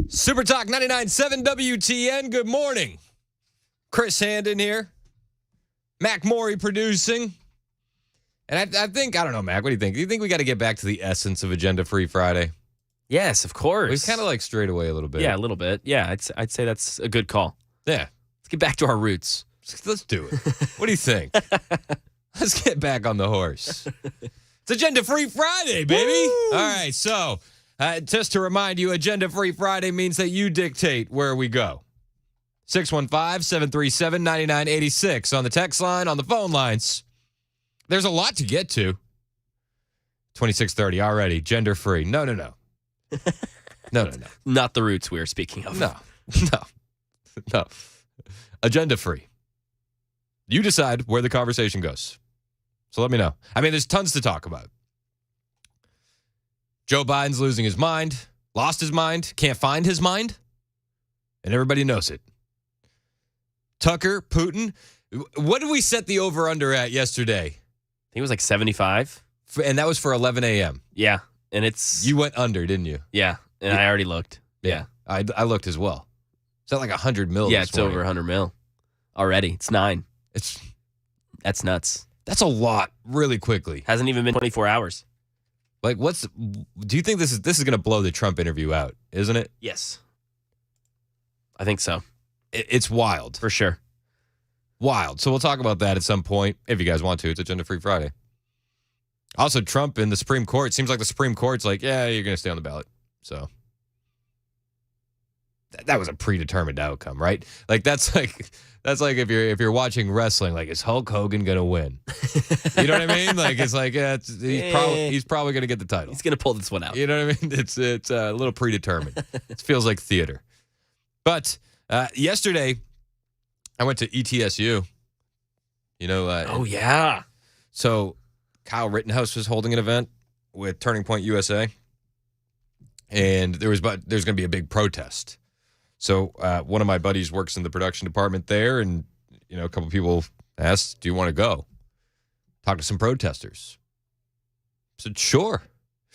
Super Talk 99.7 WTN. Good morning. Chris Handon here. Mac Morey producing. And I think, I don't know, Mac, what do you think? Do you think we got to get back to the essence of Agenda Free Friday? Yes, of course. We've kind of like strayed away a little bit. Yeah, a little bit. Yeah, I'd say that's a good call. Yeah. Let's get back to our roots. Let's do it. What do you think? Let's get back on the horse. It's Agenda Free Friday, baby. Woo! All right, so just to remind you, Agenda Free Friday means that you dictate where we go. 615-737-9986 on the text line, on the phone lines. There's a lot to get to. 2630 already, gender free. No. No. Not the roots we are speaking of. No. Agenda free. You decide where the conversation goes. So let me know. I mean, there's tons to talk about. Joe Biden's losing his mind, lost his mind, can't find his mind, and everybody knows it. Tucker, Putin, what did we set the over-under at yesterday? I think it was like 75. And that was for 11 a.m. Yeah, and it's... You went under, didn't you? Yeah, and I already looked. Yeah. I looked as well. Is that like 100 mil? Yeah, it's over 100 mil already. It's 9. That's nuts. That's a lot really quickly. Hasn't even been 24 hours. Like, do you think this is going to blow the Trump interview out, isn't it? Yes. I think so. It's wild. For sure. Wild. So we'll talk about that at some point, if you guys want to. It's Agenda Free Friday. Also, Trump in the Supreme Court. Seems like the Supreme Court's like, yeah, you're going to stay on the ballot. So that was a predetermined outcome, right? Like that's like if you're watching wrestling, like, is Hulk Hogan going to win? You know what I mean? Like, it's like he's probably going to get the title. He's going to pull this one out. You know what I mean? It's a little predetermined. It feels like theater. But yesterday, I went to ETSU. You know. Oh yeah. So Kyle Rittenhouse was holding an event with Turning Point USA, and there's going to be a big protest. So one of my buddies works in the production department there, and a couple of people asked, "Do you want to go talk to some protesters?" I said, "Sure,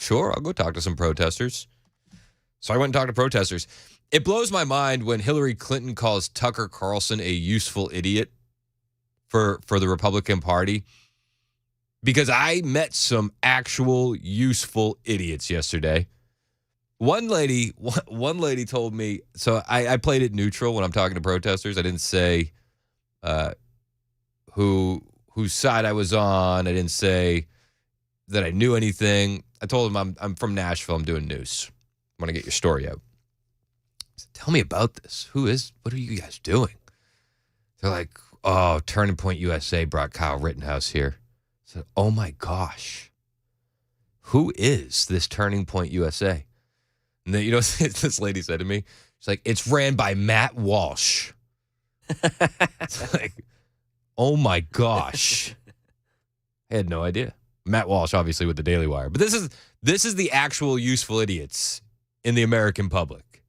I'll go talk to some protesters." So I went and talked to protesters. It blows my mind when Hillary Clinton calls Tucker Carlson a useful idiot for the Republican Party, because I met some actual useful idiots yesterday. One lady told me, so I played it neutral when I'm talking to protesters. I didn't say whose side I was on. I didn't say that I knew anything. I told them I'm from Nashville. I'm doing news. I want to get your story out. I said, tell me about this. What are you guys doing? They're like, oh, Turning Point USA brought Kyle Rittenhouse here. I said, oh my gosh. Who is this Turning Point USA? And then, this lady said to me, she's like, it's ran by Matt Walsh. It's like, oh my gosh. I had no idea. Matt Walsh, obviously, with the Daily Wire. But this is the actual useful idiots in the American public.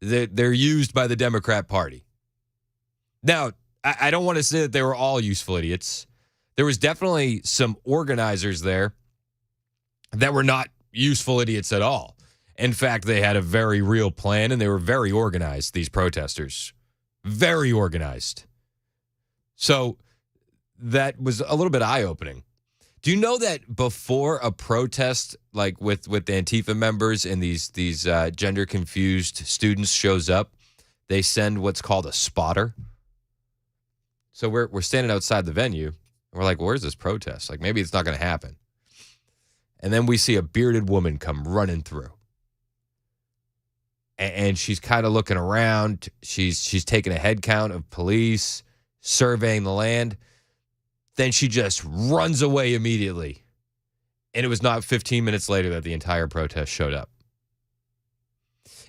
They're used by the Democrat Party. Now, I don't want to say that they were all useful idiots. There was definitely some organizers there that were not useful idiots at all. In fact, they had a very real plan, and they were very organized, these protesters. Very organized. So that was a little bit eye-opening. Do you know that before a protest, like with Antifa members and these gender-confused students shows up, they send what's called a spotter? So we're standing outside the venue, and we're like, where's this protest? Like, maybe it's not going to happen. And then we see a bearded woman come running through. And she's kind of looking around. She's taking a head count of police, surveying the land. Then she just runs away immediately. And it was not 15 minutes later that the entire protest showed up.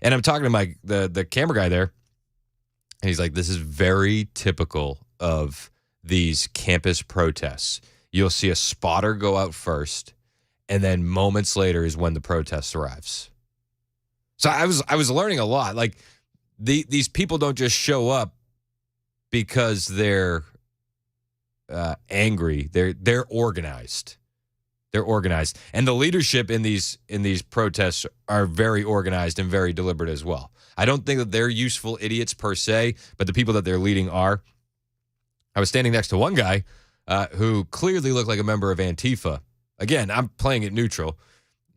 And I'm talking to the camera guy there, and he's like, this is very typical of these campus protests. You'll see a spotter go out first, and then moments later is when the protest arrives. So I was learning a lot. Like these people don't just show up because they're angry. They're organized. They're organized. And the leadership in these protests are very organized and very deliberate as well. I don't think that they're useful idiots per se, but the people that they're leading are. I was standing next to one guy who clearly looked like a member of Antifa. Again, I'm playing it neutral.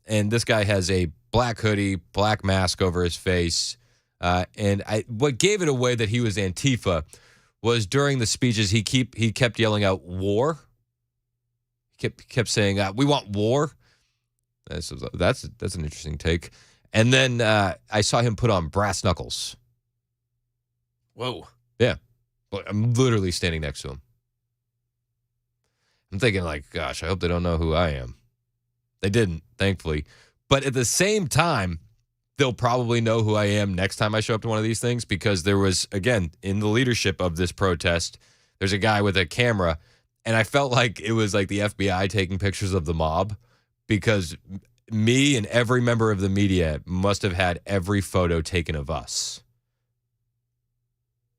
And this guy has a black hoodie, black mask over his face. What gave it away that he was Antifa was during the speeches, he kept yelling out war. He kept saying, we want war. That's an interesting take. And then I saw him put on brass knuckles. Whoa. Yeah. I'm literally standing next to him. I'm thinking like, gosh, I hope they don't know who I am. They didn't, thankfully. But at the same time, they'll probably know who I am next time I show up to one of these things, because there was, again, in the leadership of this protest, there's a guy with a camera, and I felt like it was like the FBI taking pictures of the mob, because me and every member of the media must have had every photo taken of us.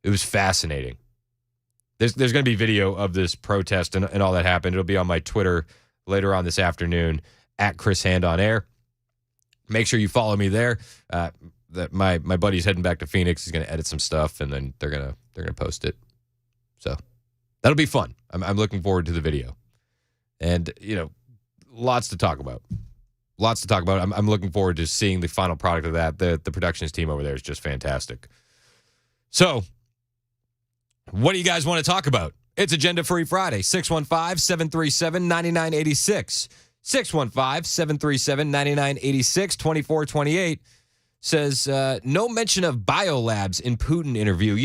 It was fascinating. There's going to be video of this protest and all that happened. It'll be on my Twitter later on this afternoon, at Chris Hand on Air. Make sure you follow me there. That my buddy's heading back to Phoenix. He's going to edit some stuff, and then they're gonna post it. So that'll be fun. I'm looking forward to the video, and lots to talk about. I'm looking forward to seeing the final product of that. The productions team over there is just fantastic. So, what do you guys want to talk about? It's Agenda Free Friday. 615-737-9986. 615-737-9986. 2428 says, no mention of biolabs in Putin interview.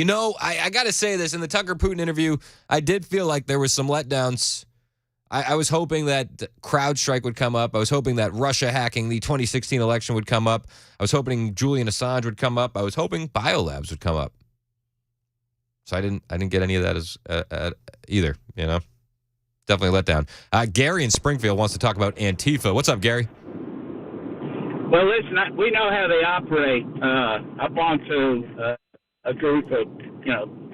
I got to say this. In the Tucker Putin interview, I did feel like there was some letdowns. I was hoping that CrowdStrike would come up. I was hoping that Russia hacking the 2016 election would come up. I was hoping Julian Assange would come up. I was hoping biolabs would come up. So I didn't get any of that as either, Definitely a letdown. Gary in Springfield wants to talk about Antifa. What's up, Gary? Well, listen, we know how they operate. I belong to a group of,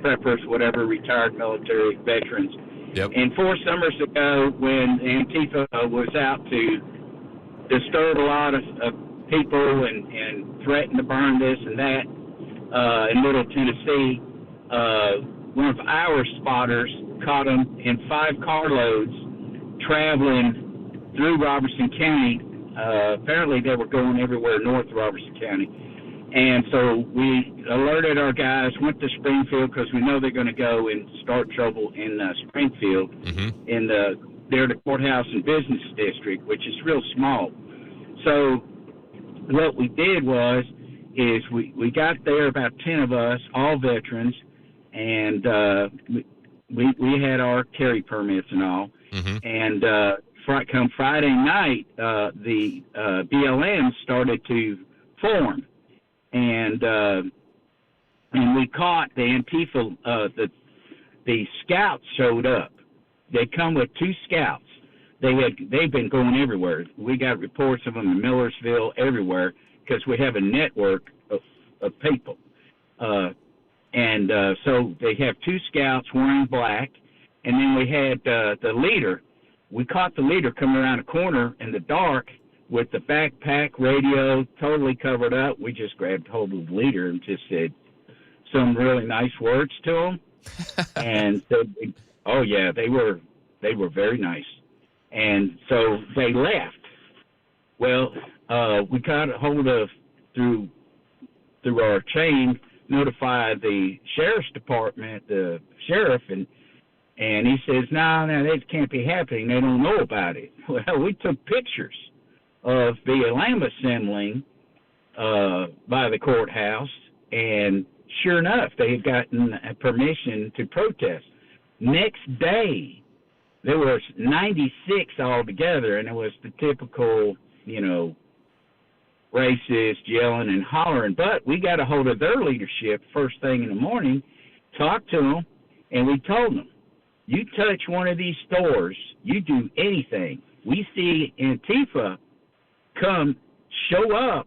preppers, whatever, retired military veterans. Yep. And 4 summers ago, when Antifa was out to disturb a lot of people and threaten to burn this and that in Middle Tennessee, one of our spotters caught them in 5 carloads traveling through Robertson County. Apparently they were going everywhere north of Robertson County. And so we alerted our guys, went to Springfield, because we know they're going to go and start trouble in Springfield, in near the courthouse and business district, which is real small. So what we did is we got there, about 10 of us, all veterans, and we had our carry permits and all. And come Friday night, the BLM started to form, and we caught the Antifa. The scouts showed up. They come with 2 scouts. They've been going everywhere. We got reports of them in Millersville, everywhere, because we have a network of people. So they have 2 scouts wearing black, and then we had the leader. We caught the leader coming around a corner in the dark with the backpack, radio, totally covered up. We just grabbed hold of the leader and just said some really nice words to him, and said, "Oh yeah, they were very nice." And so they left. Well, we got a hold of through our chain, notify the sheriff's department, the sheriff, and he says, no, that can't be happening. They don't know about it. Well, we took pictures of BLM assembling by the courthouse, and sure enough, they had gotten permission to protest. Next day, there was 96 altogether, and it was the typical, racist yelling and hollering. But we got a hold of their leadership first thing in the morning, talked to them, and we told them, you touch one of these stores, you do anything. We see Antifa come, show up,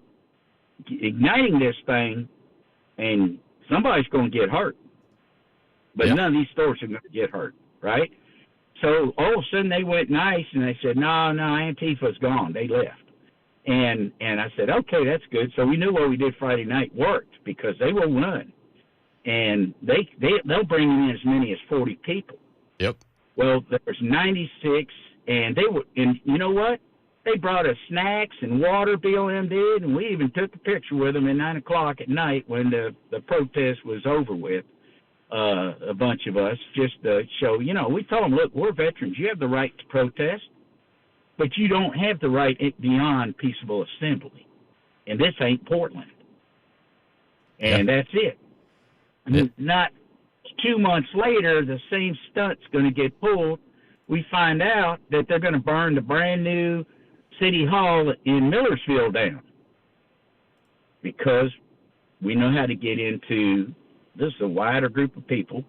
igniting this thing, and somebody's going to get hurt. But none of these stores are going to get hurt, right? so all of a sudden they went nice, and they said, no, Antifa's gone. They left. And I said, okay, that's good. So we knew what we did Friday night worked because they will run. And they'll bring in as many as 40 people. Yep. Well, there was 96, and and you know what? They brought us snacks and water, BLM did, and we even took a picture with them at 9 o'clock at night when the protest was over with, a bunch of us, just to show, we told them, look, we're veterans. You have the right to protest, but you don't have the right beyond peaceable assembly. And this ain't Portland. And that's it. Yep. Not 2 months later, the same stunt's going to get pulled. We find out that they're going to burn the brand new City Hall in Millersville down because we know how to get into this is a wider group of people.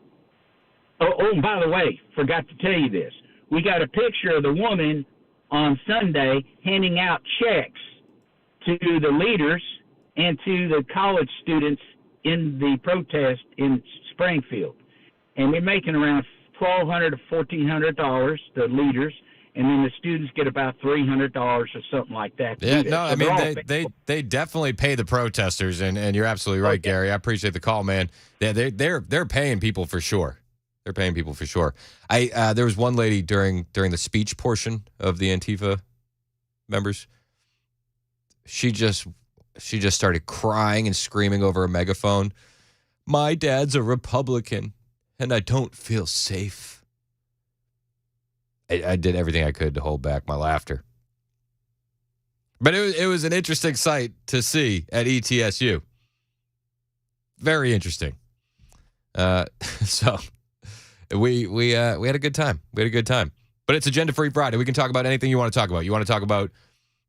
Oh, and by the way, forgot to tell you this. We got a picture of the woman on Sunday handing out checks to the leaders and to the college students in the protest in Springfield. And we're making around $1,200 to $1,400, the leaders, and then the students get about $300 or something like that. Yeah, no, I mean, they definitely pay the protesters, and you're absolutely right, Gary. I appreciate the call, man. Yeah, they're paying people for sure. They're paying people for sure. There was one lady during the speech portion of the Antifa members. She just started crying and screaming over a megaphone. My dad's a Republican, and I don't feel safe. I did everything I could to hold back my laughter. But it was an interesting sight to see at ETSU. Very interesting. So we had a good time. We had a good time. But it's Agenda Free Friday. We can talk about anything you want to talk about. You want to talk about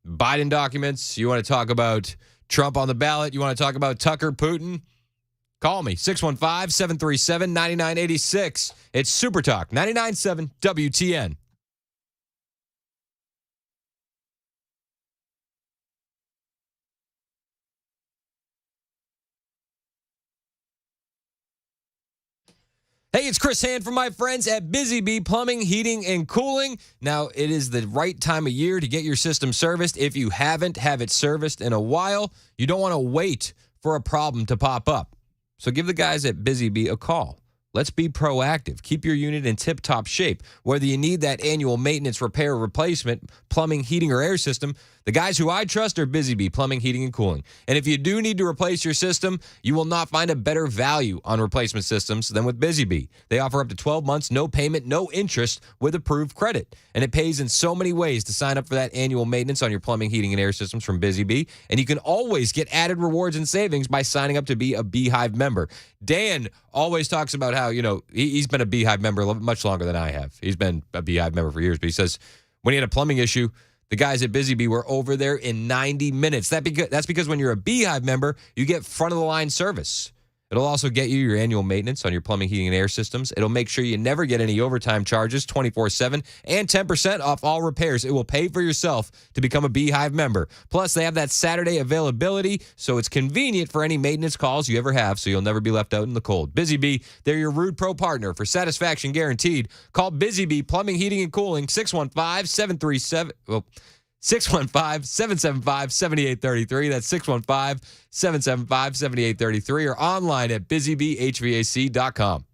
Biden documents? You want to talk about Trump on the ballot? You want to talk about Tucker, Putin? Call me, 615-737-9986. It's Super Talk, 99.7 WTN. Hey, it's Chris Hand from my friends at Busy Bee Plumbing, Heating, and Cooling. Now, it is the right time of year to get your system serviced. If you haven't had it serviced in a while, you don't want to wait for a problem to pop up. So give the guys at Busy Bee a call. Let's be proactive. Keep your unit in tip-top shape. Whether you need that annual maintenance, repair, or replacement, plumbing, heating, or air system, the guys who I trust are Busy Bee Plumbing, Heating, and Cooling. And if you do need to replace your system, you will not find a better value on replacement systems than with Busy Bee. They offer up to 12 months, no payment, no interest with approved credit. And it pays in so many ways to sign up for that annual maintenance on your plumbing, heating, and air systems from Busy Bee. And you can always get added rewards and savings by signing up to be a Beehive member. Dan always talks about how, he's been a Beehive member much longer than I have. He's been a Beehive member for years, but he says when he had a plumbing issue, the guys at Busy Bee were over there in 90 minutes. That's because when you're a Beehive member, you get front-of-the-line service. It'll also get you your annual maintenance on your plumbing, heating, and air systems. It'll make sure you never get any overtime charges 24/7 and 10% off all repairs. It will pay for yourself to become a Beehive member. Plus, they have that Saturday availability, so it's convenient for any maintenance calls you ever have, so you'll never be left out in the cold. Busy Bee, they're your Rude Pro partner for satisfaction guaranteed. Call Busy Bee Plumbing, Heating, and Cooling, 615-775-7833. That's 615-775-7833 or online at busybeehvac.com.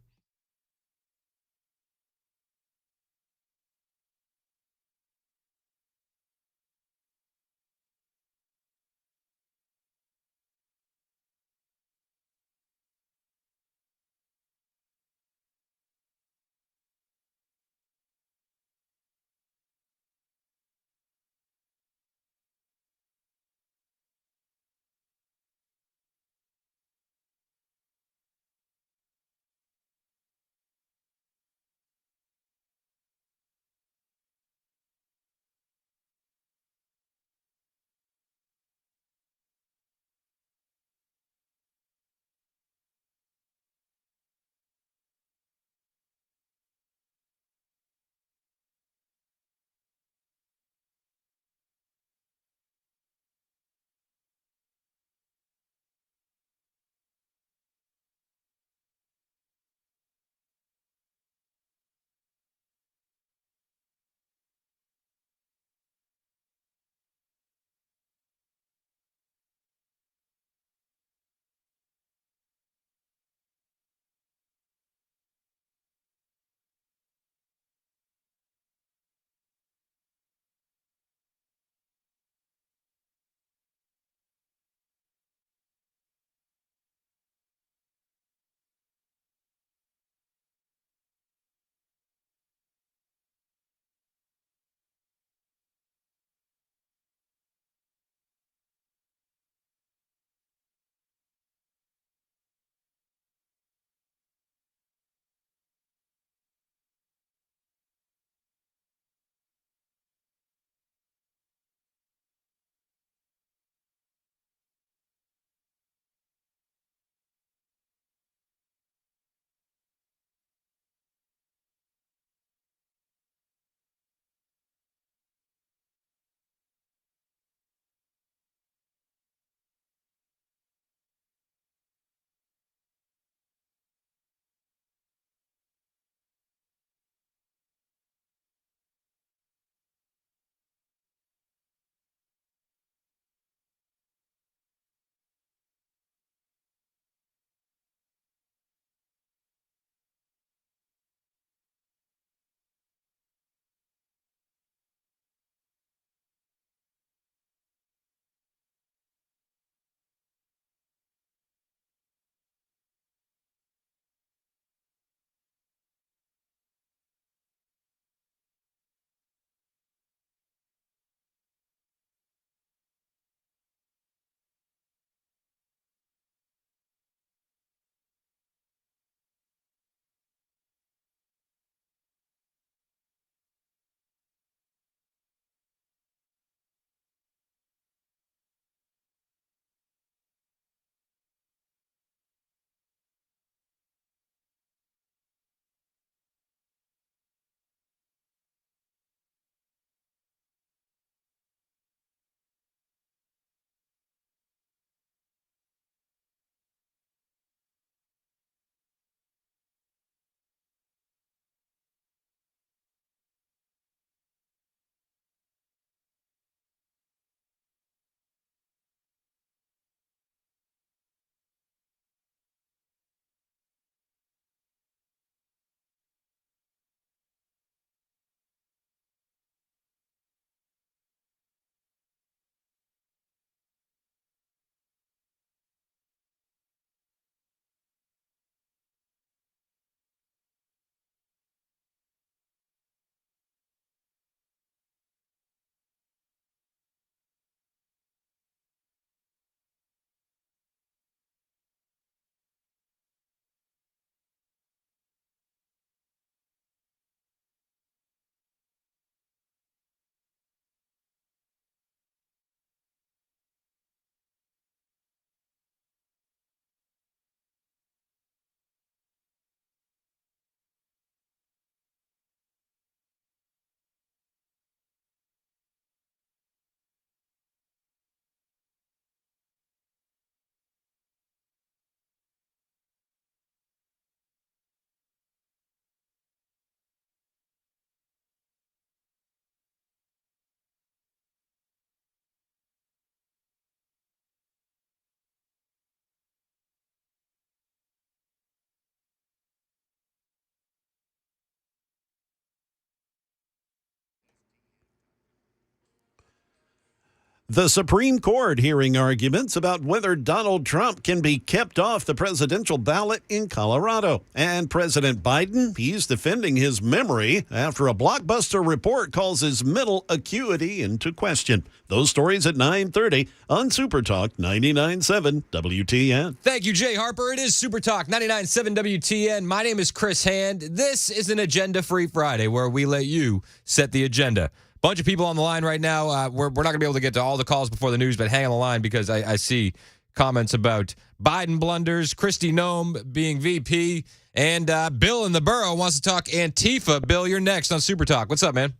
The Supreme Court hearing arguments about whether Donald Trump can be kept off the presidential ballot in Colorado. And President Biden, he's defending his memory after a blockbuster report calls his mental acuity into question. Those stories at 9:30 on Super Talk 99.7 WTN. Thank you, Jay Harper. It is Super Talk 99.7 WTN. My name is Chris Hand. This is an agenda-free Friday where we let you set the agenda. Bunch of people on the line right now. We're not going to be able to get to all the calls before the news, but hang on the line because I see comments about Biden blunders, Kristi Noem being VP, and Bill in the borough wants to talk Antifa. Bill, you're next on Super Talk. What's up, man?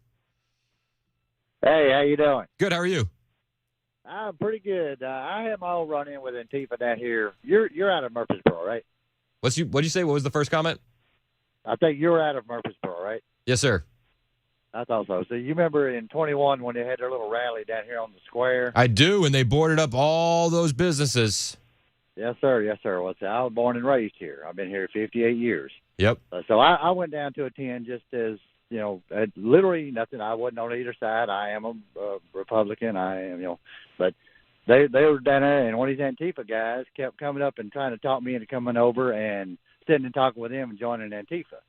Hey, how you doing? Good. How are you? I'm pretty good. I had my own run-in with Antifa down here. You're out of Murfreesboro, right? What'd you say? What was the first comment? I think you're out of Murfreesboro, right? Yes, sir. I thought so. So you remember in 21 when they had their little rally down here on the square? I do, and they boarded up all those businesses. Yes, sir. Yes, sir. Well, I was born and raised here. I've been here 58 years. Yep. So I went down to attend just as, literally nothing. I wasn't on either side. I am a Republican. I am, but they were down there, and one of these Antifa guys kept coming up and trying to talk me into coming over and sitting and talking with them and joining Antifa.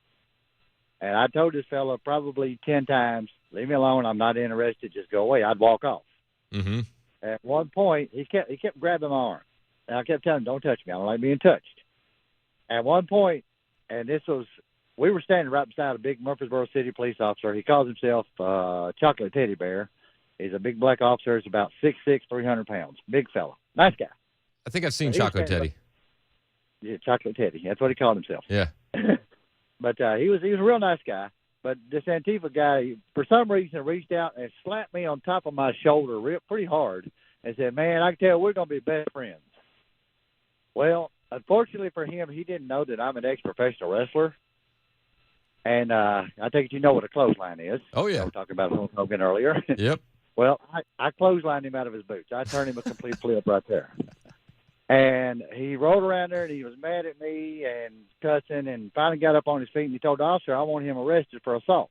And I told this fella probably 10 times, leave me alone. I'm not interested. Just go away. I'd walk off. Mm-hmm. At one point, he kept grabbing my arm. And I kept telling him, don't touch me. I don't like being touched. At one point, and we were standing right beside a big Murfreesboro City police officer. He calls himself Chocolate Teddy Bear. He's a big black officer. He's about 6'6", 300 pounds. Big fella. Nice guy. I think I've seen Chocolate Teddy. Yeah, Chocolate Teddy. That's what he called himself. Yeah. But he was a real nice guy. But this Antifa guy, for some reason, reached out and slapped me on top of my shoulder pretty hard and said, man, I can tell we're going to be best friends. Well, unfortunately for him, he didn't know that I'm an ex-professional wrestler. And I think you know what a clothesline is. Oh, yeah. We were talking about Hulk Hogan earlier. Yep. Well, I clotheslined him out of his boots. I turned him a complete flip right there. And he rolled around there, and he was mad at me and cussing, and finally got up on his feet, and he told the officer, I want him arrested for assault.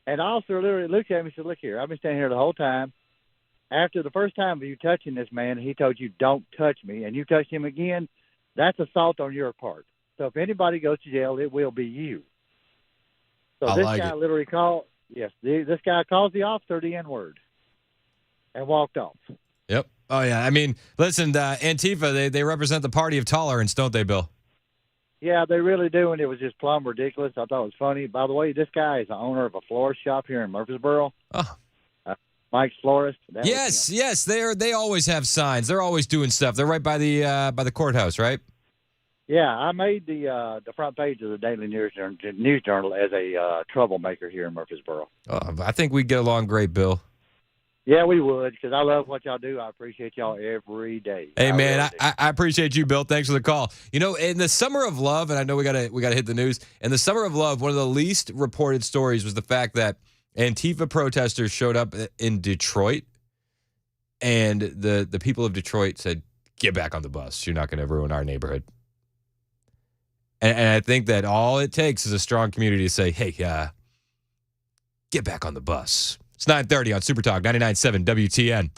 And the officer literally looked at me and said, look here, I've been standing here the whole time. After the first time of you touching this man, he told you, don't touch me, and you touched him again, that's assault on your part. So if anybody goes to jail, it will be you. So this guy literally this guy called the officer the N-word and walked off. Yep. Oh, yeah. I mean, listen, Antifa, they represent the party of tolerance, don't they, Bill? Yeah, they really do, and it was just plumb ridiculous. I thought it was funny. By the way, this guy is the owner of a florist shop here in Murfreesboro. Oh. Mike's Florist. Yes. They always have signs. They're always doing stuff. They're right by the courthouse, right? Yeah, I made the front page of the Daily News Journal as a troublemaker here in Murfreesboro. Oh, I think we'd get along great, Bill. Yeah, we would, because I love what y'all do. I appreciate y'all every day. Hey, man, I appreciate you, Bill. Thanks for the call. In the summer of love, and I know we gotta hit the news. In the summer of love, one of the least reported stories was the fact that Antifa protesters showed up in Detroit, and the people of Detroit said, "Get back on the bus. You're not going to ruin our neighborhood." And I think that all it takes is a strong community to say, "Hey, get back on the bus." It's 9:30 on Super Talk 99.7 WTN.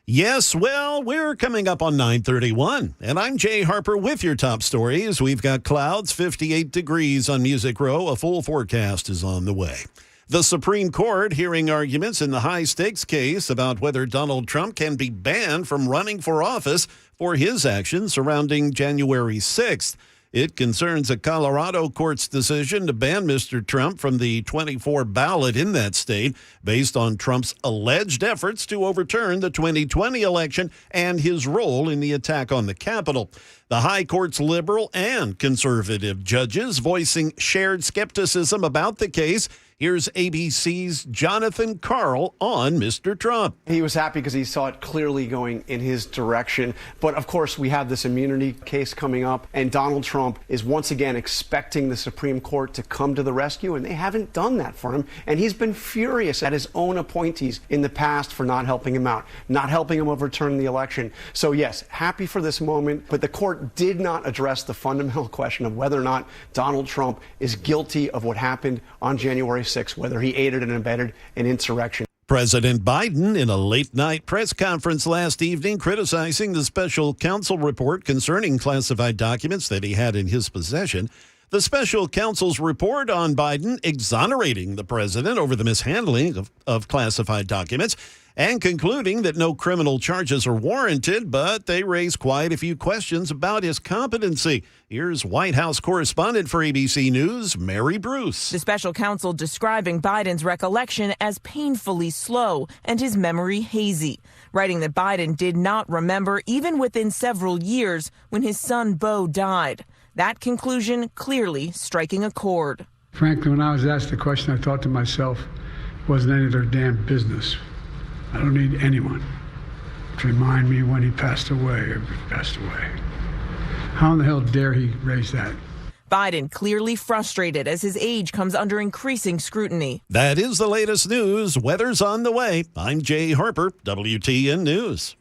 Yes, well, we're coming up on 9:31, and I'm Jay Harper with your top stories. We've got clouds, 58 degrees on Music Row. A full forecast is on the way. The Supreme Court hearing arguments in the high-stakes case about whether Donald Trump can be banned from running for office for his actions surrounding January 6th. It concerns a Colorado court's decision to ban Mr. Trump from the 24 ballot in that state based on Trump's alleged efforts to overturn the 2020 election and his role in the attack on the Capitol. The high court's liberal and conservative judges voicing shared skepticism about the case. Here's ABC's Jonathan Karl on Mr. Trump. He was happy because he saw it clearly going in his direction. But of course, we have this immunity case coming up, and Donald Trump is once again expecting the Supreme Court to come to the rescue, and they haven't done that for him. And he's been furious at his own appointees in the past for not helping him out, not helping him overturn the election. So yes, happy for this moment, but the court Court did not address the fundamental question of whether or not Donald Trump is guilty of what happened on January 6th, whether he aided and abetted an insurrection. President Biden, in a late-night press conference last evening, criticizing the special counsel report concerning classified documents that he had in his possession. The special counsel's report on Biden exonerating the president over the mishandling of classified documents and concluding that no criminal charges are warranted, but they raise quite a few questions about his competency. Here's White House correspondent for ABC News, Mary Bruce. The special counsel describing Biden's recollection as painfully slow and his memory hazy, writing that Biden did not remember even within several years when his son Beau died. That conclusion clearly striking a chord. Frankly, when I was asked the question, I thought to myself, it wasn't any of their damn business. I don't need anyone to remind me when he passed away or if he passed away. How in the hell dare he raise that? Biden clearly frustrated as his age comes under increasing scrutiny. That is the latest news. Weather's on the way. I'm Jay Harper, WTN News.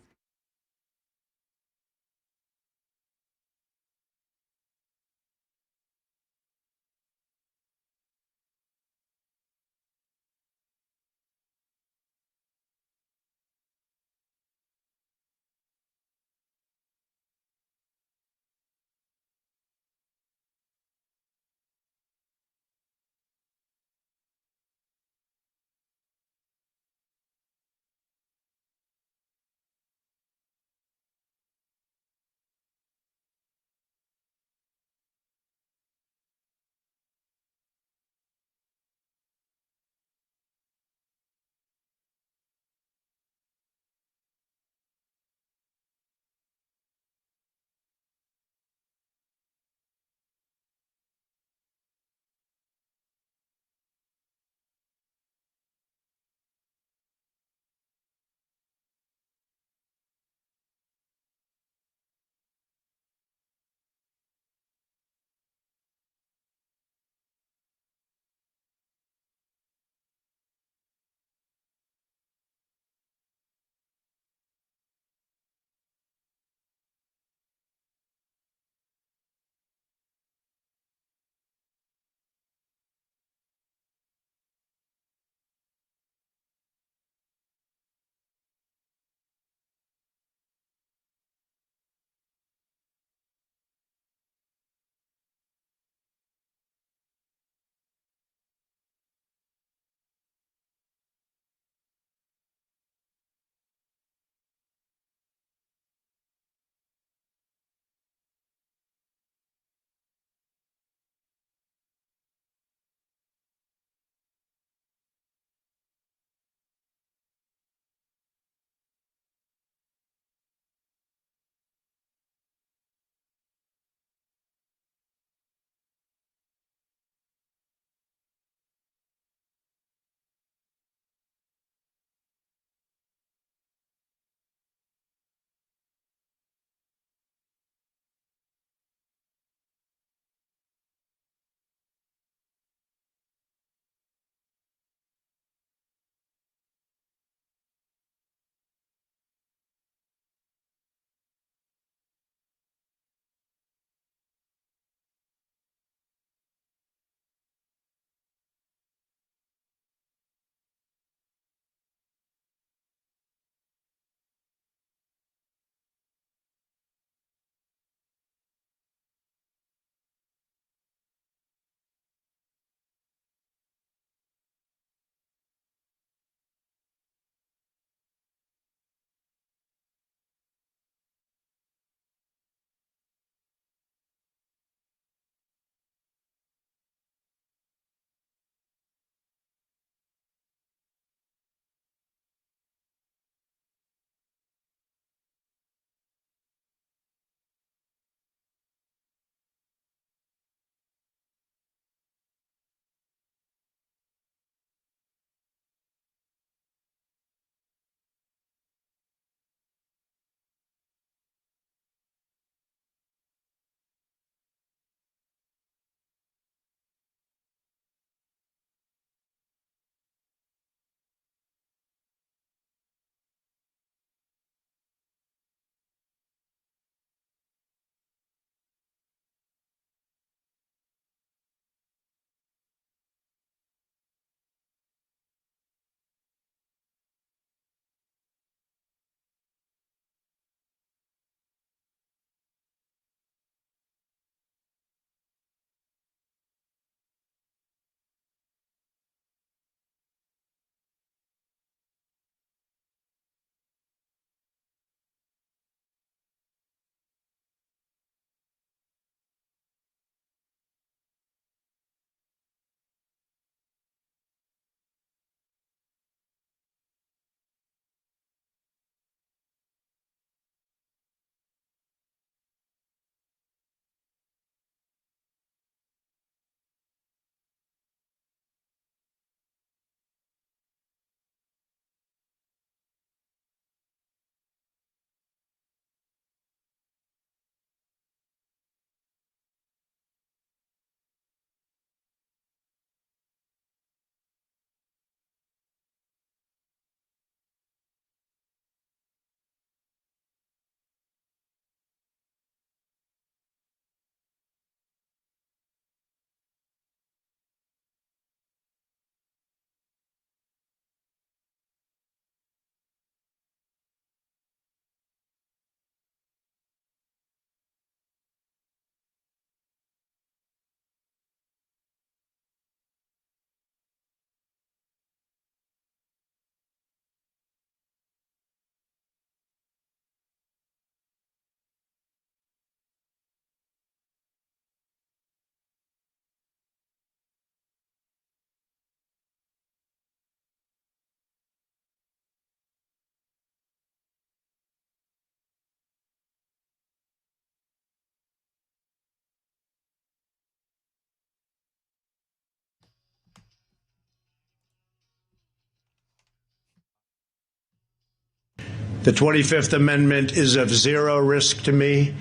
The 25th Amendment is of zero risk to me,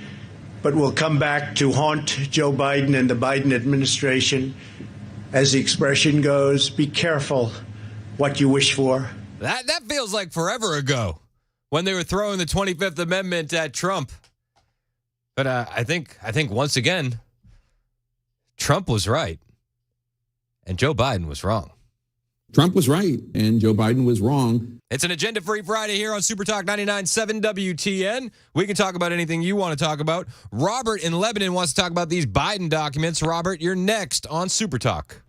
but will come back to haunt Joe Biden and the Biden administration. As the expression goes, be careful what you wish for. That feels like forever ago when they were throwing the 25th Amendment at Trump. But I think once again, Trump was right and Joe Biden was wrong. Trump was right and Joe Biden was wrong. It's an agenda-free Friday here on Super Talk 99.7 WTN. We can talk about anything you want to talk about. Robert in Lebanon wants to talk about these Biden documents. Robert, you're next on Super Talk.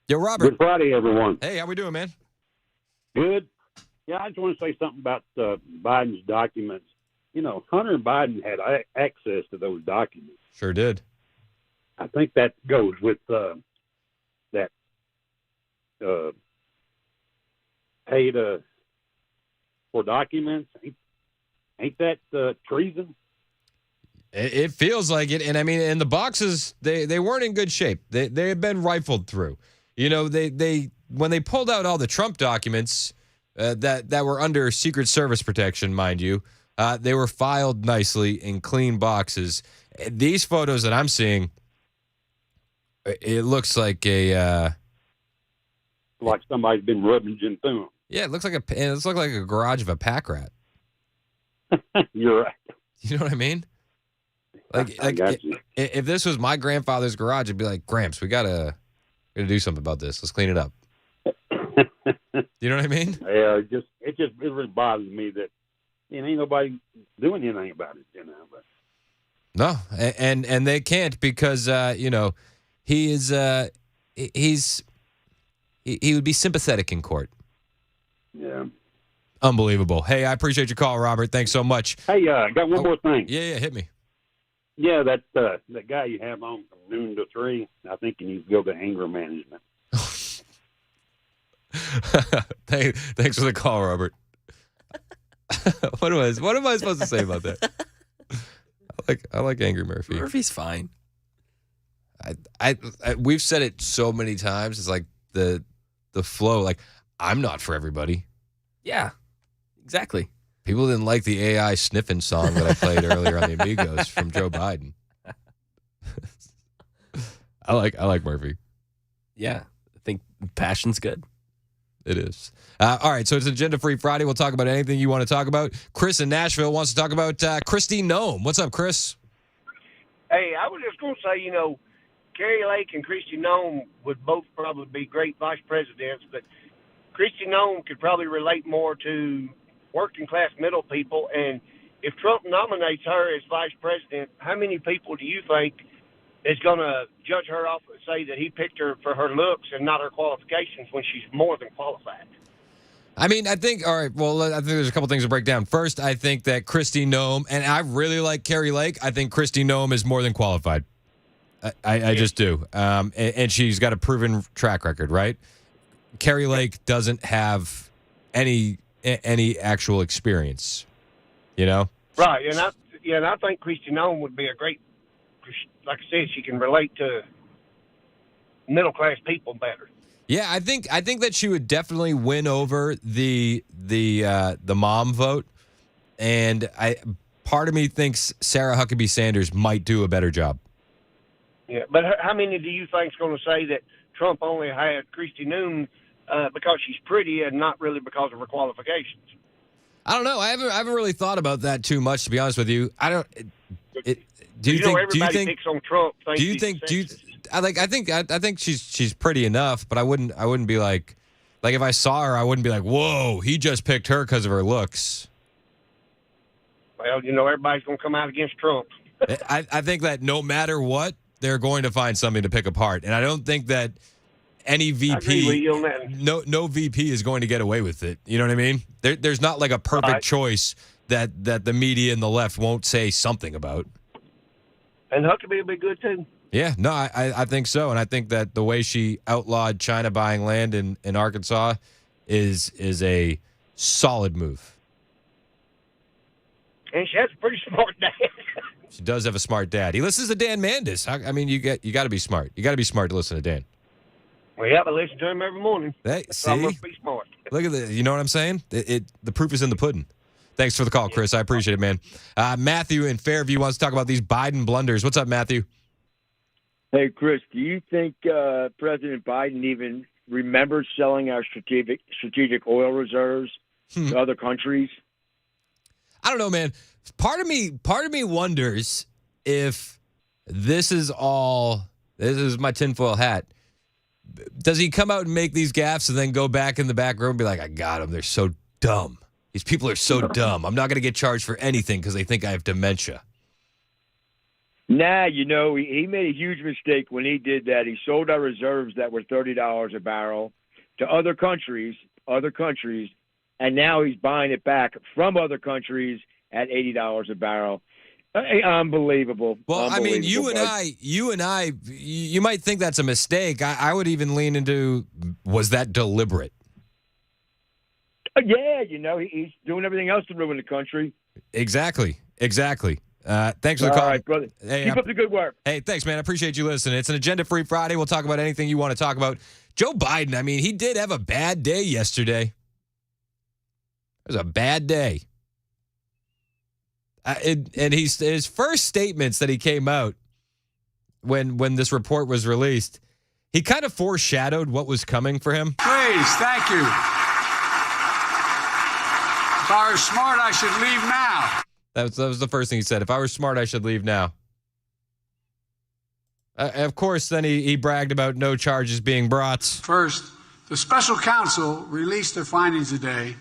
Yo, Robert. Good Friday, everyone. Hey, how we doing, man? Good. Yeah, I just want to say something about Biden's documents. You know, Hunter Biden had access to those documents. Sure did. I think that goes with that paid for documents. Ain't that treason? It feels like it. And I mean, and the boxes, they weren't in good shape. They had been rifled through. You know, they when they pulled out all the Trump documents that were under Secret Service protection, mind you, they were filed nicely in clean boxes. These photos that I'm seeing, it looks like like somebody's been rummaging through them. Yeah, it looks like a garage of a pack rat. You're right. You know what I mean? Like if this was my grandfather's garage, I'd be like, Gramps, we gotta do something about this. Let's clean it up. You know what I mean? Yeah, it really bothers me that ain't nobody doing anything about it, But no, and they can't because he is he would be sympathetic in court. Yeah. Unbelievable. Hey, I appreciate your call, Robert. Thanks so much. Hey, I got one more thing. Yeah, hit me. Yeah, that guy you have on from noon to 3, I think he needs to go to anger management. Thanks for the call, Robert. What am I supposed to say about that? I like Angry Murphy. Murphy's fine. We've said it so many times. It's like the flow. Like, I'm not for everybody. Yeah, exactly. People didn't like the AI sniffing song that I played earlier on the Amigos from Joe Biden. I like Murphy. Yeah, I think passion's good. It is. All right, so it's Agenda-Free Friday. We'll talk about anything you want to talk about. Chris in Nashville wants to talk about Kristi Noem. What's up, Chris? Hey, I was just going to say, Kari Lake and Kristi Noem would both probably be great vice presidents, but Kristi Noem could probably relate more to working-class middle people. And if Trump nominates her as vice president, how many people do you think is going to judge her off and say that he picked her for her looks and not her qualifications when she's more than qualified? I mean, I think there's a couple things to break down. First, I think that Kristi Noem, and I really like Kari Lake, I think Kristi Noem is more than qualified. I just do. And she's got a proven track record, right? Kari Lake doesn't have any actual experience, Right, and I think Kristi Noem would be a great, like I said, she can relate to middle-class people better. Yeah, I think that she would definitely win over the mom vote, and part of me thinks Sarah Huckabee Sanders might do a better job. Yeah, but how many do you think is going to say that Trump only had Kristi Noem because she's pretty and not really because of her qualifications? I don't know. I haven't really thought about that too much, to be honest with you. I don't. Everybody picks on Trump. I think she's pretty enough, but I wouldn't be like if I saw her, I wouldn't be like, whoa, he just picked her because of her looks. Well, everybody's going to come out against Trump. I think that no matter what, they're going to find something to pick apart, and I don't think that any VP, no VP is going to get away with it. You know what I mean? There's not like a perfect choice that the media and the left won't say something about. And Huckabee will be good too. Yeah, no, I think so, and I think that the way she outlawed China buying land in Arkansas is a solid move. And she has a pretty smart dad. She does have a smart dad. He listens to Dan Mandis. I mean, you got to be smart. You got to be smart to listen to Dan. Well, yeah, I listen to him every morning. Hey, So I see? must be smart. Look at the. You know what I'm saying? The proof is in the pudding. Thanks for the call, Chris. I appreciate it, man. Matthew in Fairview wants to talk about these Biden blunders. What's up, Matthew? Hey, Chris, do you think President Biden even remembers selling our strategic oil reserves to other countries? I don't know, man. Part of me wonders if this is my tinfoil hat. Does he come out and make these gaffes and then go back in the back room and be like, I got them. They're so dumb. These people are so dumb. I'm not going to get charged for anything because they think I have dementia. Nah, he made a huge mistake when he did that. He sold our reserves that were $30 a barrel to other countries, and now he's buying it back from other countries at $80 a barrel. Unbelievable. Well, I mean, you and I, you might think that's a mistake. I would even lean into, was that deliberate? Yeah, he's doing everything else to ruin the country. Exactly. Thanks for the All call. right, brother. Hey, Keep up the good work. Hey, thanks, man. I appreciate you listening. It's an agenda-free Friday. We'll talk about anything you want to talk about. Joe Biden, I mean, he did have a bad day yesterday. It was a bad day. And his first statements that he came out when this report was released, he kind of foreshadowed what was coming for him. Please, thank you. If I were smart, I should leave now. That was the first thing he said. If I were smart, I should leave now. Of course, then he bragged about no charges being brought. First, the special counsel released their findings today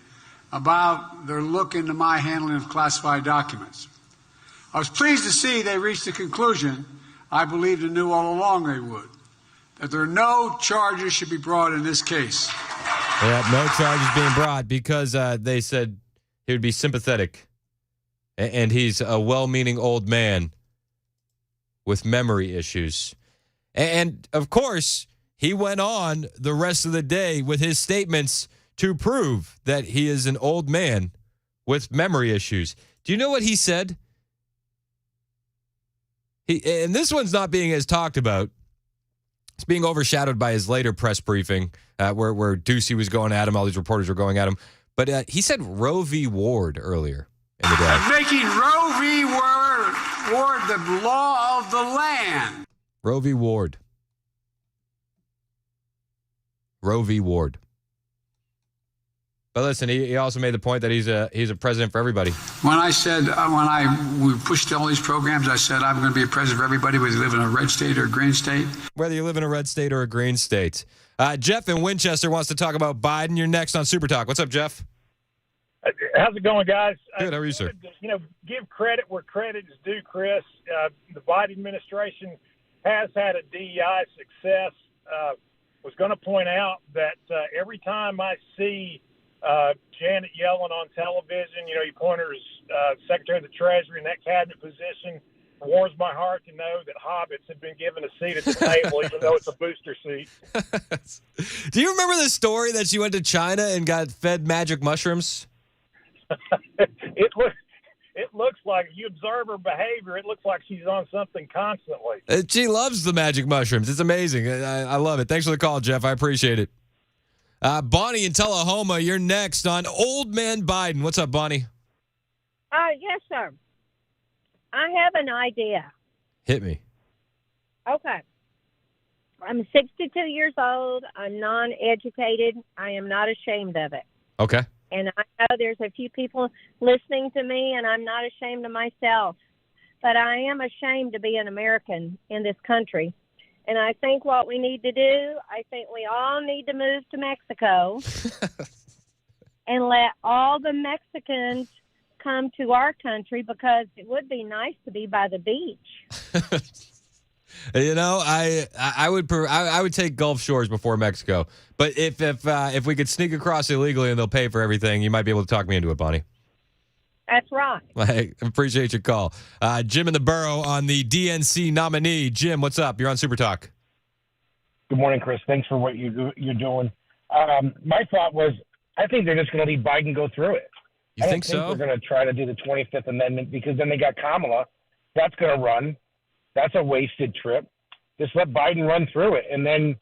about their look into my handling of classified documents. I was pleased to see they reached the conclusion I believed and knew all along they would, that there are no charges should be brought in this case. Yeah, no charges being brought because they said he would be sympathetic. And he's a well-meaning old man with memory issues. And, of course, he went on the rest of the day with his statements to prove that he is an old man with memory issues. Do you know what he said? And this one's not being as talked about. It's being overshadowed by his later press briefing where Ducey was going at him. All these reporters were going at him. But he said Roe v. Ward earlier in the day. Making Roe v. Ward the law of the land. Roe v. Ward. Roe v. Ward. But listen, he also made the point that he's a president for everybody. When I said, we pushed all these programs, I said I'm going to be a president for everybody, whether you live in a red state or a green state. Whether you live in a red state or a green state. Jeff in Winchester wants to talk about Biden. You're next on Super Talk. What's up, Jeff? How's it going, guys? Good. How are you, sir? Give credit where credit is due, Chris. The Biden administration has had a DEI success. Was going to point out that every time I see Janet Yellen on television, you pointers, Secretary of the Treasury in that cabinet position, warms my heart to know that hobbits have been given a seat at the table, even though it's a booster seat. Do you remember the story that she went to China and got fed magic mushrooms? It looks like, if you observe her behavior, it looks like she's on something constantly. She loves the magic mushrooms. It's amazing. I love it. Thanks for the call, Jeff. I appreciate it. Bonnie in Tullahoma, you're next on Old Man Biden. What's up, Bonnie? Yes, sir. I have an idea. Hit me. Okay. I'm 62 years old. I'm non-educated. I am not ashamed of it. Okay. And I know there's a few people listening to me, and I'm not ashamed of myself. But I am ashamed to be an American in this country. And I think what we need to do, I think we all need to move to Mexico and let all the Mexicans come to our country, because it would be nice to be by the beach. I would take Gulf Shores before Mexico. But if we could sneak across illegally and they'll pay for everything, you might be able to talk me into it, Bonnie. That's right. I appreciate your call. Jim in the borough on the DNC nominee. Jim, what's up? You're on Super Talk. Good morning, Chris. Thanks for what you're doing. My thought was, I think they're just going to leave Biden go through it. I think so? They're going to try to do the 25th Amendment, because then they got Kamala. That's going to run. That's a wasted trip. Just let Biden run through it. And then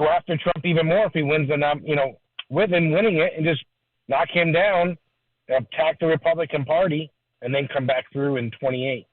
go after Trump even more if he wins with him winning it, and just knock him down, attack the Republican Party, and then come back through in 28.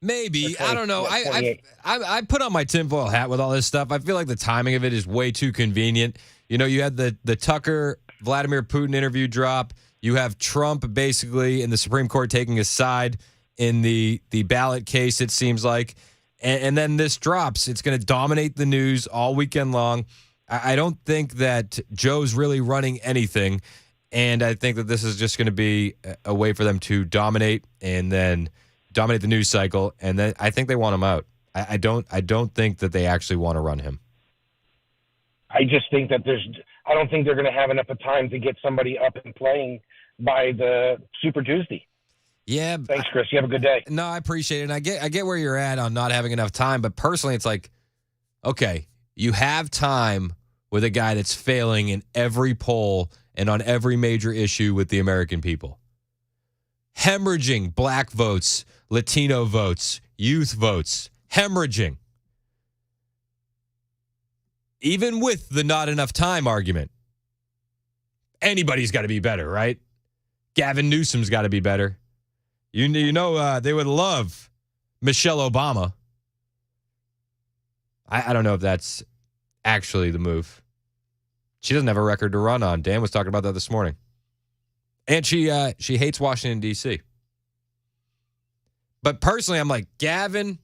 Maybe. I don't know. I put on my tinfoil hat with all this stuff. I feel like the timing of it is way too convenient. You know, you had the Tucker Vladimir Putin interview drop. You have Trump basically in the Supreme Court taking a side in the ballot case, it seems like. And then this drops. It's going to dominate the news all weekend long. I don't think that Joe's really running anything. And I think that this is just going to be a way for them to dominate and then dominate the news cycle, and then I think they want him out. I don't think that they actually want to run him. I just think that I don't think they're going to have enough of time to get somebody up and playing by the Super Tuesday. Yeah. Thanks, Chris. You have a good day. No, I appreciate it. And I get where you're at on not having enough time, but personally it's like, okay, you have time with a guy that's failing in every poll and on every major issue with the American people. Hemorrhaging black votes, Latino votes, youth votes, hemorrhaging. Even with the not enough time argument, anybody's got to be better, right? Gavin Newsom's got to be better. You know they would love Michelle Obama. I don't know if that's actually the move. She doesn't have a record to run on. Dan was talking about that this morning. And she hates Washington, D.C. But personally, I'm like, Gavin,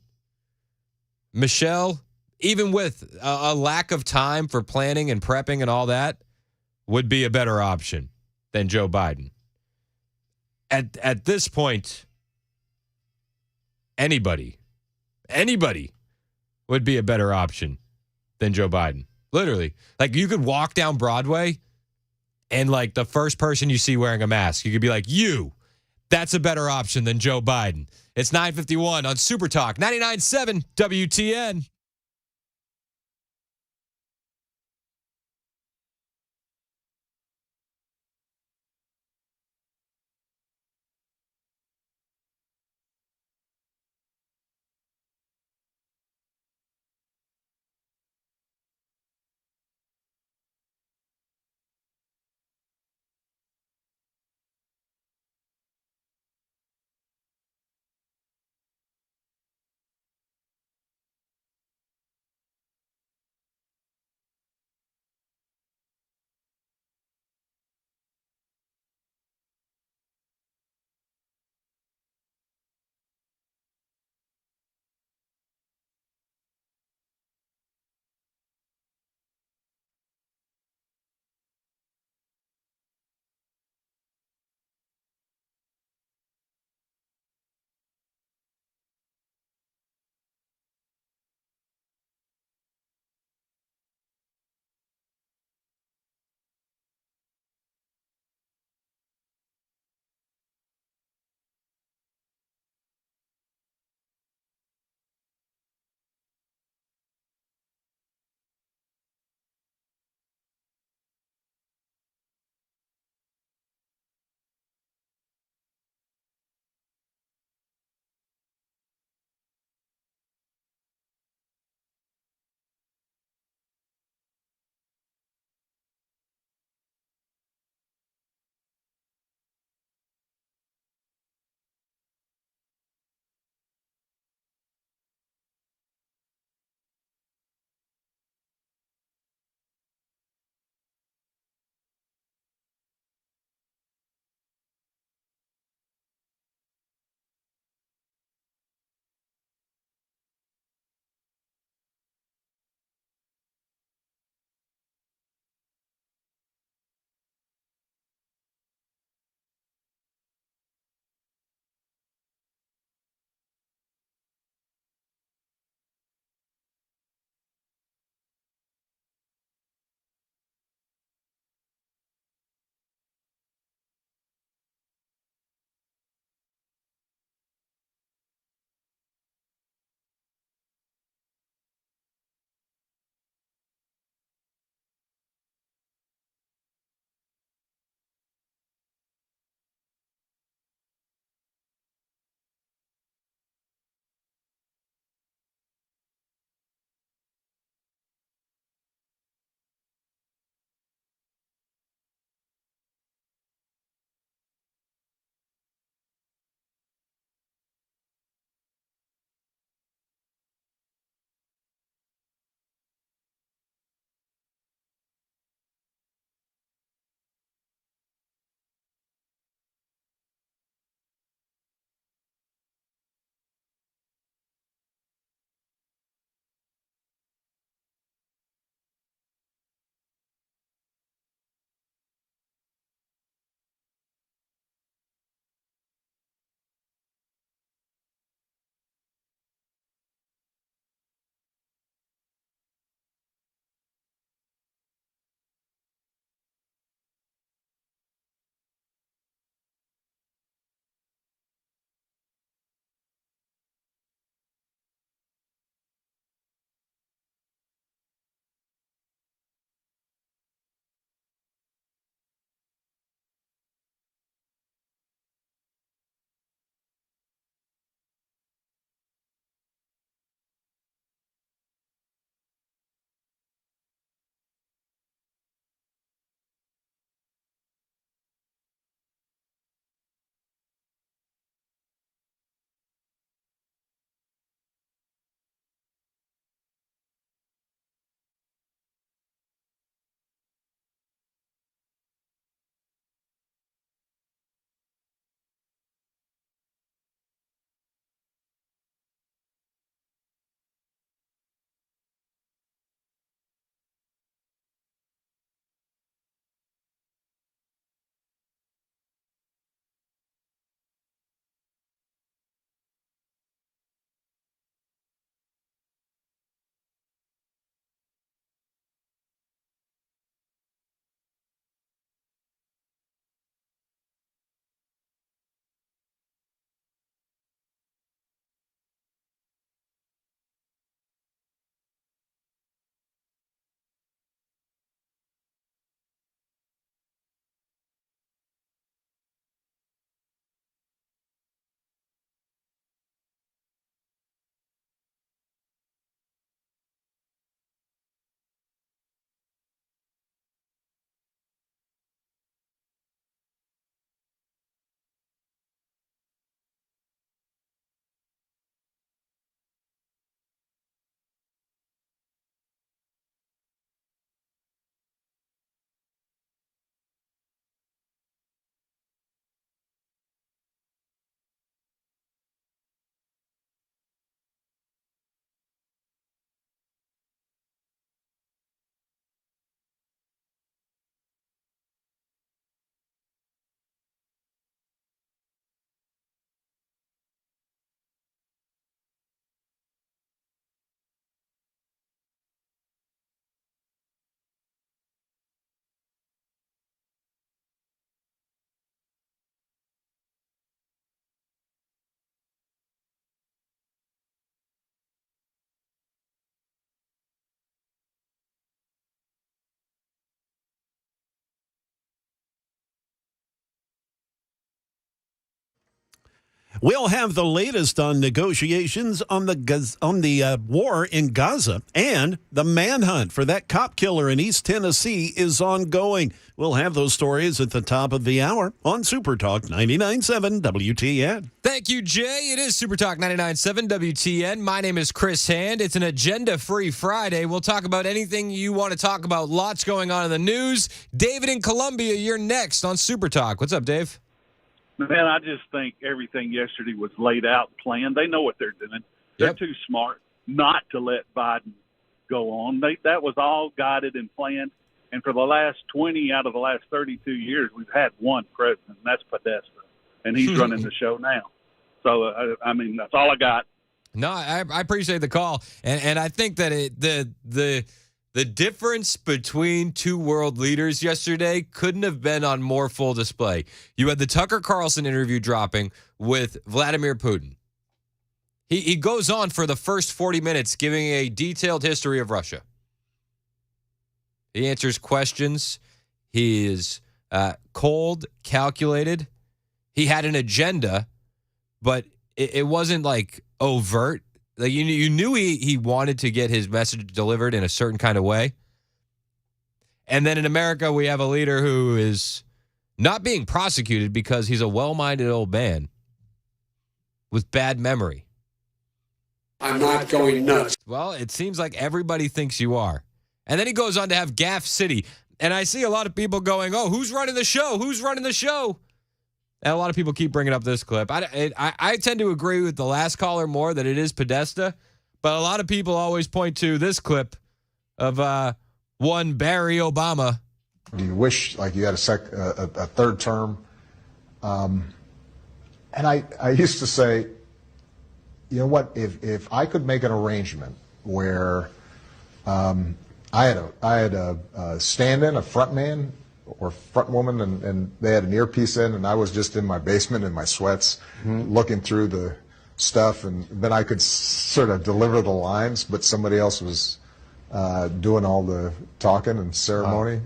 Michelle, even with a lack of time for planning and prepping and all that, would be a better option than Joe Biden. At this point, anybody would be a better option than Joe Biden. Literally. Like, you could walk down Broadway and, like, the first person you see wearing a mask, you could be like, that's a better option than Joe Biden. It's 9:51 on Super Talk, 99.7 WTN. We'll have the latest on negotiations on the war in Gaza, and the manhunt for that cop killer in East Tennessee is ongoing. We'll have those stories at the top of the hour on Super Talk 99.7 WTN. Thank you, Jay. It is Super Talk 99.7 WTN. My name is Chris Hand. It's an agenda-free Friday. We'll talk about anything you want to talk about. Lots going on in the news. David in Columbia, you're next on Super Talk. What's up, Dave? Man, I just think everything yesterday was laid out and planned. They know what they're doing. They're too smart not to let Biden go on. That was all guided and planned. And for the last 20 out of the last 32 years, we've had one president, and that's Podesta. And he's running the show now. So, I mean, that's all I got. No, I appreciate the call. And I think that the difference between two world leaders yesterday couldn't have been on more full display. You had the Tucker Carlson interview dropping with Vladimir Putin. He goes on for the first 40 minutes giving a detailed history of Russia. He answers questions. He is cold, calculated. He had an agenda, but it wasn't like overt. Like you knew he wanted to get his message delivered in a certain kind of way. And then in America, we have a leader who is not being prosecuted because he's a well-minded old man with bad memory. I'm not going nuts. Well, it seems like everybody thinks you are. And then he goes on to have Gaff City. And I see a lot of people going, oh, who's running the show? Who's running the show? And a lot of people keep bringing up this clip. I tend to agree with the last caller more that it is Podesta, but a lot of people always point to this clip of one Barry Obama. Do you wish like you had a third term? And I used to say, you know what? If I could make an arrangement where I had a stand-in, a front man or front woman, and they had an earpiece in, and I was just in my basement in my sweats looking through the stuff, and then I could sort of deliver the lines, but somebody else was doing all the talking and ceremony.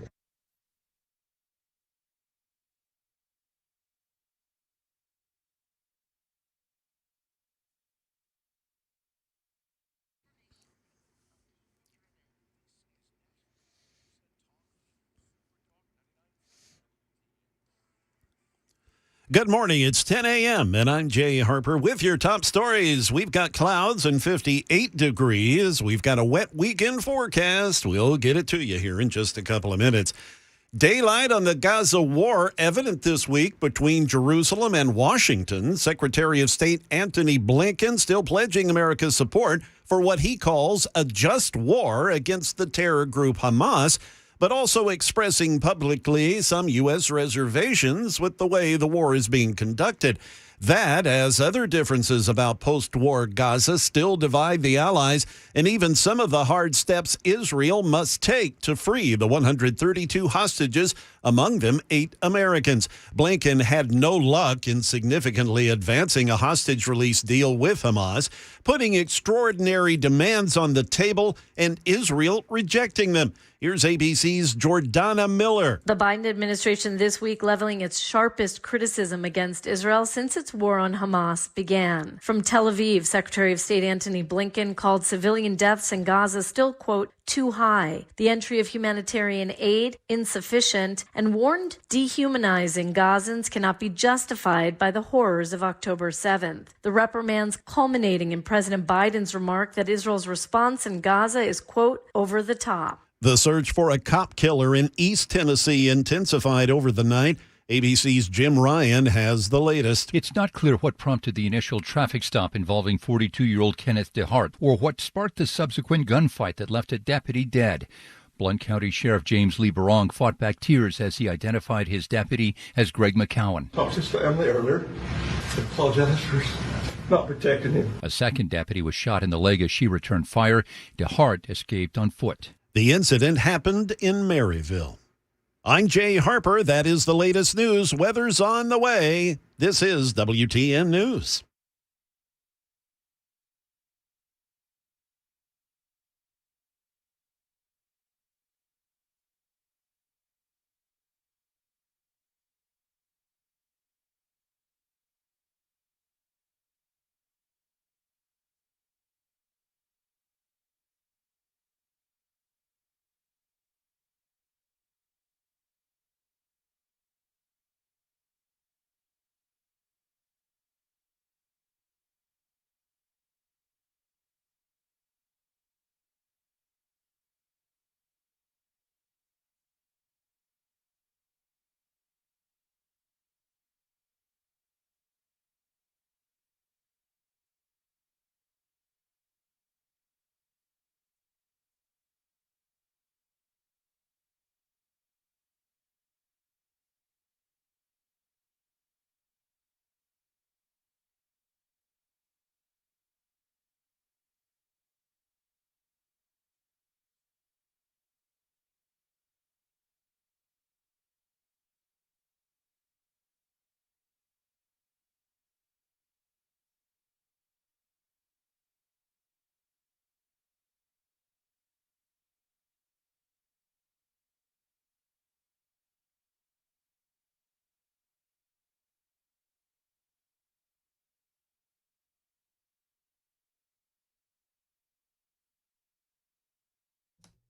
Good morning. It's 10 a.m. and I'm Jay Harper with your top stories. We've got clouds and 58 degrees. We've got a wet weekend forecast. We'll get it to you here in just a couple of minutes. Daylight on the Gaza war evident this week between Jerusalem and Washington. Secretary of State Antony Blinken still pledging America's support for what he calls a just war against the terror group Hamas, but also expressing publicly some U.S. reservations with the way the war is being conducted. That, as other differences about post-war Gaza still divide the allies, and even some of the hard steps Israel must take to free the 132 hostages, among them 8 Americans. Blinken had no luck in significantly advancing a hostage release deal with Hamas, putting extraordinary demands on the table and Israel rejecting them. Here's ABC's Jordana Miller. The Biden administration this week leveling its sharpest criticism against Israel since its war on Hamas began. From Tel Aviv, Secretary of State Antony Blinken called civilian deaths in Gaza still, quote, too high, the entry of humanitarian aid insufficient, and warned dehumanizing Gazans cannot be justified by the horrors of October 7th. The reprimands culminating in President Biden's remark that Israel's response in Gaza is, quote, over the top. The search for a cop killer in East Tennessee intensified over the night. ABC's Jim Ryan has the latest. It's not clear what prompted the initial traffic stop involving 42-year-old Kenneth DeHart or what sparked the subsequent gunfight that left a deputy dead. Blount County Sheriff James Lee Barong fought back tears as he identified his deputy as Greg McCowan. Talked to his family earlier. I apologize for not protecting him. A second deputy was shot in the leg as she returned fire. DeHart escaped on foot. The incident happened in Maryville. I'm Jay Harper. That is the latest news. Weather's on the way. This is WTN News.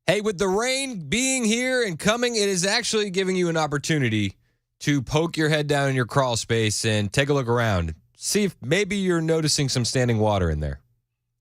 Hey, with the rain being here and coming, it is actually giving you an opportunity to poke your head down in your crawl space and take a look around. See if maybe you're noticing some standing water in there.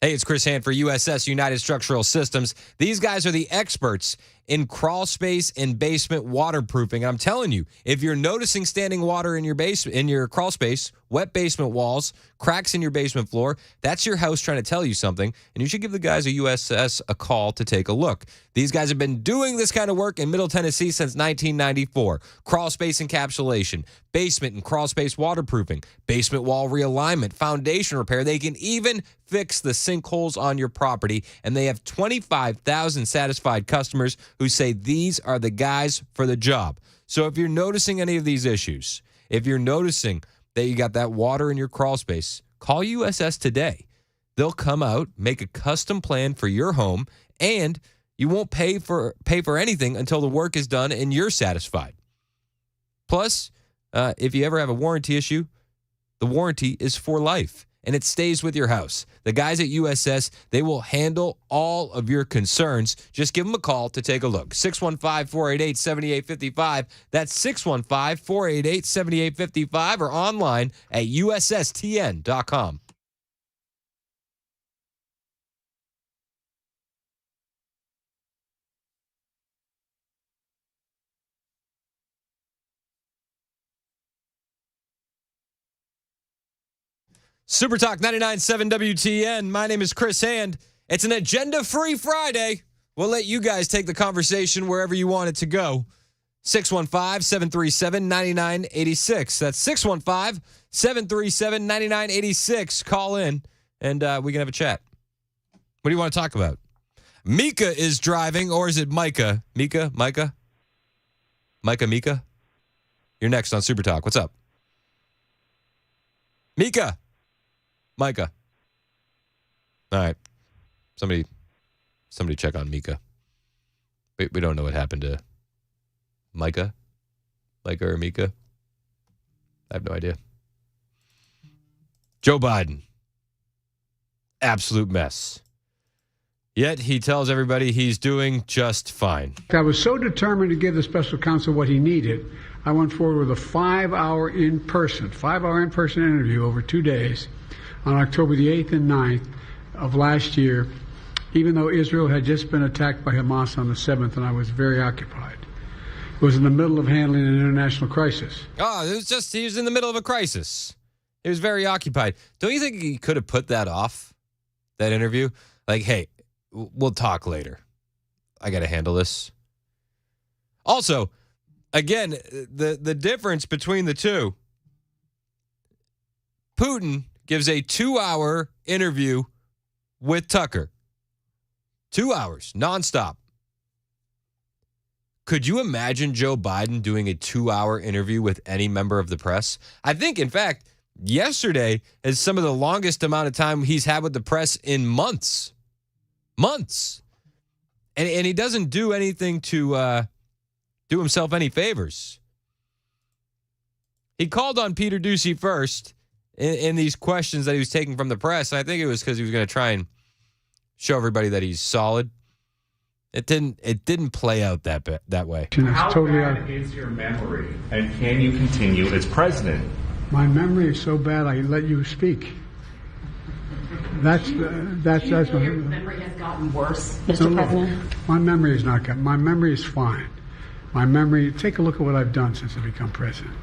Hey, it's Chris Hand for USS United Structural Systems. These guys are the experts in crawl space and basement waterproofing. And I'm telling you, if you're noticing standing water in your in your crawl space, wet basement walls, cracks in your basement floor, that's your house trying to tell you something. And you should give the guys at USS a call to take a look. These guys have been doing this kind of work in Middle Tennessee since 1994. Crawl space encapsulation, basement and crawl space waterproofing, basement wall realignment, foundation repair. They can even fix the sinkholes on your property. And they have 25,000 satisfied customers who say these are the guys for the job. So if you're noticing any of these issues, if you're noticing that you got that water in your crawl space, call USS today. They'll come out, make a custom plan for your home, and you won't pay for anything until the work is done and you're satisfied. Plus, if you ever have a warranty issue, the warranty is for life, and it stays with your house. The guys at USS, they will handle all of your concerns. Just give them a call to take a look. 615-488-7855. That's 615-488-7855 or online at USSTN.com. Super Talk 99.7 WTN. My name is Chris Hand. It's an agenda-free Friday. We'll let you guys take the conversation wherever you want it to go. 615-737-9986. That's 615-737-9986. Call in, and we can have a chat. What do you want to talk about? Mika is driving, or is it Micah? Micah? Micah? You're next on Super Talk. What's up? Micah. All right. Somebody check on Mika. We don't know what happened to Micah or Mika. I have no idea. Joe Biden. Absolute mess. Yet he tells everybody he's doing just fine. I was so determined to give the special counsel what he needed, I went forward with a 5-hour in-person interview over 2 days on October the 8th and 9th of last year, even though Israel had just been attacked by Hamas on the 7th, and I was very occupied. It was in the middle of handling an international crisis. Oh, he was in the middle of a crisis. He was very occupied. Don't you think he could have put that off, that interview? Like, hey, we'll talk later. I got to handle this. Also, again, the difference between the two, Putin gives a 2-hour interview with Tucker. 2 hours, nonstop. Could you imagine Joe Biden doing a 2-hour interview with any member of the press? I think, in fact, yesterday is some of the longest amount of time he's had with the press in months. Months. And he doesn't do anything to do himself any favors. He called on Peter Doocy first in these questions that he was taking from the press. And I think it was because he was going to try and show everybody that he's solid. It didn't play out that way. How bad is your memory, and can you continue as president? My memory is so bad I let you speak. That's your memory has gotten worse, Mr. President? My memory is not good. My memory is fine. Take a look at what I've done since I become president.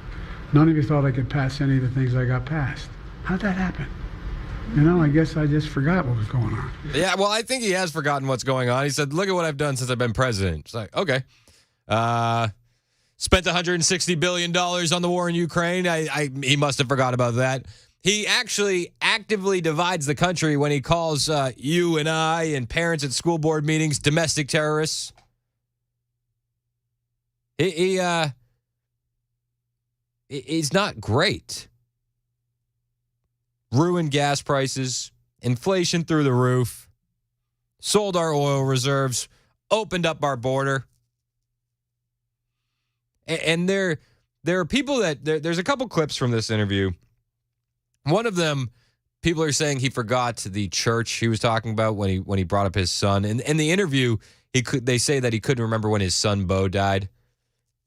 None of you thought I could pass any of the things I got passed. How'd that happen? I guess I just forgot what was going on. Yeah, well, I think he has forgotten what's going on. He said, look at what I've done since I've been president. It's like, okay. Spent $160 billion on the war in Ukraine. He must have forgot about that. He actually actively divides the country when he calls you and I and parents at school board meetings domestic terrorists. He's not great. Ruined gas prices, inflation through the roof, sold our oil reserves, opened up our border. And there are people there's a couple clips from this interview. One of them, people are saying he forgot the church he was talking about when he brought up his son. And in the interview, They say that he couldn't remember when his son Bo died.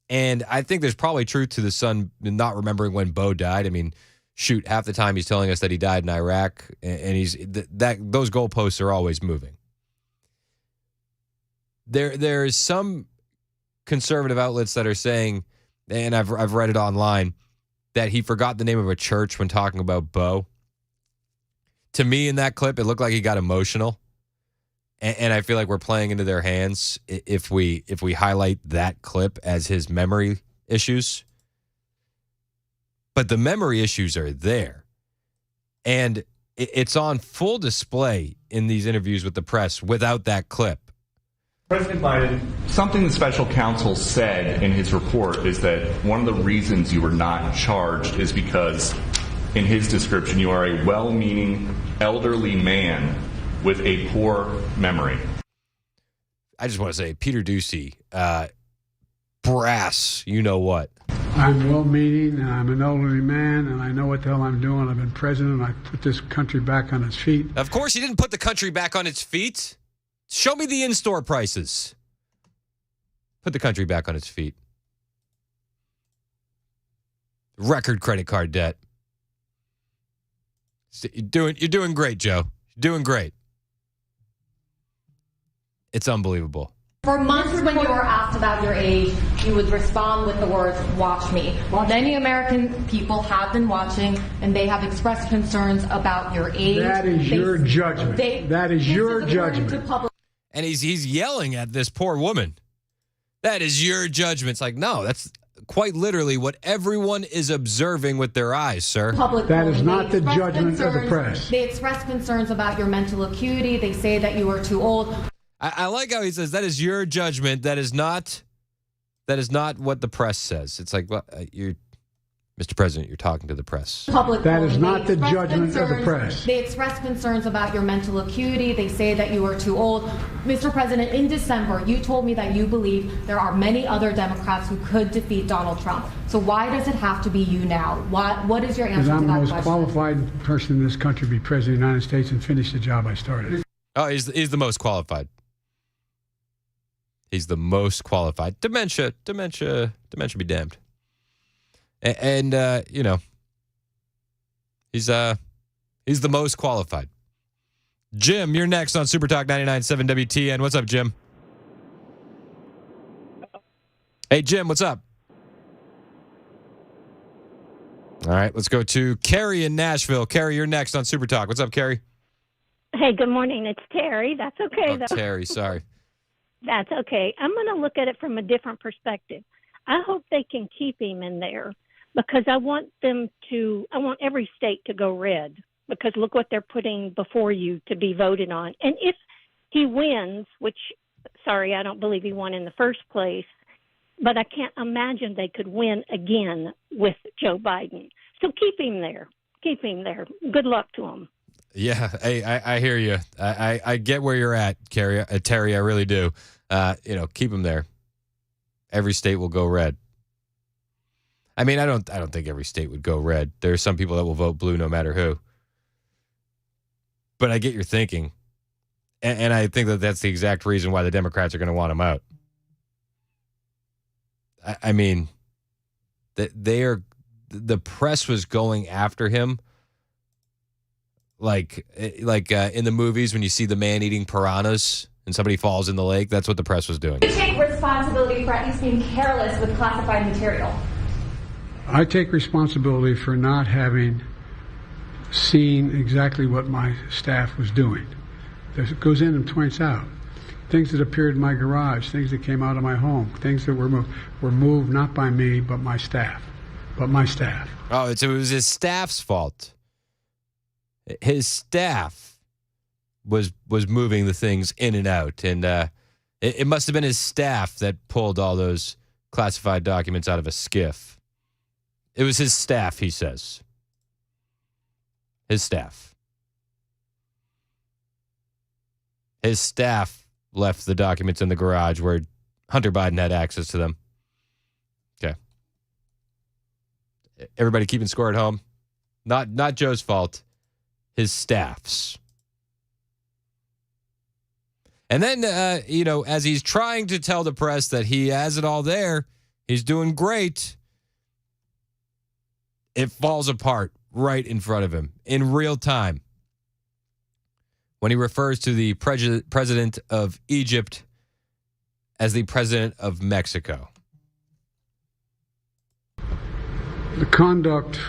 And I think there's probably truth to the son not remembering when Bo died. I mean, shoot, half the time he's telling us that he died in Iraq, and those goalposts are always moving. There is some conservative outlets that are saying, and I've read it online, that he forgot the name of a church when talking about Bo. To me, in that clip, it looked like he got emotional. And I feel like we're playing into their hands if we highlight that clip as his memory issues. But the memory issues are there. And it's on full display in these interviews with the press without that clip. President Biden, something the special counsel said in his report is that one of the reasons you were not charged is because, in his description, you are a well-meaning elderly man with a poor memory. I just want to say, Peter Ducey, brass, you know what. I'm well-meaning, and I'm an elderly man, and I know what the hell I'm doing. I've been president. I put this country back on its feet. Of course, he didn't put the country back on its feet. Show me the in-store prices. Put the country back on its feet. Record credit card debt. You're doing great, Joe. You're doing great. It's unbelievable. For months when you were asked about your age, you would respond with the words, watch me. Many American people have been watching, and they have expressed concerns about your age. That is your judgment. That is your judgment. And he's yelling at this poor woman. That is your judgment. It's like, no, that's quite literally what everyone is observing with their eyes, sir. That is not the judgment of the press. They express concerns about your mental acuity. They say that you are too old. I like how he says that is your judgment. That is not what the press says. It's like, well, you're, Mr. President, you're talking to the press. That is not the judgment of the press. They express concerns about your mental acuity. They say that you are too old. Mr. President, in December, you told me that you believe there are many other Democrats who could defeat Donald Trump. So why does it have to be you now? What is your answer to that question? Because I'm the most qualified person in this country to be president of the United States and finish the job I started. Oh, he's the most qualified. He's the most qualified. Dementia be damned. And you know, he's the most qualified. Jim, you're next on Super Talk 99.7 WTN. What's up, Jim? Hey, Jim, what's up? All right, let's go to Carrie in Nashville. Carrie, you're next on Super Talk. What's up, Carrie? Hey, good morning. It's Terry. That's okay, though. Terry, sorry. That's okay. I'm going to look at it from a different perspective. I hope they can keep him in there because I want every state to go red because look what they're putting before you to be voted on. And if he wins, which, sorry, I don't believe he won in the first place, but I can't imagine they could win again with Joe Biden. So keep him there. Keep him there. Good luck to him. Yeah, hey, I hear you. I get where you're at, Terry. I really do. Keep him there. Every state will go red. I mean, I don't think every state would go red. There are some people that will vote blue no matter who. But I get your thinking, and I think that that's the exact reason why the Democrats are going to want him out. I mean, the press was going after him. Like in the movies when you see the man eating piranhas and somebody falls in the lake, that's what the press was doing. You take responsibility for at least being careless with classified material. I take responsibility for not having seen exactly what my staff was doing. It goes in and points out things that appeared in my garage, things that came out of my home, things that were moved not by me but my staff. Oh, it was his staff's fault. His staff was moving the things in and out, and it must have been his staff that pulled all those classified documents out of a skiff. It was his staff, he says. His staff. His staff left the documents in the garage where Hunter Biden had access to them. Okay. Everybody keeping score at home? Not Joe's fault. His staff's. And then, as he's trying to tell the press that he has it all there, he's doing great, it falls apart right in front of him in real time when he refers to the president of Egypt as the president of Mexico. The conduct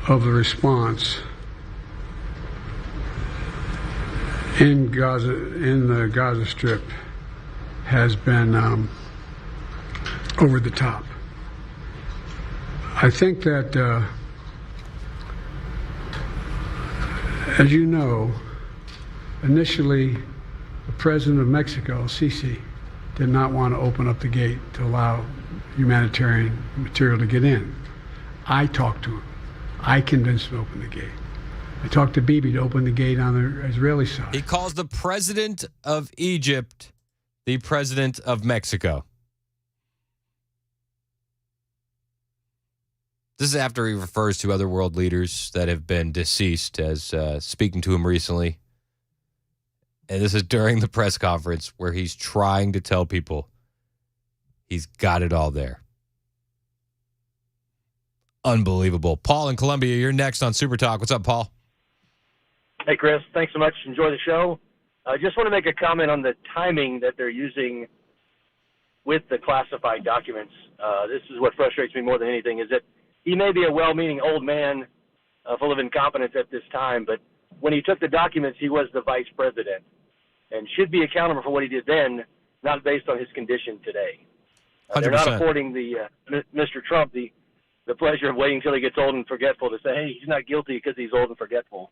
of the response in the Gaza Strip has been over the top. I think that, as you know, initially the president of Mexico, Sisi, did not want to open up the gate to allow humanitarian material to get in. I talked to him. I convinced him to open the gate. I talked to Bibi to open the gate on the Israeli side. He calls the president of Egypt the president of Mexico. This is after he refers to other world leaders that have been deceased as speaking to him recently. And this is during the press conference where he's trying to tell people he's got it all there. Unbelievable. Paul in Columbia, you're next on Super Talk. What's up, Paul? Hey, Chris. Thanks so much. Enjoy the show. I just want to make a comment on the timing that they're using with the classified documents. This is what frustrates me more than anything, is that he may be a well-meaning old man full of incompetence at this time, but when he took the documents, he was the vice president and should be accountable for what he did then, not based on his condition today. They're not affording Mr. Trump the pleasure of waiting until he gets old and forgetful to say, hey, he's not guilty because he's old and forgetful.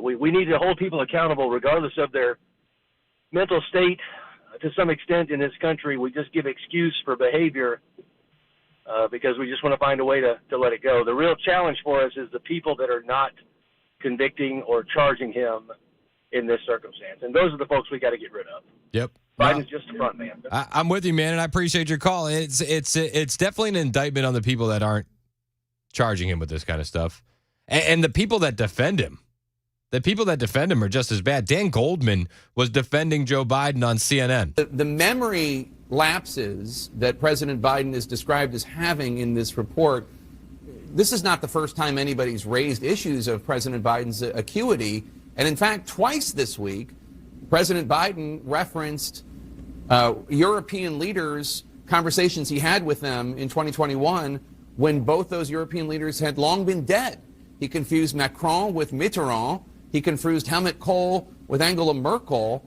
We need to hold people accountable regardless of their mental state. To some extent in this country, we just give excuse for behavior because we just want to find a way to let it go. The real challenge for us is the people that are not convicting or charging him in this circumstance. And those are the folks we got to get rid of. Yep. Biden's just a front man. I'm with you, man, and I appreciate your call. It's definitely an indictment on the people that aren't charging him with this kind of stuff. And the people that defend him. The people that defend him are just as bad. Dan Goldman was defending Joe Biden on CNN. The memory lapses that President Biden is described as having in this report, this is not the first time anybody's raised issues of President Biden's acuity. And in fact, twice this week, President Biden referenced European leaders, conversations he had with them in 2021 when both those European leaders had long been dead. He confused Macron with Mitterrand. He confused Helmut Kohl with Angela Merkel.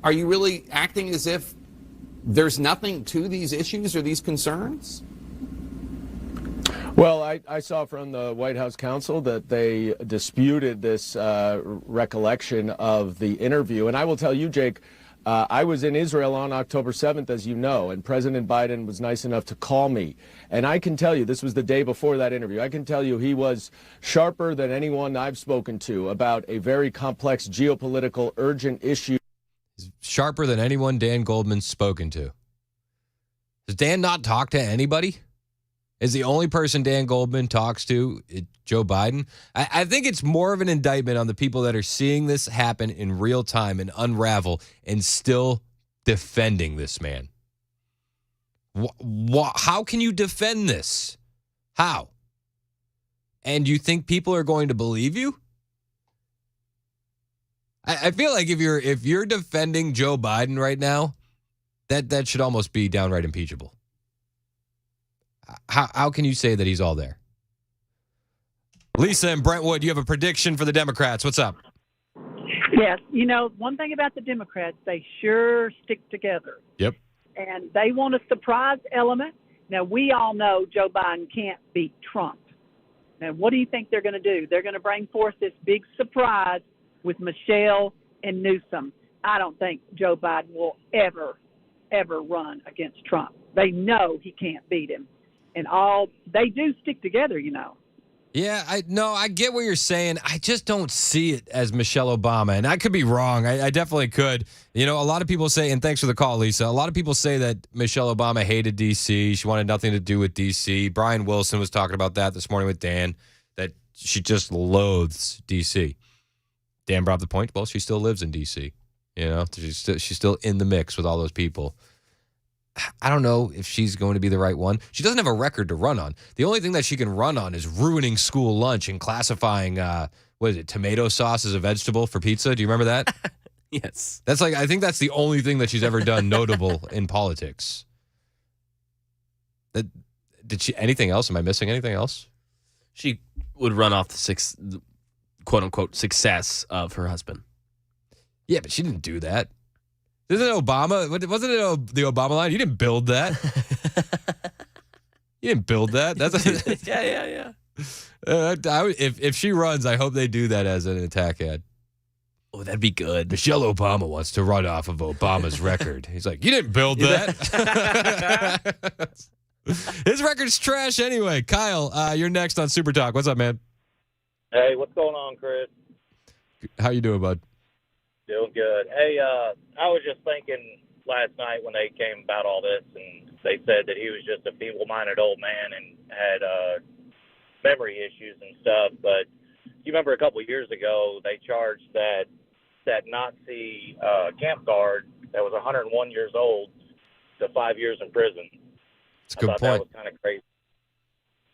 Are you really acting as if there's nothing to these issues or these concerns? Well, I saw from the White House counsel that they disputed this recollection of the interview. And I will tell you, Jake, I was in Israel on October 7th, as you know, and President Biden was nice enough to call me. And I can tell you, this was the day before that interview, I can tell you he was sharper than anyone I've spoken to about a very complex geopolitical urgent issue. Sharper than anyone Dan Goldman's spoken to. Does Dan not talk to anybody? Is the only person Dan Goldman talks to Joe Biden? I think it's more of an indictment on the people that are seeing this happen in real time and unravel and still defending this man. How can you defend this? How? And you think people are going to believe you? I feel like if you're defending Joe Biden right now, that should almost be downright impeachable. How can you say that he's all there? Lisa in Brentwood, you have a prediction for the Democrats. What's up? Yes. You know, one thing about the Democrats, they sure stick together. Yep. And they want a surprise element. Now, we all know Joe Biden can't beat Trump. Now, what do you think they're going to do? They're going to bring forth this big surprise with Michelle and Newsom. I don't think Joe Biden will ever run against Trump. They know he can't beat him. And they do stick together, you know. Yeah, I get what you're saying. I just don't see it as Michelle Obama. And I could be wrong. I definitely could. You know, a lot of people say, and thanks for the call, Lisa, a lot of people say that Michelle Obama hated D.C. She wanted nothing to do with D.C. Brian Wilson was talking about that this morning with Dan, that she just loathes D.C. Dan brought up the point, well, she still lives in D.C., She's still in the mix with all those people. I don't know if she's going to be the right one. She doesn't have a record to run on. The only thing that she can run on is ruining school lunch and classifying, tomato sauce as a vegetable for pizza. Do you remember that? Yes. I think that's the only thing that she's ever done notable in politics. Did she, anything else? Am I missing anything else? She would run off the quote unquote success of her husband. Yeah, but she didn't do that. Isn't it Obama? Wasn't it the Obama line? You didn't build that. You didn't build that. That's yeah. If she runs, I hope they do that as an attack ad. Oh, that'd be good. Michelle Obama wants to run off of Obama's record. He's like, you didn't build that. His record's trash anyway. Kyle, you're next on Super Talk. What's up, man? Hey, what's going on, Chris? How you doing, bud? Doing good. Hey, I was just thinking last night when they came about all this, and they said that he was just a feeble-minded old man and had memory issues and stuff. But you remember a couple of years ago, they charged that Nazi camp guard that was 101 years old to 5 years in prison. That's a good point. That was kind of crazy.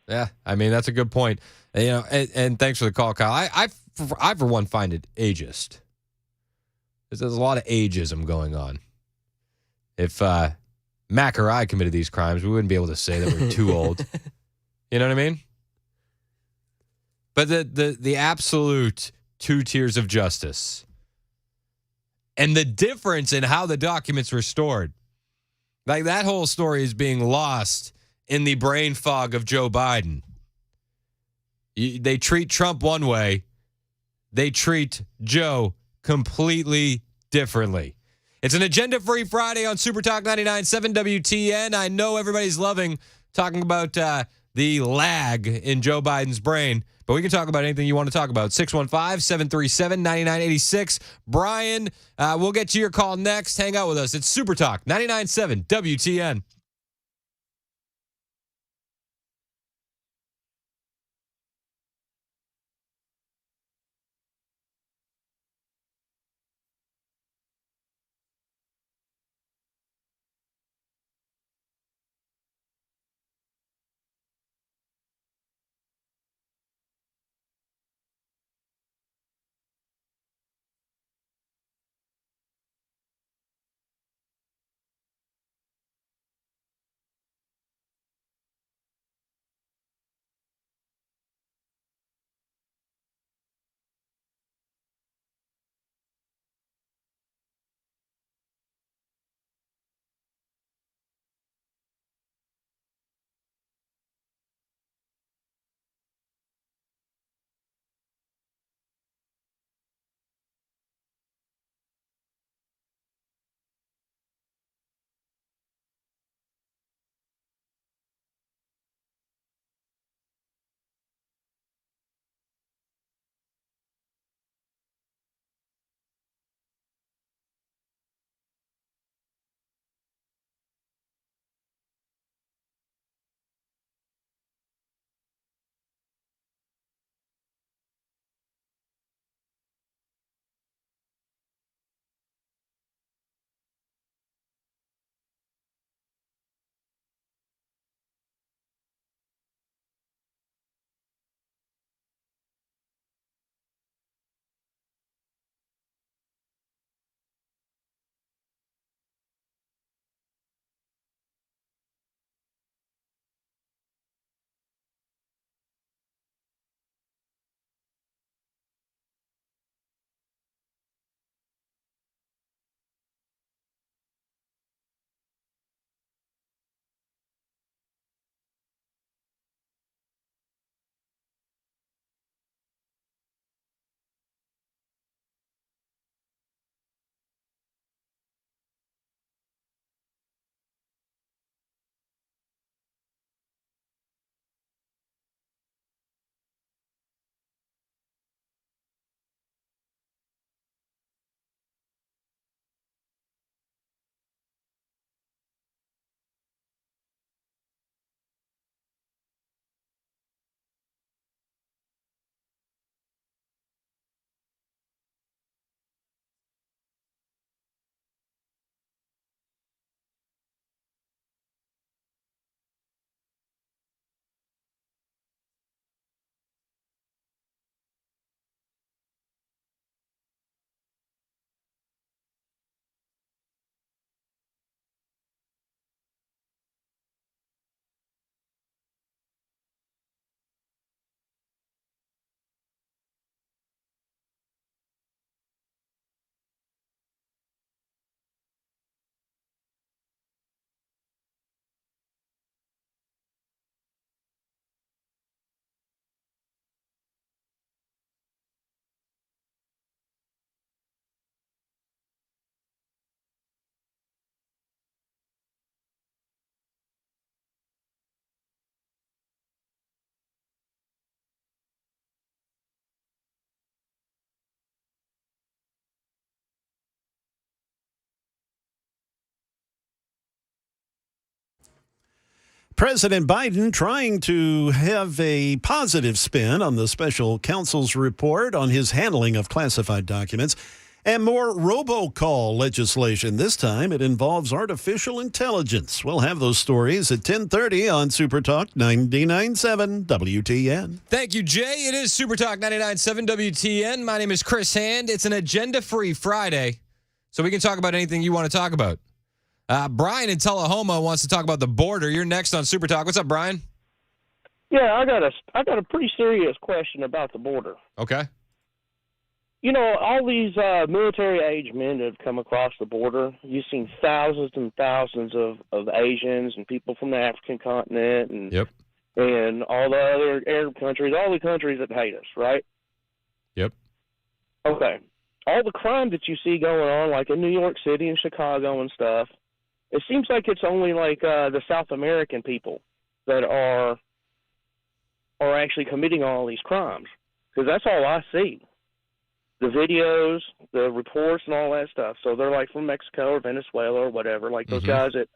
Yeah, I mean that's a good point. And thanks for the call, Kyle. I for one find it ageist. There's a lot of ageism going on. If Mac or I committed these crimes, we wouldn't be able to say that we're too old. You know what I mean? But the absolute two tiers of justice and the difference in how the documents were stored, like that whole story is being lost in the brain fog of Joe Biden. They treat Trump one way. They treat Joe completely differently. It's an agenda-free Friday on Super Talk 99.7 WTN. I know everybody's loving talking about the lag in Joe Biden's brain, but we can talk about anything you want to talk about. 615-737-9986. Brian, we'll get to your call next. Hang out with us. It's Super Talk 99.7 WTN. President Biden trying to have a positive spin on the special counsel's report on his handling of classified documents. And more robocall legislation. This time it involves artificial intelligence. We'll have those stories at 10:30 on Super Talk 99.7 WTN. Thank you, Jay. It is Super Talk 99.7 WTN. My name is Chris Hand. It's an agenda-free Friday, so we can talk about anything you want to talk about. Brian in Tullahoma wants to talk about the border. You're next on Super Talk. What's up, Brian? Yeah, I got a pretty serious question about the border. Okay. You know, all these military-age men that have come across the border, you've seen thousands and thousands of Asians and people from the African continent and and all the other Arab countries, all the countries that hate us, right? Yep. Okay. All the crime that you see going on, like in New York City and Chicago and stuff, it seems like it's only like the South American people that are actually committing all these crimes, because that's all I see. The videos, the reports, and all that stuff. So they're like from Mexico or Venezuela or whatever. Like those guys that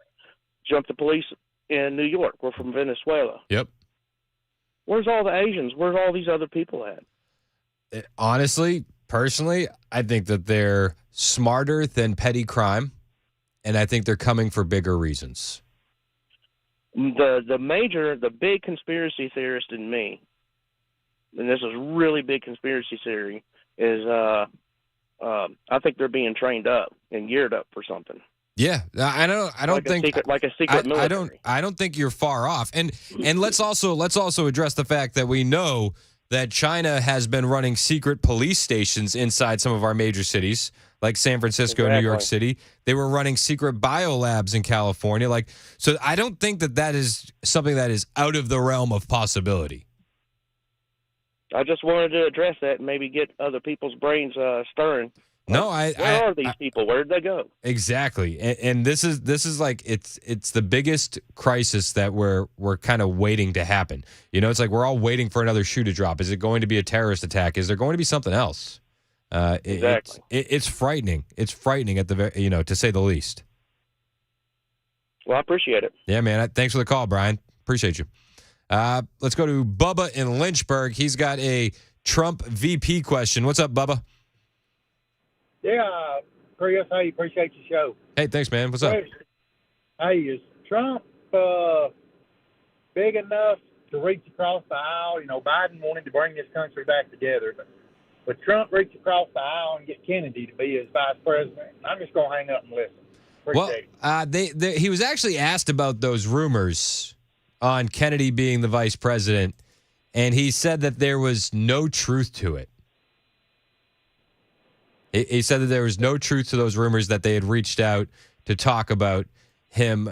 jumped the police in New York were from Venezuela. Yep. Where's all the Asians? Where's all these other people at? Honestly, personally, I think that they're smarter than petty crime, and I think they're coming for bigger reasons. The big conspiracy theorist in me, and this is really big conspiracy theory, is I think they're being trained up and geared up for something. Yeah, I don't like think a secret military. I don't think you're far off. And let's also address the fact that we know that China has been running secret police stations inside some of our major cities, like San Francisco and New York City. They were running secret biolabs in California. So I don't think that is something that is out of the realm of possibility. I just wanted to address that and maybe get other people's brains stirring. No, where are these people? Where did they go? Exactly, and this is like it's the biggest crisis that we're kind of waiting to happen. You know, it's like we're all waiting for another shoe to drop. Is it going to be a terrorist attack? Is there going to be something else? Exactly. It's frightening. It's frightening at to say the least. Well, I appreciate it. Yeah, man. Thanks for the call, Brian. Appreciate you. Let's go to Bubba in Lynchburg. He's got a Trump VP question. What's up, Bubba? Yeah, Chris, hey, appreciate your show. Hey, thanks, man. What's up? Hey, is Trump big enough to reach across the aisle? You know, Biden wanted to bring this country back together, but would Trump reach across the aisle and get Kennedy to be his vice president? I'm just going to hang up and listen. Appreciate it. He was actually asked about those rumors on Kennedy being the vice president, and he said that there was no truth to it. He said that there was no truth to those rumors, that they had reached out to talk about him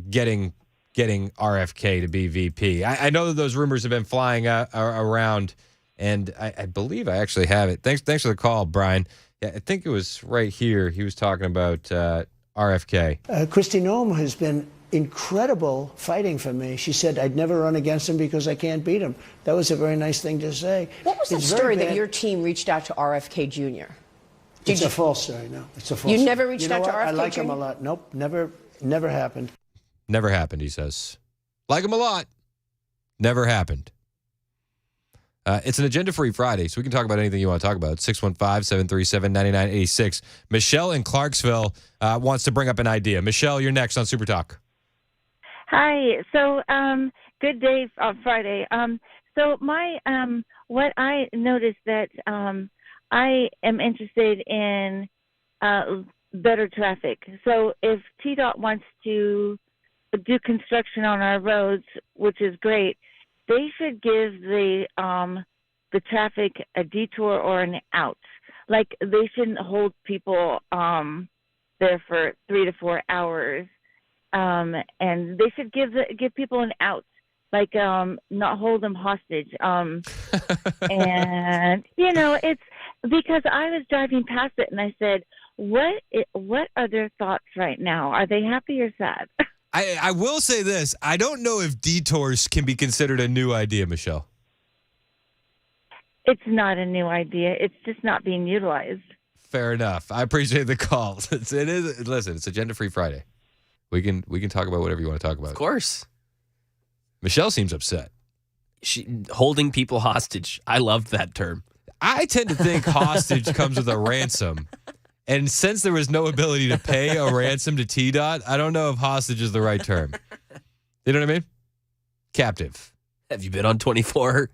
getting RFK to be VP. I know that those rumors have been flying around, and I believe I actually have it. Thanks for the call, Brian. Yeah, I think it was right here. He was talking about RFK. Kristi Noem has been incredible fighting for me. She said I'd never run against him because I can't beat him. That was a very nice thing to say. What was the story that your team reached out to RFK Jr.? It's a false story. No, it's a false. You never reached out to RFK Jr.? I like him a lot. Nope, never happened. Never happened, he says. Like him a lot. Never happened. It's an agenda-free Friday, so we can talk about anything you want to talk about. 615-737-9986. Michelle in Clarksville wants to bring up an idea. Michelle, you're next on Super Talk. Hi. So, good day on Friday. So my what I noticed that I am interested in better traffic. So if TDOT wants to do construction on our roads, which is great, they should give the traffic a detour or an out. Like they shouldn't hold people there for 3 to 4 hours, and they should give people an out. Like not hold them hostage. And it's because I was driving past it and I said, what are their thoughts right now? Are they happy or sad? I will say this. I don't know if detours can be considered a new idea, Michelle. It's not a new idea. It's just not being utilized. Fair enough. I appreciate the call. Listen, it's Agenda Free Friday. We can talk about whatever you want to talk about. Of course. Michelle seems upset. Holding people hostage. I loved that term. I tend to think hostage comes with a ransom. And since there was no ability to pay a ransom to T-Dot, I don't know if hostage is the right term. You know what I mean? Captive. Have you been on 24?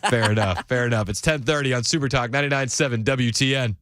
Fair enough. Fair enough. It's 10:30 on Super Talk 99.7 WTN.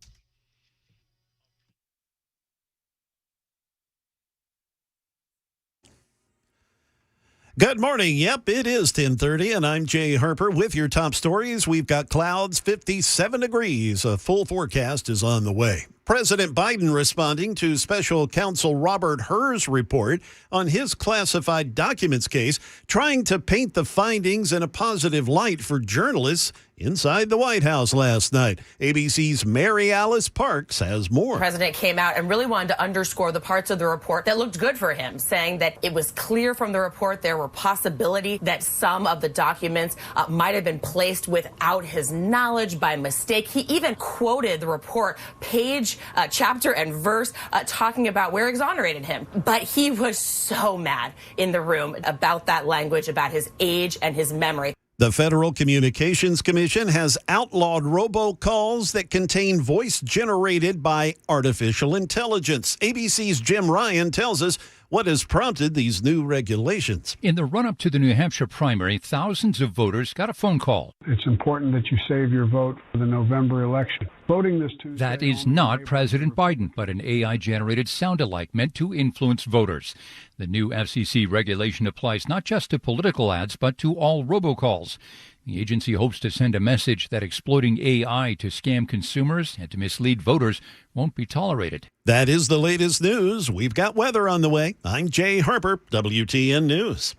Good morning. Yep, it is 10:30, and I'm Jay Harper with your top stories. We've got clouds, 57 degrees. A full forecast is on the way. President Biden responding to special counsel Robert Hur's report on his classified documents case, trying to paint the findings in a positive light for journalists inside the White House last night. ABC's Mary Alice Parks has more. The president came out and really wanted to underscore the parts of the report that looked good for him, saying that it was clear from the report there were possibility that some of the documents might have been placed without his knowledge by mistake. He even quoted the report page, chapter and verse, talking about where exonerated him. But he was so mad in the room about that language, about his age and his memory. The Federal Communications Commission has outlawed robocalls that contain voice generated by artificial intelligence. ABC's Jim Ryan tells us what has prompted these new regulations. In the run-up to the New Hampshire primary, thousands of voters got a phone call. It's important that you save your vote for the November election. Voting this Tuesday. That is not President Biden, but an AI-generated sound-alike meant to influence voters. The new FCC regulation applies not just to political ads, but to all robocalls. The agency hopes to send a message that exploiting AI to scam consumers and to mislead voters won't be tolerated. That is the latest news. We've got weather on the way. I'm Jay Harper, WTN News.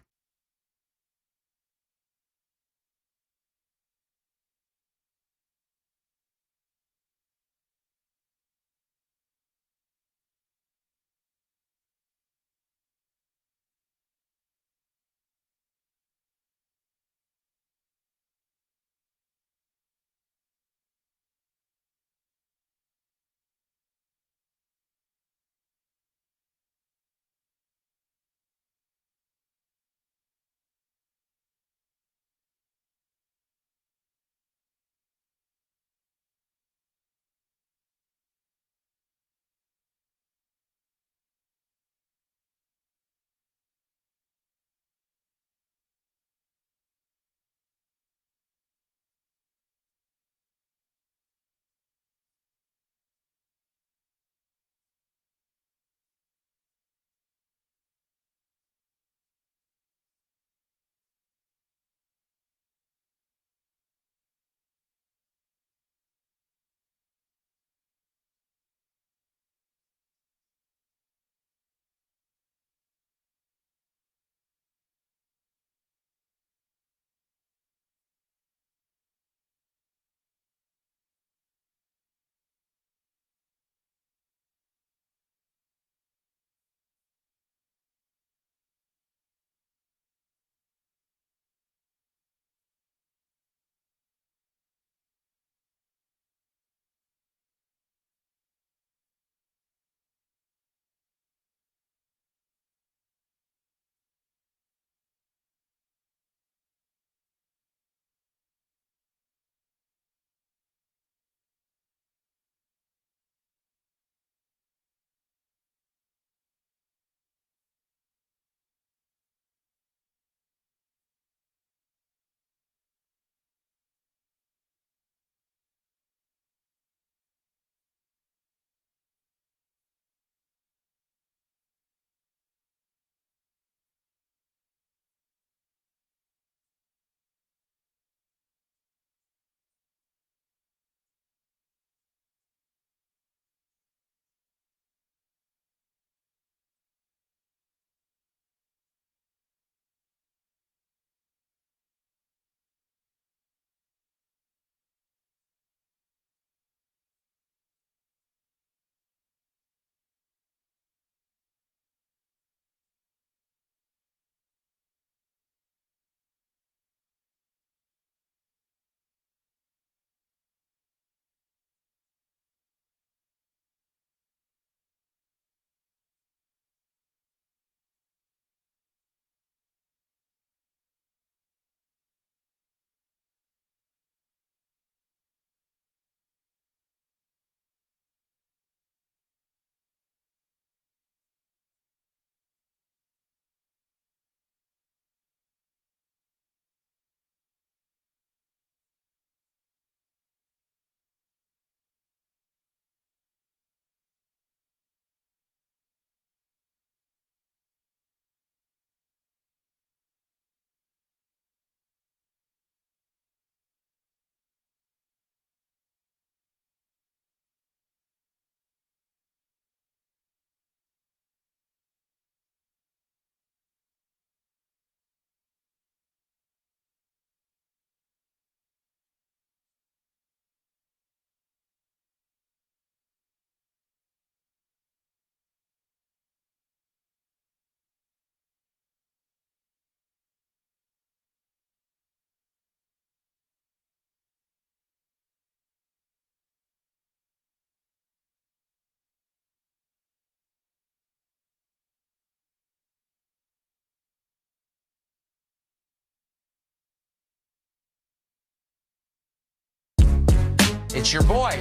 It's your boy,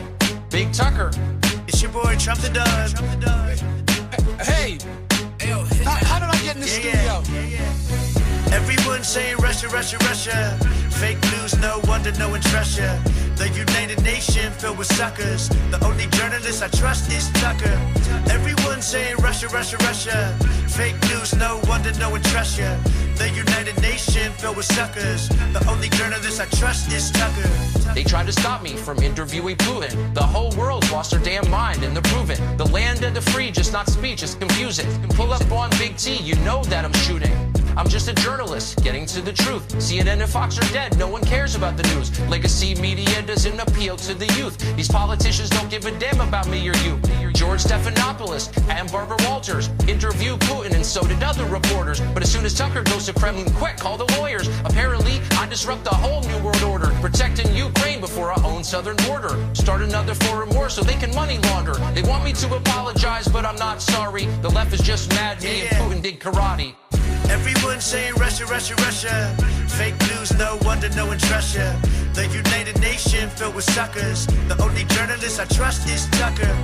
Big Tucker. It's your boy, Trump the Dog. Hey, how did I get in the studio? Everyone saying Russia, Russia, Russia. Fake news, no wonder no one trusts ya. The United Nations filled with suckers. The only journalist I trust is Tucker. Everyone saying Russia, Russia, Russia. Fake news, no wonder no one trusts ya. The United Nations filled with suckers. The only journalist I trust is Tucker. They tried to stop me from interviewing Putin. The whole world's lost their damn mind and they're proving. The land of the free, just not speech, it's confusing. Pull up on Big T, you know that I'm shooting. I'm just a journalist, getting to the truth. CNN and Fox are dead, no one cares about the news. Legacy media doesn't appeal to the youth. These politicians don't give a damn about me or you. George Stephanopoulos and Barbara Walters interviewed Putin and so did other reporters. But as soon as Tucker goes to Kremlin, quick, call the lawyers. Apparently, I disrupt the whole new world order. Protecting Ukraine before our own southern border. Start another foreign war so they can money launder. They want me to apologize, but I'm not sorry. The left is just mad me and Putin did karate. Everyone saying Russia, Russia, Russia. Fake news, no wonder no one trusts ya. The United Nations filled with suckers. The only journalist I trust is Tucker.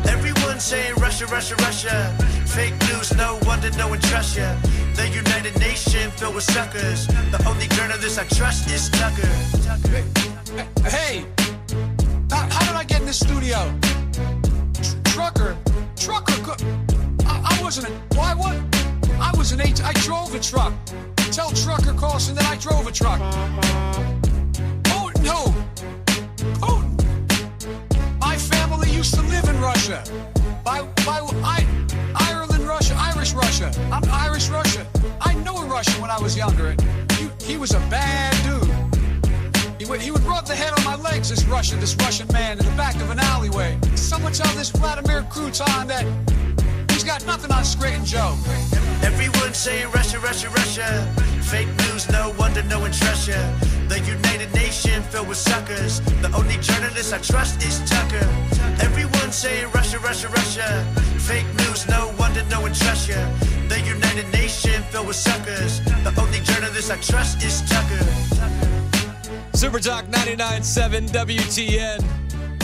Everyone saying Russia, Russia, Russia. Fake news, no wonder no one trusts ya. The United Nations filled with suckers. The only journalist I trust is Tucker. Hey, how did I get in the studio? Trucker, I wasn't why what? I was an I drove a truck. Tell Trucker Carlson that I drove a truck. Oh, no. Putin. My family used to live in Russia. Ireland, Russia, Irish Russia. I'm Irish Russia. I knew a Russian when I was younger. He was a bad dude. He would rub the head on my legs, this Russian man in the back of an alleyway. Someone tell this Vladimir Crouton that he's got nothing on Straight and Joe. Everyone saying Russia, Russia, Russia. Fake news, no wonder no one trusts ya. The United Nations filled with suckers. The only journalist I trust is Tucker. Everyone saying Russia, Russia, Russia. Fake news, no wonder no one trusts ya. The United Nations filled with suckers. The only journalist I trust is Tucker. Super Talk 99.7 WTN.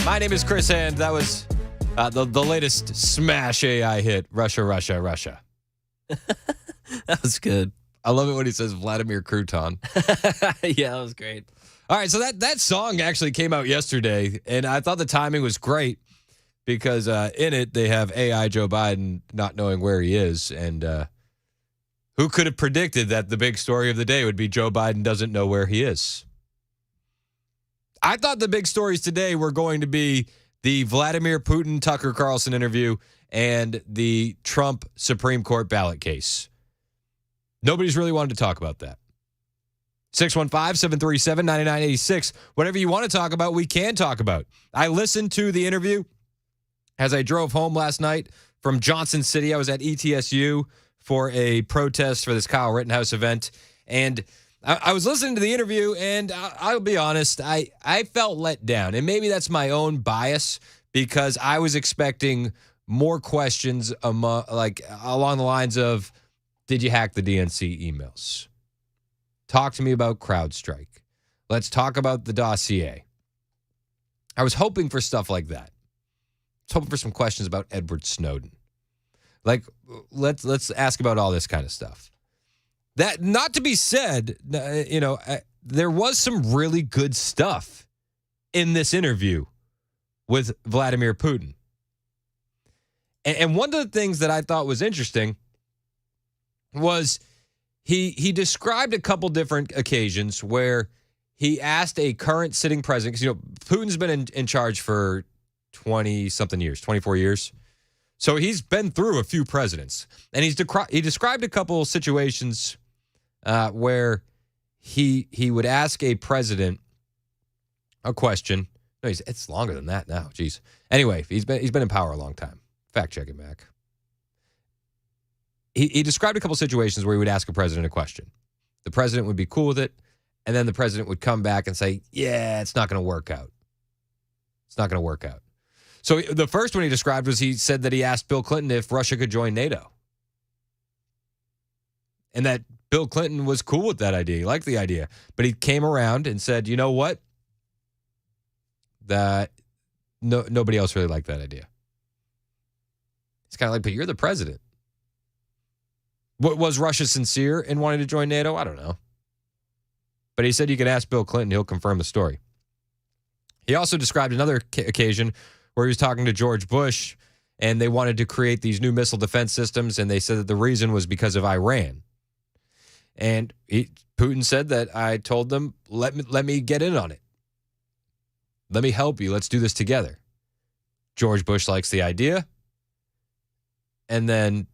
My name is Chris Hand. That was the latest smash AI hit, Russia, Russia, Russia. That was good. I love it when he says Vladimir Crouton. Yeah, that was great. All right, so that song actually came out yesterday, and I thought the timing was great because in it they have AI Joe Biden not knowing where he is, and who could have predicted that the big story of the day would be Joe Biden doesn't know where he is? I thought the big stories today were going to be the Vladimir Putin Tucker Carlson interview and the Trump Supreme Court ballot case. Nobody's really wanted to talk about that. 615-737-9986. Whatever you want to talk about, we can talk about. I listened to the interview as I drove home last night from Johnson City. I was at ETSU for a protest for this Kyle Rittenhouse event. And I was listening to the interview, and I'll be honest, I felt let down. And maybe that's my own bias because I was expecting more questions along the lines of, did you hack the DNC emails? Talk to me about CrowdStrike. Let's talk about the dossier. I was hoping for stuff like that. I was hoping for some questions about Edward Snowden. Like, let's ask about all this kind of stuff. That, not to be said, there was some really good stuff in this interview with Vladimir Putin. And one of the things that I thought was interesting was he described a couple different occasions where he asked a current sitting president, because Putin's been in charge for 20-something years, 24 years. So he's been through a few presidents. And he described a couple situations where he would ask a president a question. No, it's longer than that now. Jeez. Anyway, he's been in power a long time. Fact check it, Mac. He described a couple situations where he would ask a president a question. The president would be cool with it, and then the president would come back and say, yeah, it's not going to work out. It's not going to work out. So the first one he described was he said that he asked Bill Clinton if Russia could join NATO. And that Bill Clinton was cool with that idea. He liked the idea. But he came around and said, you know what? That nobody else really liked that idea. It's kind of like, but you're the president. Was Russia sincere in wanting to join NATO? I don't know. But he said you can ask Bill Clinton. He'll confirm the story. He also described another occasion where he was talking to George Bush, and they wanted to create these new missile defense systems, and they said that the reason was because of Iran. And Putin said that I told them, let me get in on it. Let me help you. Let's do this together. George Bush likes the idea, and then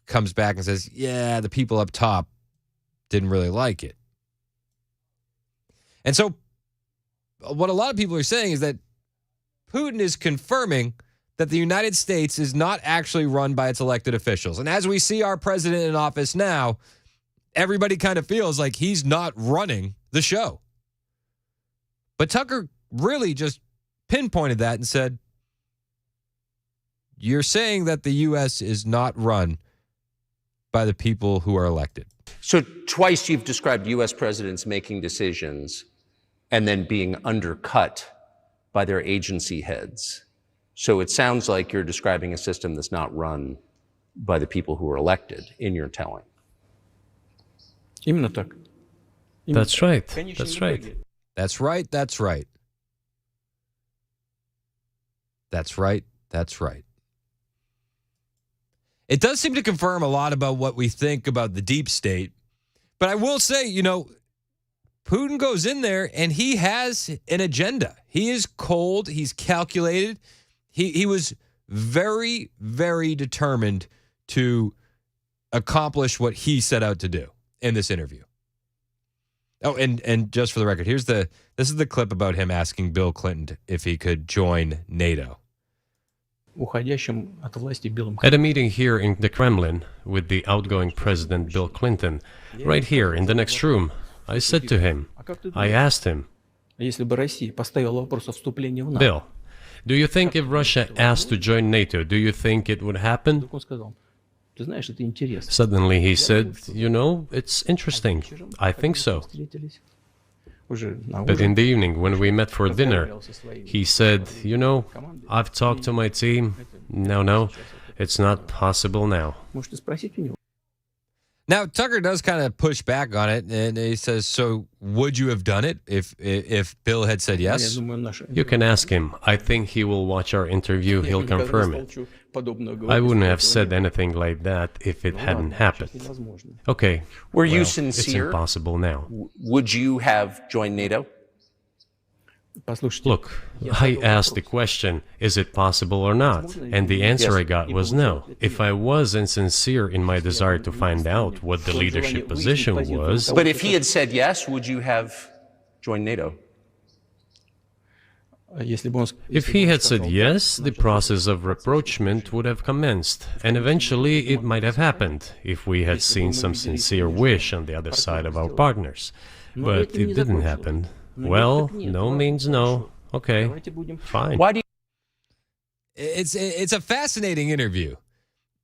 comes back and says, yeah, the people up top didn't really like it. And so what a lot of people are saying is that Putin is confirming that the United States is not actually run by its elected officials. And as we see our president in office now, everybody kind of feels like he's not running the show. But Tucker really just pinpointed that and said, you're saying that the U.S. is not run by the people who are elected. So twice you've described U.S. presidents making decisions and then being undercut by their agency heads. So it sounds like you're describing a system that's not run by the people who are elected in your telling. That's right. That's right. That's right. That's right. That's right. That's right. It does seem to confirm a lot about what we think about the deep state. But I will say, Putin goes in there and he has an agenda. He is cold. He's calculated. He was very, very determined to accomplish what he set out to do in this interview. Oh, and just for the record, this is the clip about him asking Bill Clinton if he could join NATO. At a meeting here in the Kremlin with the outgoing President Bill Clinton, right here in the next room, I said to him, I asked him, Bill, do you think if Russia asked to join NATO, do you think it would happen? Suddenly he said, it's interesting. I think so. But in the evening, when we met for dinner, he said, I've talked to my team. No, it's not possible now. Now, Tucker does kind of push back on it, and he says, so would you have done it if Bill had said yes? You can ask him. I think he will watch our interview. He'll confirm it. I wouldn't have said anything like that if it hadn't happened. Okay. Were you sincere? It's impossible now. Would you have joined NATO? Look, I asked the question, is it possible or not? And the answer I got was no. If I was insincere in my desire to find out what the leadership position was... But if he had said yes, would you have joined NATO? If he had said yes, the process of rapprochement would have commenced, and eventually it might have happened if we had seen some sincere wish on the other side of our partners. But it didn't happen. Well, no means no. Okay, fine. Why do you... It's a fascinating interview,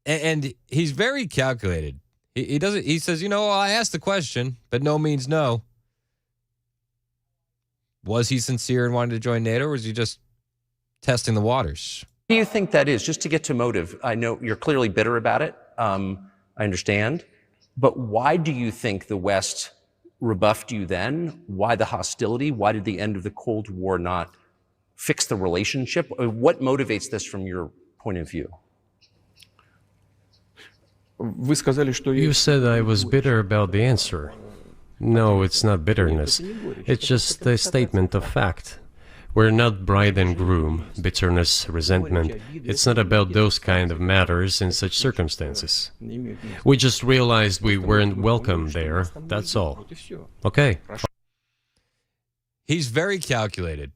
and he's very calculated. He doesn't. He says, I asked the question, but no means no. Was he sincere in wanting to join NATO, or was he just testing the waters? What do you think that is? Just to get to motive, I know you're clearly bitter about it. I understand. But why do you think the West rebuffed you then? Why the hostility? Why did the end of the Cold War not fix the relationship? What motivates this from your point of view? You said I was bitter about the answer. No, it's not bitterness. It's just a statement of fact. We're not bride and groom, bitterness, resentment. It's not about those kind of matters in such circumstances. We just realized we weren't welcome there, that's all. Okay. He's very calculated.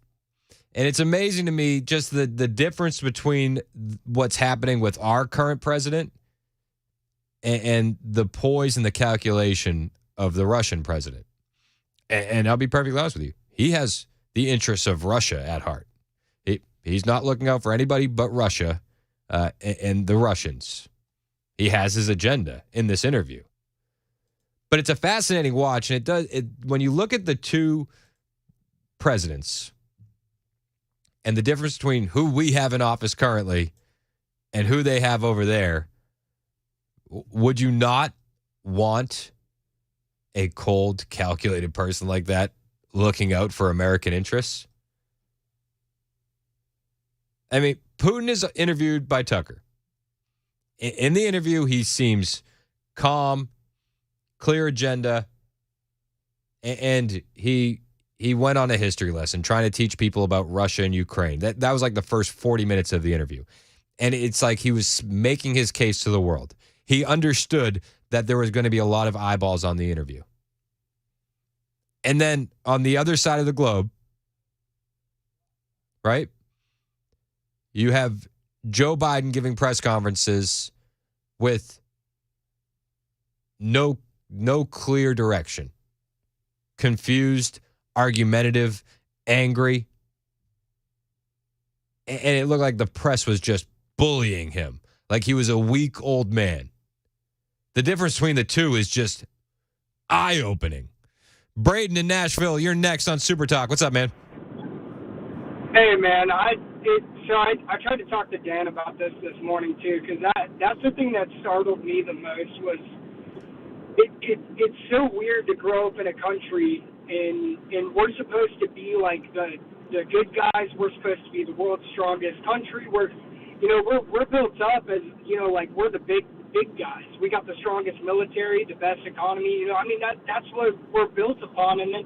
And it's amazing to me just the difference between what's happening with our current president and the poise and the calculation of the Russian president. And I'll be perfectly honest with you. He has the interests of Russia at heart. He's not looking out for anybody but Russia and the Russians. He has his agenda in this interview. But it's a fascinating watch, and when you look at the two presidents, and the difference between who we have in office currently and who they have over there, would you not want a cold, calculated person like that looking out for American interests? I mean, Putin is interviewed by Tucker. In the interview, he seems calm, clear agenda, and he went on a history lesson trying to teach people about Russia and Ukraine. That was like the first 40 minutes of the interview. And it's like he was making his case to the world. He understood that there was going to be a lot of eyeballs on the interview. And then on the other side of the globe, right, you have Joe Biden giving press conferences with no clear direction. Confused, argumentative, angry. And it looked like the press was just bullying him, like he was a weak old man. The difference between the two is just eye-opening. Braden in Nashville, you're next on Super Talk. What's up, man? Hey, man. I tried to talk to Dan about this morning too, because that's the thing that startled me the most was it's so weird to grow up in a country and we're supposed to be like the good guys. We're supposed to be the world's strongest country. We're built up as like we're the big guys. We got the strongest military, the best economy. That's what we're built upon. And then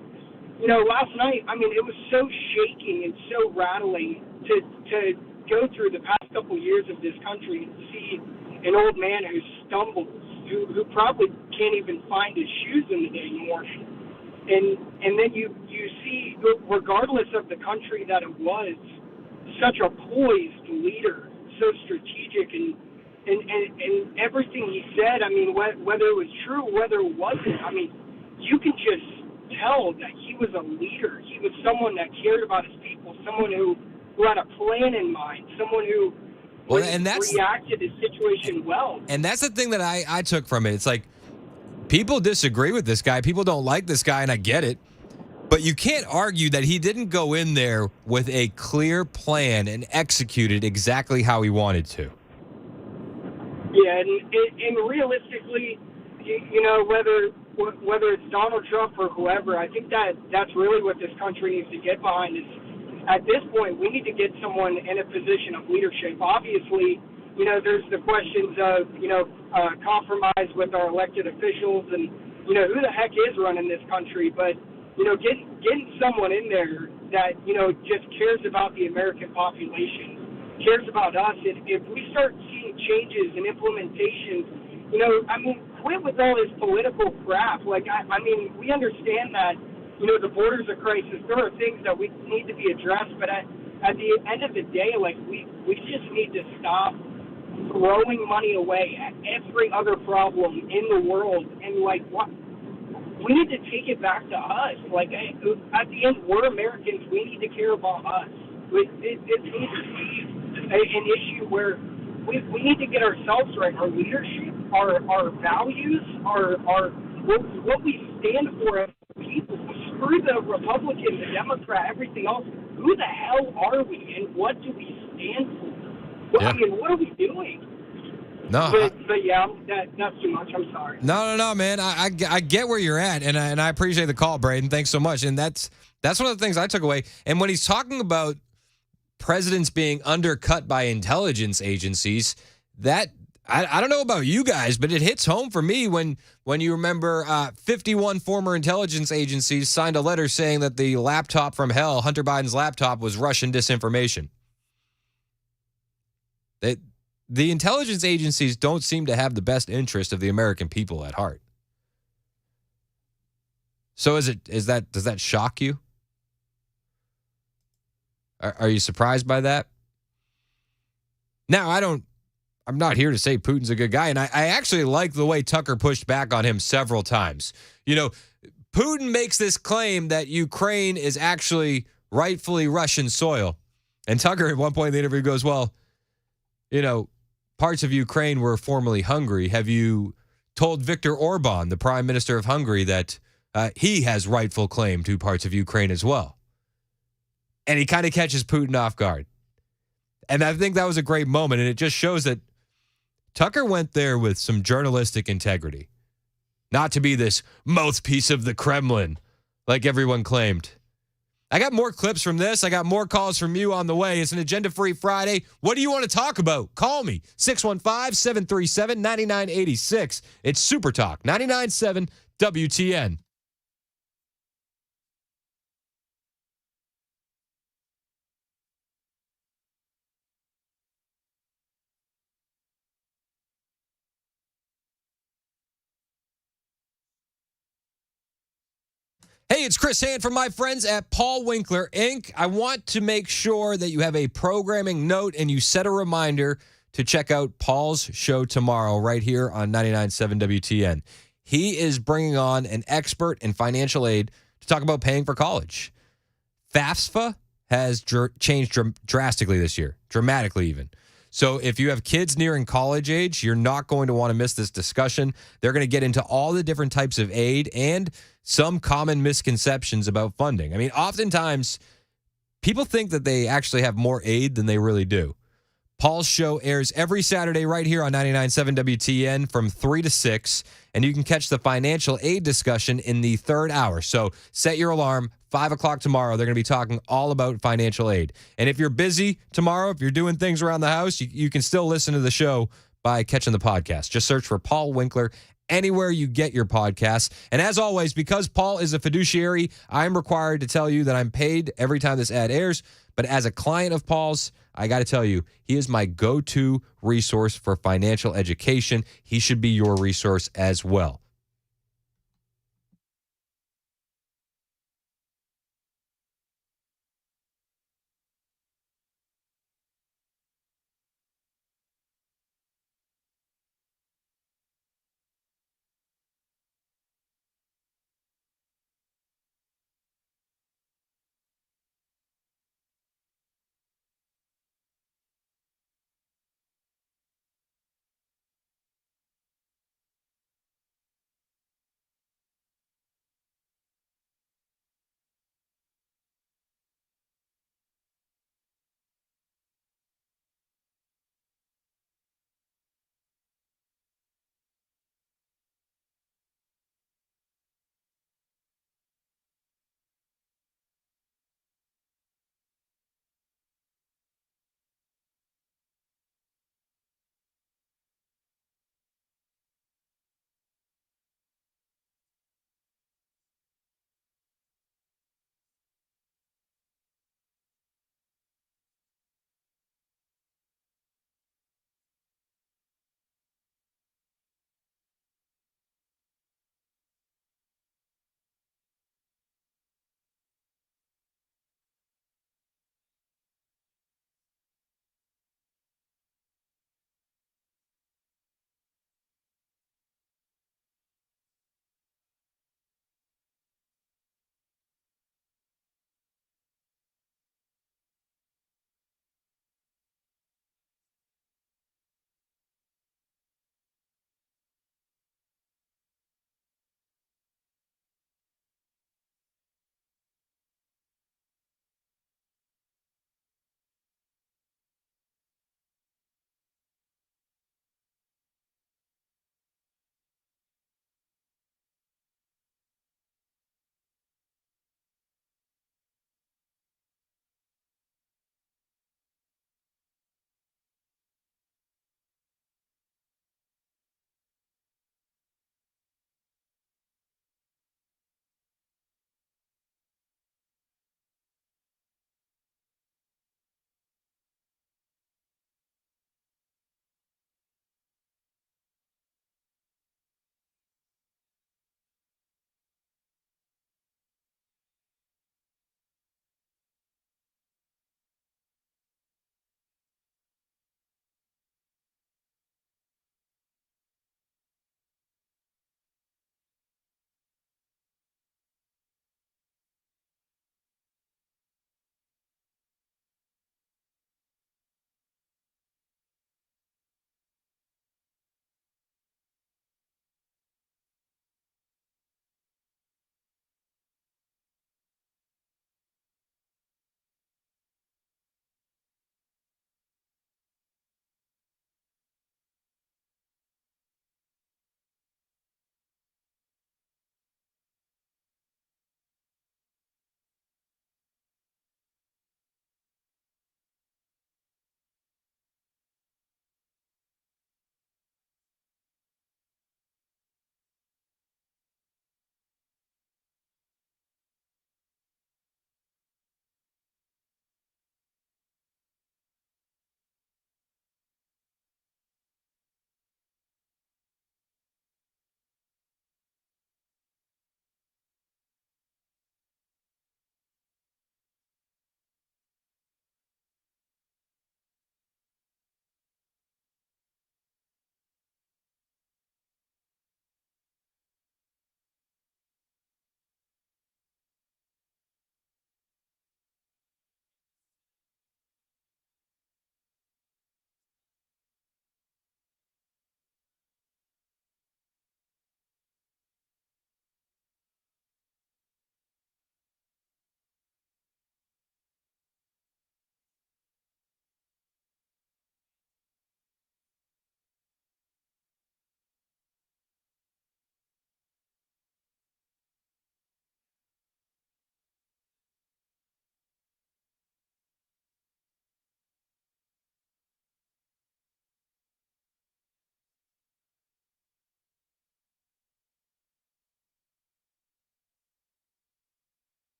last night, it was so shaking and so rattling to go through the past couple years of this country and see an old man who stumbles, who probably can't even find his shoes in the dang morning. And then you see, regardless of the country that it was, such a poised leader, so strategic and everything he said, whether it was true, whether it wasn't, you can just tell that he was a leader. He was someone that cared about his people, someone who had a plan in mind, someone who reacted to the situation well. And that's the thing that I took from it. It's like, people disagree with this guy. People don't like this guy, and I get it. But you can't argue that he didn't go in there with a clear plan and execute it exactly how he wanted to. Yeah, and realistically, whether it's Donald Trump or whoever, I think that's really what this country needs to get behind. Is at this point, we need to get someone in a position of leadership. Obviously, there's the questions of, compromise with our elected officials and, who the heck is running this country. But, getting someone in there that, just cares about the American population, cares about us. If we start seeing changes and implementations, quit with all this political crap. We understand that, the border's a crisis. There are things that we need to be addressed, but at the end of the day, we just need to stop throwing money away at every other problem in the world. And we need to take it back to us. At the end, we're Americans. We need to care about us. It needs to be an issue where we need to get ourselves right. Our leadership, our values, our what we stand for as people. Screw the Republican, the Democrat, everything else. Who the hell are we, and what do we stand for? Yeah. What are we doing? No, but yeah, that's too much. I'm sorry. No, man. I get where you're at, and I appreciate the call, Braden. Thanks so much. And that's one of the things I took away. And when he's talking about presidents being undercut by intelligence agencies, that I don't know about you guys, but it hits home for me when you remember 51 former intelligence agencies signed a letter saying that the laptop from hell, Hunter Biden's laptop, was Russian disinformation. The intelligence agencies don't seem to have the best interest of the American people at heart. So does that shock you? Are you surprised by that? Now, I'm not here to say Putin's a good guy, and I actually like the way Tucker pushed back on him several times. Putin makes this claim that Ukraine is actually rightfully Russian soil. And Tucker at one point in the interview goes, well, parts of Ukraine were formerly Hungary. Have you told Viktor Orban, the prime minister of Hungary, that he has rightful claim to parts of Ukraine as well? and he kind of catches Putin off guard. And I think that was a great moment, and it just shows that Tucker went there with some journalistic integrity, not to be this mouthpiece of the Kremlin like everyone claimed. I got more clips from this. I got more calls from you on the way. It's an agenda-free Friday. What do you want to talk about? Call me, 615-737-9986. It's Super Talk, 99.7 WTN. Hey, it's Chris Hand from my friends at Paul Winkler, Inc. I want to make sure that you have a programming note and you set a reminder to check out Paul's show tomorrow right here on 99.7 WTN. He is bringing on an expert in financial aid to talk about paying for college. FAFSA has changed drastically this year, dramatically even. So if you have kids nearing college age, you're not going to want to miss this discussion. They're going to get into all the different types of aid and some common misconceptions about funding. I mean, oftentimes people think that they actually have more aid than they really do. Paul's show airs every Saturday right here on 99.7 WTN from 3 to 6, and you can catch the financial aid discussion in the third hour. So set your alarm, 5 o'clock tomorrow. They're going to be talking all about financial aid. And if you're busy tomorrow, if you're doing things around the house, you can still listen to the show by catching the podcast. Just search for Paul Winkler anywhere you get your podcasts. And as always, because Paul is a fiduciary, I'm required to tell you that I'm paid every time this ad airs. But as a client of Paul's, I got to tell you, he is my go-to resource for financial education. He should be your resource as well.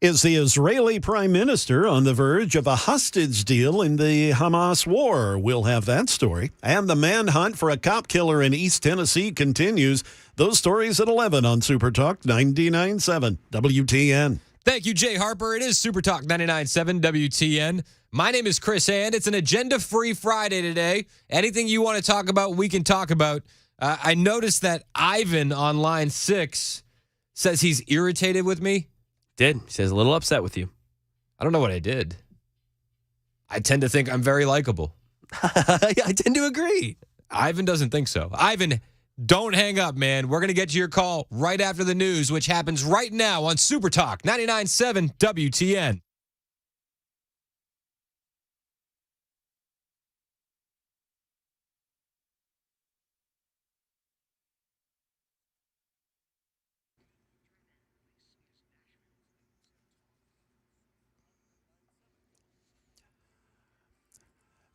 Is the Israeli prime minister on the verge of a hostage deal in the Hamas war? We'll have that story. And the manhunt for a cop killer in East Tennessee continues. Those stories at 11 on Super Talk 99.7 WTN. Thank you, Jay Harper. It is Super Talk 99.7 WTN. My name is Chris Hand. It's an agenda-free Friday today. Anything you want to talk about, we can talk about. I noticed that Ivan on line 6 says he's irritated with me. He says a little upset with you. I don't know what I did. I tend to think I'm very likable. I tend to agree. Ivan doesn't think so. Ivan, don't hang up, man. We're going to get to your call right after the news, which happens right now on Super Talk 99.7 WTN.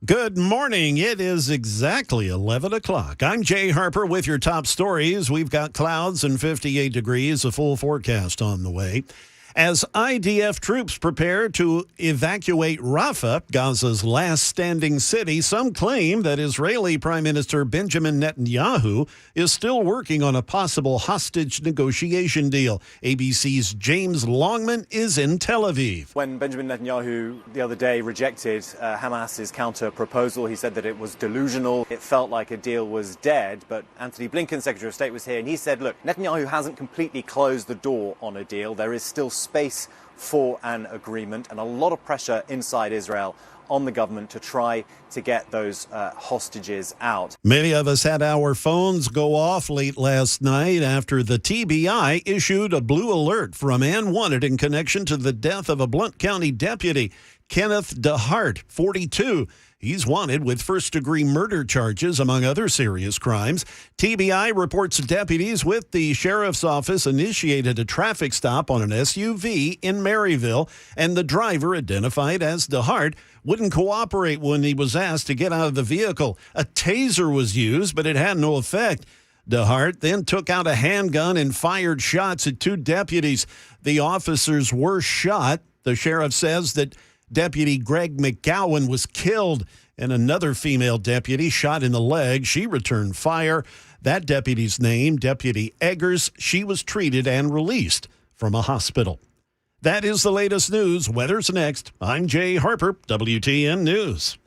Good morning. It is exactly 11 o'clock. I'm Jay Harper with your top stories. We've got clouds and 58 degrees, a full forecast on the way. As IDF troops prepare to evacuate Rafah, Gaza's last standing city, some claim that Israeli Prime Minister Benjamin Netanyahu is still working on a possible hostage negotiation deal. ABC's James Longman is in Tel Aviv. When Benjamin Netanyahu the other day rejected Hamas's counter proposal, he said that it was delusional. It felt like a deal was dead. But Anthony Blinken, Secretary of State, was here and he said, look, Netanyahu hasn't completely closed the door on a deal. There is still space for an agreement and a lot of pressure inside Israel on the government to try to get those hostages out. Many of us had our phones go off late last night after the TBI issued a blue alert for a man wanted in connection to the death of a Blount County deputy, Kenneth DeHart, 42. He's wanted with first-degree murder charges, among other serious crimes. TBI reports deputies with the sheriff's office initiated a traffic stop on an SUV in Maryville, and the driver, identified as DeHart, wouldn't cooperate when he was asked to get out of the vehicle. A taser was used, but it had no effect. DeHart then took out a handgun and fired shots at two deputies. The officers were shot. The sheriff says that Deputy Greg McGowan was killed, and another female deputy shot in the leg. She returned fire. That deputy's name, Deputy Eggers. She was treated and released from a hospital. That is the latest news. Weather's next. I'm Jay Harper, WTN News.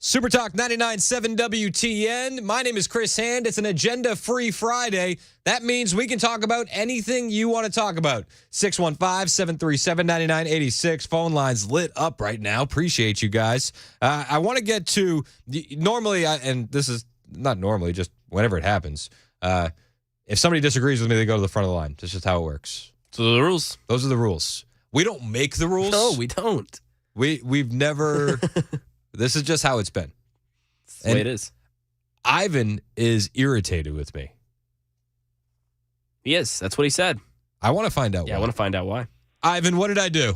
Super Talk 99.7 WTN. My name is Chris Hand. It's an agenda-free Friday. That means we can talk about anything you want to talk about. 615-737-9986. Phone lines lit up right now. Appreciate you guys. I want to get to, normally, and this is not normally, just whenever it happens, if somebody disagrees with me, they go to the front of the line. That's just how it works. So the rules. Those are the rules. We don't make the rules. No, we don't. We've never... This is just how it's been. That's the way it is. Ivan is irritated with me. He is. That's what he said. I want to find out why. I want to find out why. Ivan, what did I do?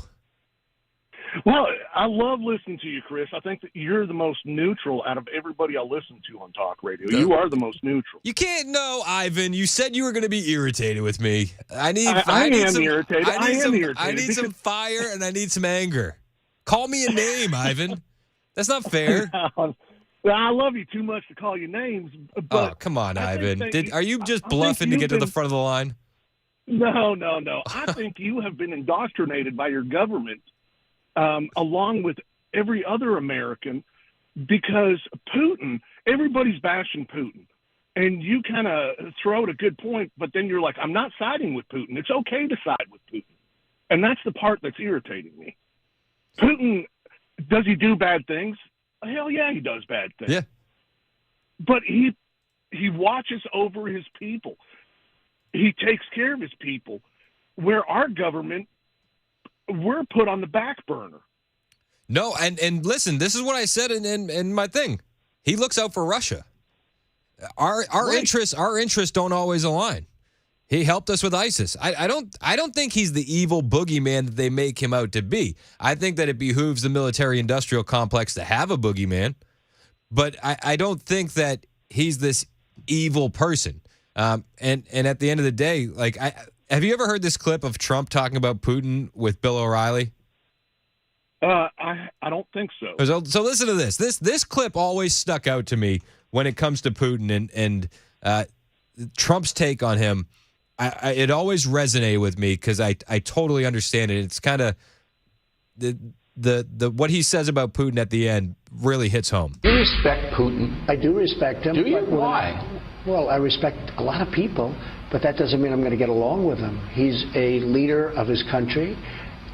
Well, I love listening to you, Chris. I think that you're the most neutral out of everybody I listen to on talk radio. You are the most neutral. You can't know, Ivan. You said you were going to be irritated with me. I am irritated. I am irritated. I need some fire and I need some anger. Call me a name, Ivan. That's not fair. I love you too much to call you names. But come on, Ivan. Are you just bluffing to get to the front of the line? No. I think you have been indoctrinated by your government, along with every other American, because Putin, everybody's bashing Putin. And you kind of throw out a good point, but then you're like, I'm not siding with Putin. It's okay to side with Putin. And that's the part that's irritating me. Putin, does he do bad things? Hell yeah, he does bad things. Yeah. But he watches over his people. He takes care of his people. Where our government, we're put on the back burner. No, and listen, this is what I said in my thing. He looks out for Russia. Our interests don't always align. He helped us with ISIS. I don't think he's the evil boogeyman that they make him out to be. I think that it behooves the military-industrial complex to have a boogeyman, but I don't think that he's this evil person. And at the end of the day, like, have you ever heard this clip of Trump talking about Putin with Bill O'Reilly? I don't think so. So listen to this. This clip always stuck out to me when it comes to Putin and Trump's take on him. It always resonated with me because I totally understand it. It's kind of the what he says about Putin at the end really hits home. Do you respect Putin? I do respect him. Do you? Why? Well, I respect a lot of people, but that doesn't mean I'm going to get along with him. He's a leader of his country.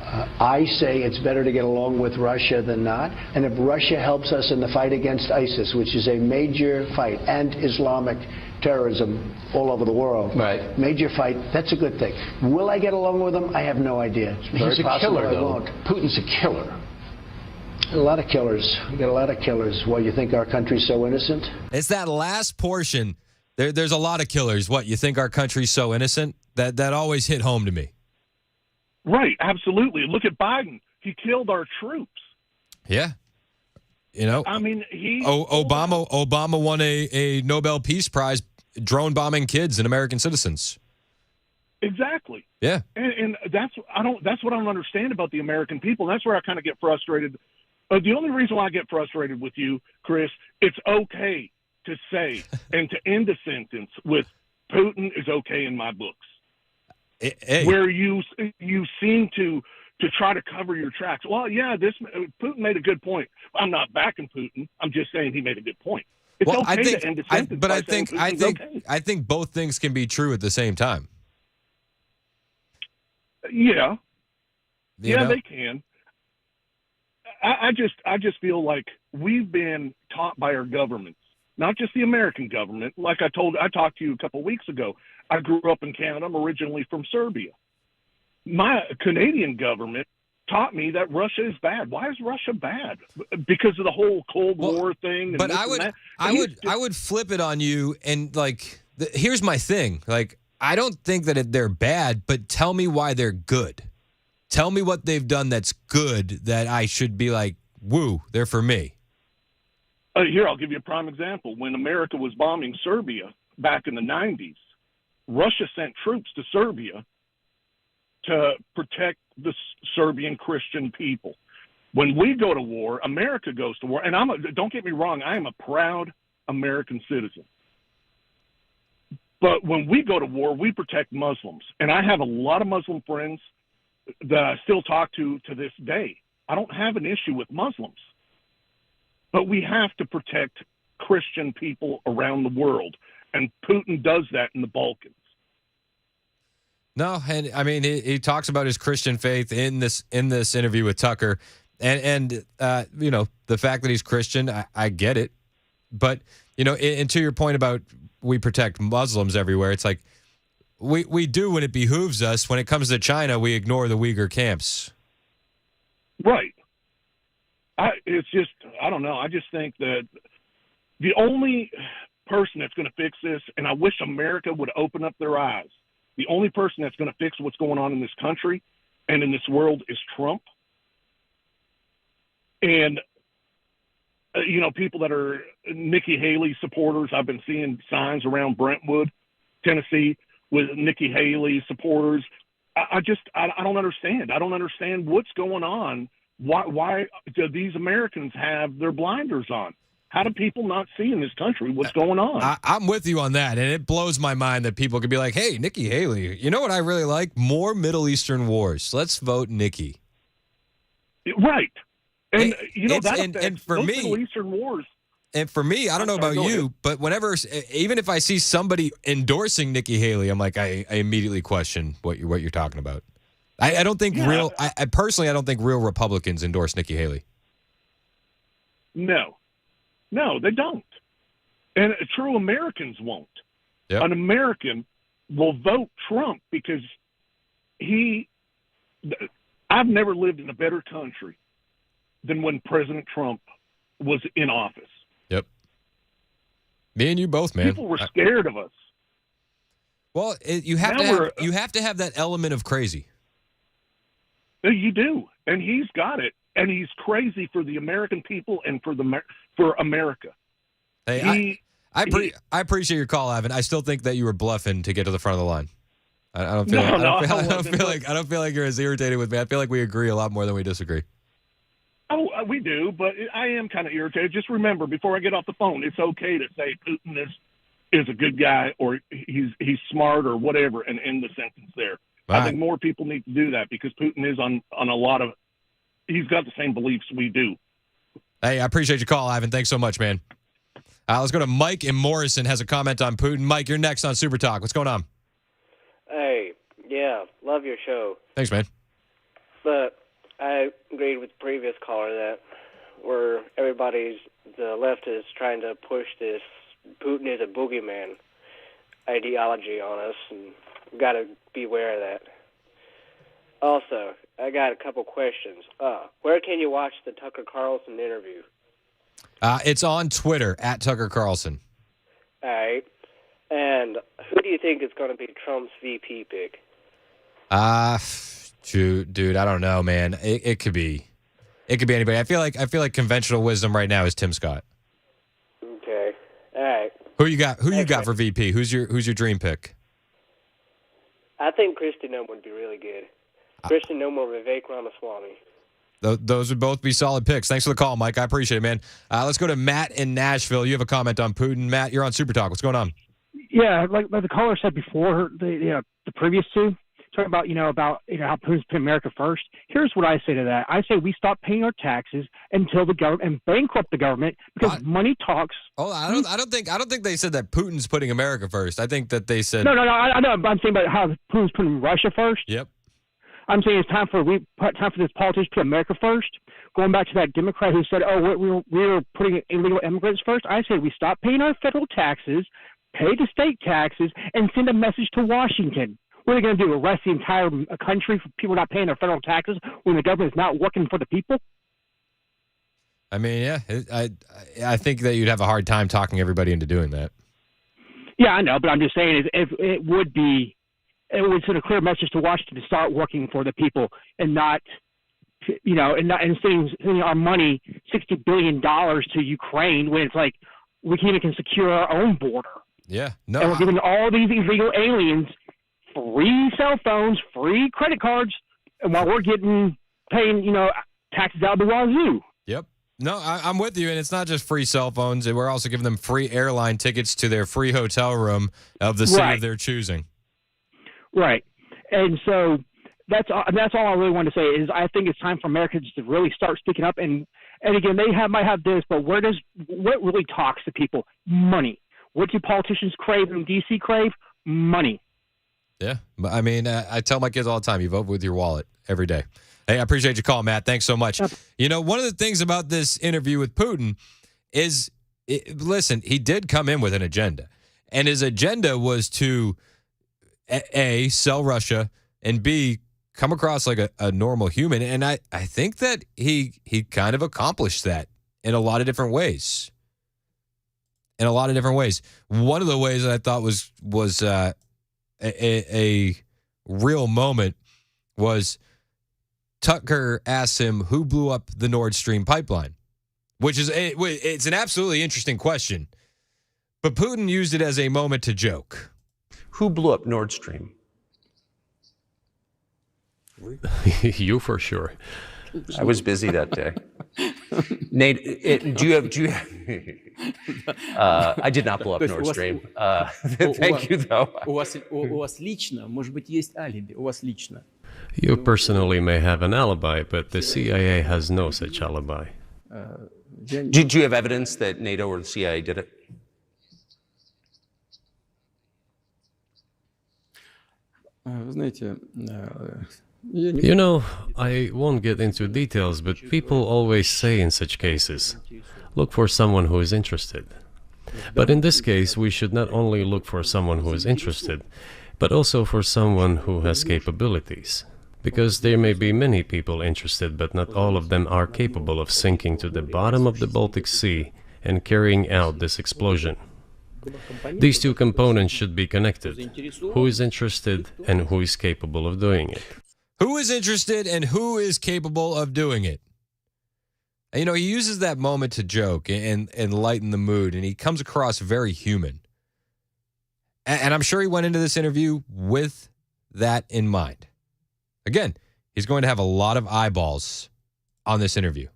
I say it's better to get along with Russia than not. And if Russia helps us in the fight against ISIS, which is a major fight, and Islamic terrorism all over the world, right? Major fight, that's a good thing. Will I get along with him? I have no idea. He's a killer, though. Putin's a killer. A lot of killers. We got a lot of killers. Why, you think our country's so innocent? It's that last portion. There's a lot of killers. What, you think our country's so innocent? That always hit home to me. Right, absolutely. Look at Biden. He killed our troops. Yeah. You know, I mean, Obama won a Nobel Peace Prize drone bombing kids and American citizens. Exactly. Yeah. And that's what I don't understand about the American people. That's where I kind of get frustrated. The only reason why I get frustrated with you, Chris, it's okay to say and to end a sentence with Putin is okay in my books. Hey. Where you seem to try to cover your tracks. Well, yeah, Putin made a good point. I'm not backing Putin. I'm just saying he made a good point. It's okay to end a sentence. I think both things can be true at the same time. Yeah. You know? They can. I just feel like we've been taught by our governments, not just the American government. Like I talked to you a couple of weeks ago. I grew up in Canada. I'm originally from Serbia. My Canadian government taught me that Russia is bad. Why is Russia bad? Because of the whole Cold War thing. But I would flip it on you, and like, here's my thing. Like, I don't think that they're bad, but tell me why they're good. Tell me what they've done that's good that I should be like, woo, they're for me. Here, I'll give you a prime example. When America was bombing Serbia back in the 90s, Russia sent troops to Serbia to protect the Serbian Christian people. When we go to war, America goes to war. And don't get me wrong, I am a proud American citizen. But when we go to war, we protect Muslims. And I have a lot of Muslim friends that I still talk to this day. I don't have an issue with Muslims. but we have to protect Christian people around the world, and Putin does that in the Balkans. No, and I mean he talks about his Christian faith in this interview with Tucker, and you know, the fact that he's Christian, I get it, but you know, and to your point about we protect Muslims everywhere, it's like we do when it behooves us. When it comes to China, we ignore the Uyghur camps. Right. It's just, I don't know. I just think that the only person that's going to fix this, and I wish America would open up their eyes, the only person that's going to fix what's going on in this country and in this world is Trump. And, you know, people that are Nikki Haley supporters, I've been seeing signs around Brentwood, Tennessee, with Nikki Haley supporters. I don't understand. I don't understand what's going on. Why do these Americans have their blinders on? How do people not see in this country what's going on? I'm with you on that, and it blows my mind that people could be like, hey, Nikki Haley, you know what I really like? More Middle Eastern wars. Let's vote Nikki. Right. And, you know, and for those me, Middle Eastern wars. And for me, I don't know about you, but whenever, even if I see somebody endorsing Nikki Haley, I'm like, I immediately question what you're talking about. I don't think I personally, I don't think real Republicans endorse Nikki Haley. No, they don't. And true Americans won't. Yep. An American will vote Trump because I've never lived in a better country than when President Trump was in office. Yep. Me and you both, man. People were scared of us. Well, you have to have that element of crazy. You do, and he's got it, and he's crazy for the American people and for America. Hey, I appreciate your call, Ivan. I still think that you were bluffing to get to the front of the line. I don't feel like you're as irritated with me. I feel like we agree a lot more than we disagree. Oh, we do, but I am kind of irritated. Just remember, before I get off the phone, it's okay to say Putin is a good guy or he's smart or whatever, and end the sentence there. I think more people need to do that because Putin is on a lot of – he's got the same beliefs we do. Hey, I appreciate your call, Ivan. Thanks so much, man. Let's go to Mike in Morrison has a comment on Putin. Mike, you're next on Super Talk. What's going on? Hey, yeah, love your show. Thanks, man. But I agreed with the previous caller that where the left is trying to push this Putin is a boogeyman ideology on us, and we've got to beware of that. Also, I got a couple questions. Where can you watch the Tucker Carlson interview? It's on Twitter, @Tucker Carlson. All right. And who do you think is going to be Trump's VP pick? Dude, I don't know, man. It could be anybody. I feel like conventional wisdom right now is Tim Scott. Okay. All right. Who you got for VP? Who's your dream pick? I think Kristi Noem would be really good. Kristi Noem or Vivek Ramaswamy. Those would both be solid picks. Thanks for the call, Mike. I appreciate it, man. Let's go to Matt in Nashville. You have a comment on Putin. Matt, you're on Super Talk. What's going on? Yeah, like the caller said before, the previous two, talking about how Putin's put America first. Here's what I say to that. I say we stop paying our taxes until the government and bankrupt the government because money talks. Oh, I don't think they said that Putin's putting America first. I think that they said no. I know. I'm saying about how Putin's putting Russia first. Yep. I'm saying it's time for this politician to put America first. Going back to that Democrat who said, we're putting illegal immigrants first. I say we stop paying our federal taxes, pay the state taxes, and send a message to Washington. What are they going to do, arrest the entire country for people not paying their federal taxes when the government is not working for the people? I mean, yeah, I think that you'd have a hard time talking everybody into doing that. Yeah, I know, but I'm just saying it would send a clear message to Washington to start working for the people and not, and sending our money, $60 billion to Ukraine when it's like we can't even secure our own border. Yeah, no. And we're giving all these illegal aliens free cell phones, free credit cards, and while we're paying taxes out of the wazoo. Yep. No, I'm with you, and it's not just free cell phones. We're also giving them free airline tickets to their free hotel room of the city of their choosing. Right. And so that's all I really want to say is I think it's time for Americans to really start speaking up and And again, might have this, but what really talks to people? Money. What do politicians crave and DC crave? Money. Yeah. I mean, I tell my kids all the time, you vote with your wallet every day. Hey, I appreciate your call, Matt. Thanks so much. You know, one of the things about this interview with Putin is, listen, he did come in with an agenda. And his agenda was to, A, sell Russia, and B, come across like a normal human. And I think that he kind of accomplished that in a lot of different ways. One of the ways that I thought was a real moment was Tucker asked him who blew up the Nord Stream pipeline, which is it's an absolutely interesting question. But Putin used it as a moment to joke. Who blew up Nord Stream? You for sure. I was busy that day. Nate, do you have I did not blow up Nord Stream. Thank you, though. У вас лично, может быть, есть алиби. У вас лично. You personally may have an alibi, but the CIA has no such alibi. Do you have evidence that NATO or the CIA did it? Знаете, You know, I won't get into details, but people always say in such cases, look for someone who is interested. But in this case, we should not only look for someone who is interested, but also for someone who has capabilities. Because there may be many people interested, but not all of them are capable of sinking to the bottom of the Baltic Sea and carrying out this explosion. These two components should be connected. Who is interested and who is capable of doing it? Who is interested and who is capable of doing it? You know, he uses that moment to joke and lighten the mood, and he comes across very human. And I'm sure he went into this interview with that in mind. Again, he's going to have a lot of eyeballs on this interview.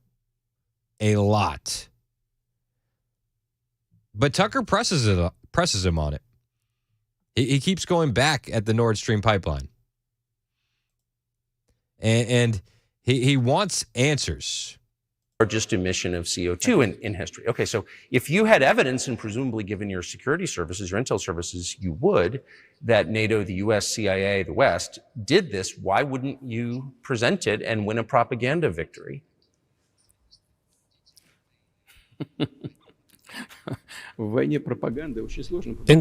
A lot. But Tucker presses him on it. He keeps going back at the Nord Stream pipeline. And he wants answers. Largest emission of CO2 in history. Okay, so if you had evidence, and presumably given your security services, your intel services, you would, that NATO, the US, CIA, the West did this, why wouldn't you present it and win a propaganda victory? In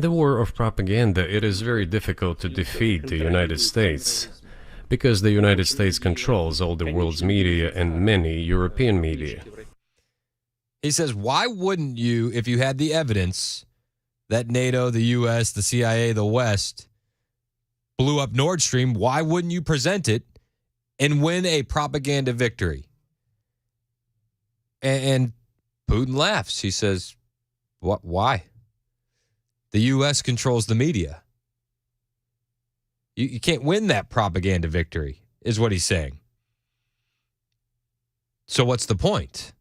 the war of propaganda, it is very difficult to defeat the United States, because the United States controls all the world's media and many European media. He says, why wouldn't you, if you had the evidence that NATO, the US, the CIA, the West blew up Nord Stream, why wouldn't you present it and win a propaganda victory? And Putin laughs. He says, "What? Why? The U.S. controls the media. You can't win that propaganda victory," is what he's saying. So what's the point?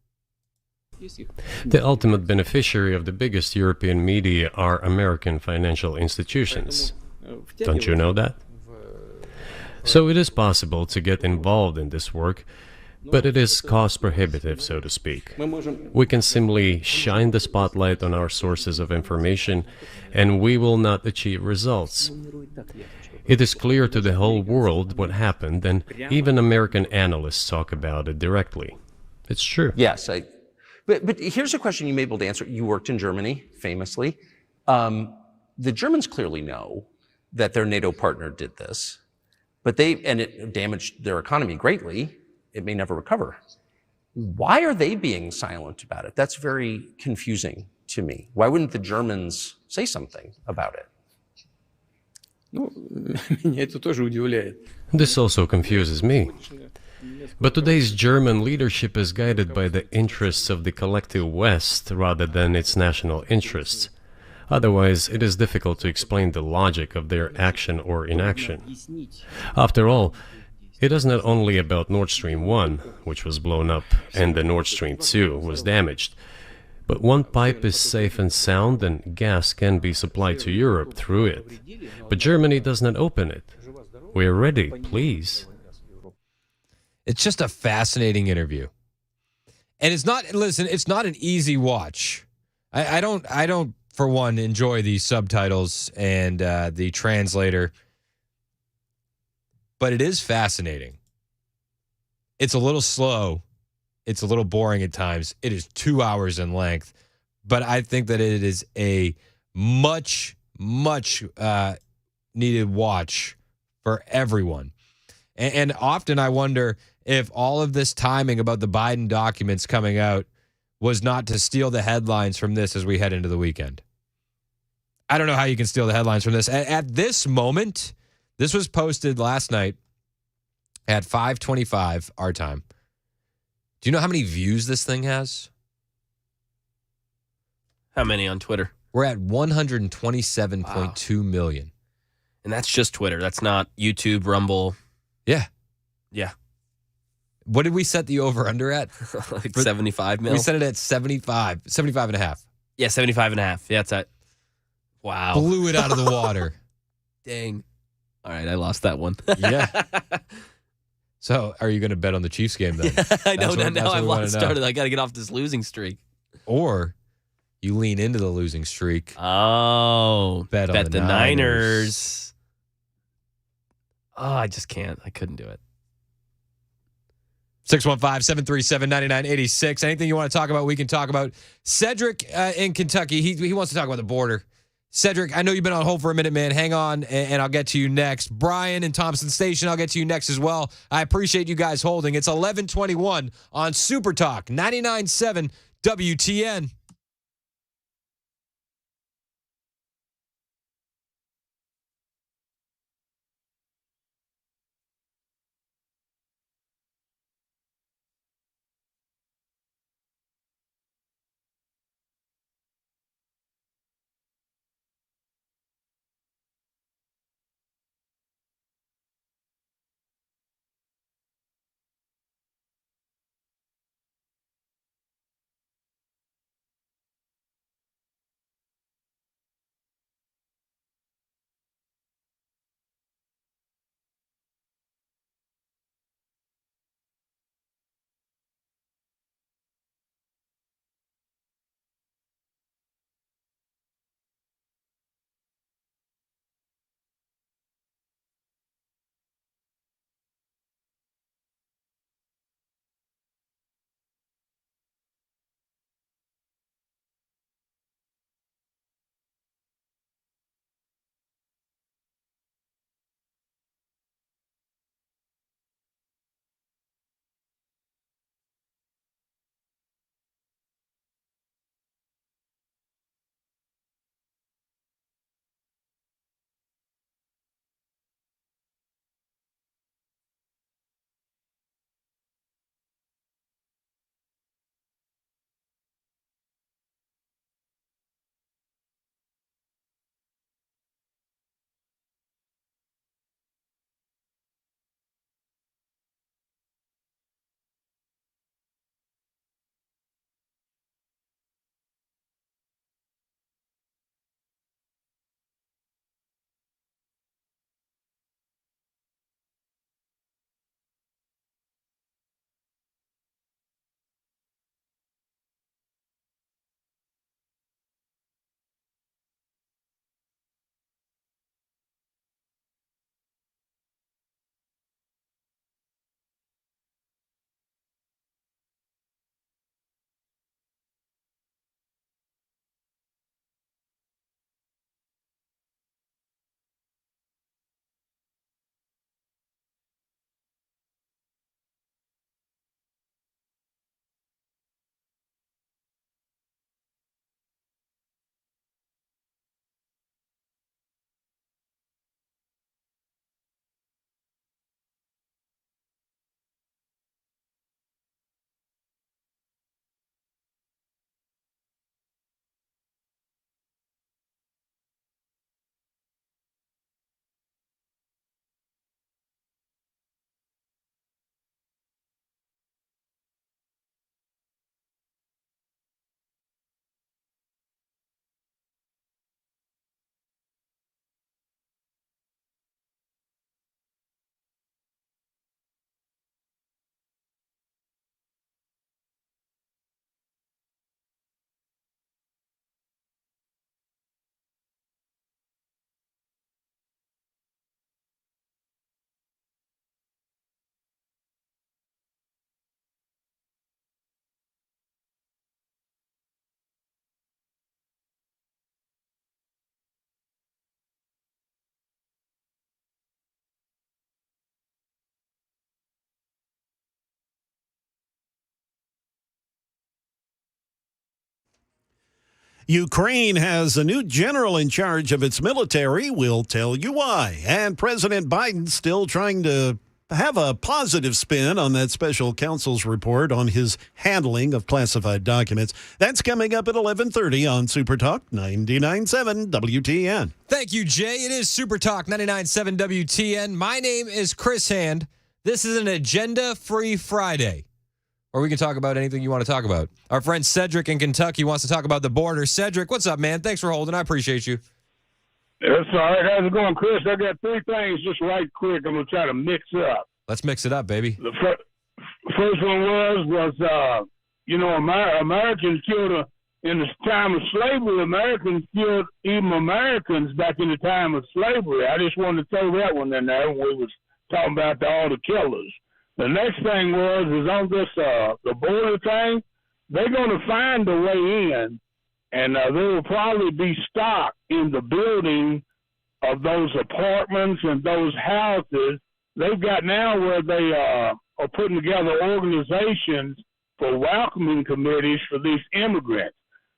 The ultimate beneficiary of the biggest European media are American financial institutions. Don't you know that? So it is possible to get involved in this work, but it is cost prohibitive, so to speak. We can simply shine the spotlight on our sources of information, and we will not achieve results. It is clear to the whole world what happened, and even American analysts talk about it directly. It's true. Yes, but here's a question you may be able to answer. You worked in Germany, famously. The Germans clearly know that their NATO partner did this, and it damaged their economy greatly. It may never recover. Why are they being silent about it? That's very confusing to me. Why wouldn't the Germans say something about it? This also confuses me. But today's German leadership is guided by the interests of the collective West rather than its national interests. Otherwise, it is difficult to explain the logic of their action or inaction. After all, it is not only about Nord Stream 1, which was blown up, and the Nord Stream 2 was damaged. But one pipe is safe and sound, and gas can be supplied to Europe through it. But Germany does not open it. We are ready, please. It's just a fascinating interview. And it's not, listen, it's not an easy watch. I don't, for one, enjoy the subtitles and the translator, but it is fascinating. It's a little slow. It's a little boring at times. It is 2 hours in length, but I think that it is a much needed watch for everyone. And often I wonder if all of this timing about the Biden documents coming out was not to steal the headlines from this as we head into the weekend. I don't know how you can steal the headlines from this. At this moment, this was posted last night at 5:25 our time. Do you know how many views this thing has? How many on Twitter? We're at 127.2 million. And that's just Twitter. That's not YouTube, Rumble. Yeah. Yeah. What did we set the over-under at? Like 75 mil? We set it at 75 and a half. Yeah, 75 and a half. Yeah, it's at. Wow. Blew it out of the water. Dang. All right, I lost that one. Yeah. So, are you going to bet on the Chiefs game then? I know. Now I've started. I got to get off this losing streak. Or you lean into the losing streak. Oh. Bet on the Niners. Oh, I just can't. I couldn't do it. 615-737-9986. Anything you want to talk about, we can talk about. Cedric in Kentucky, he wants to talk about the border. Cedric, I know you've been on hold for a minute, man. Hang on, and I'll get to you next. Brian in Thompson Station, I'll get to you next as well. I appreciate you guys holding. It's 11:21 on Super Talk 99.7 WTN. Ukraine has a new general in charge of its military. We'll tell you why. And President Biden still trying to have a positive spin on that special counsel's report on his handling of classified documents. That's coming up at 11:30 on Super Talk 99.7 WTN. Thank you, Jay. It is Super Talk 99.7 WTN. My name is Chris Hand. This is an agenda-free Friday, or we can talk about anything you want to talk about. Our friend Cedric in Kentucky wants to talk about the border. Cedric, what's up, man? Thanks for holding. I appreciate you. That's all right. How's it going, Chris? I got three things just right quick. I'm going to try to mix up. Let's mix it up, baby. The first one was Americans killed in the time of slavery. Americans killed even Americans back in the time of slavery. I just wanted to throw that one in there when we was talking about all the killers. The next thing is on this the border thing. They're going to find a way in, and there will probably be stock in the building of those apartments and those houses. They've got now where they are putting together organizations for welcoming committees for these immigrants.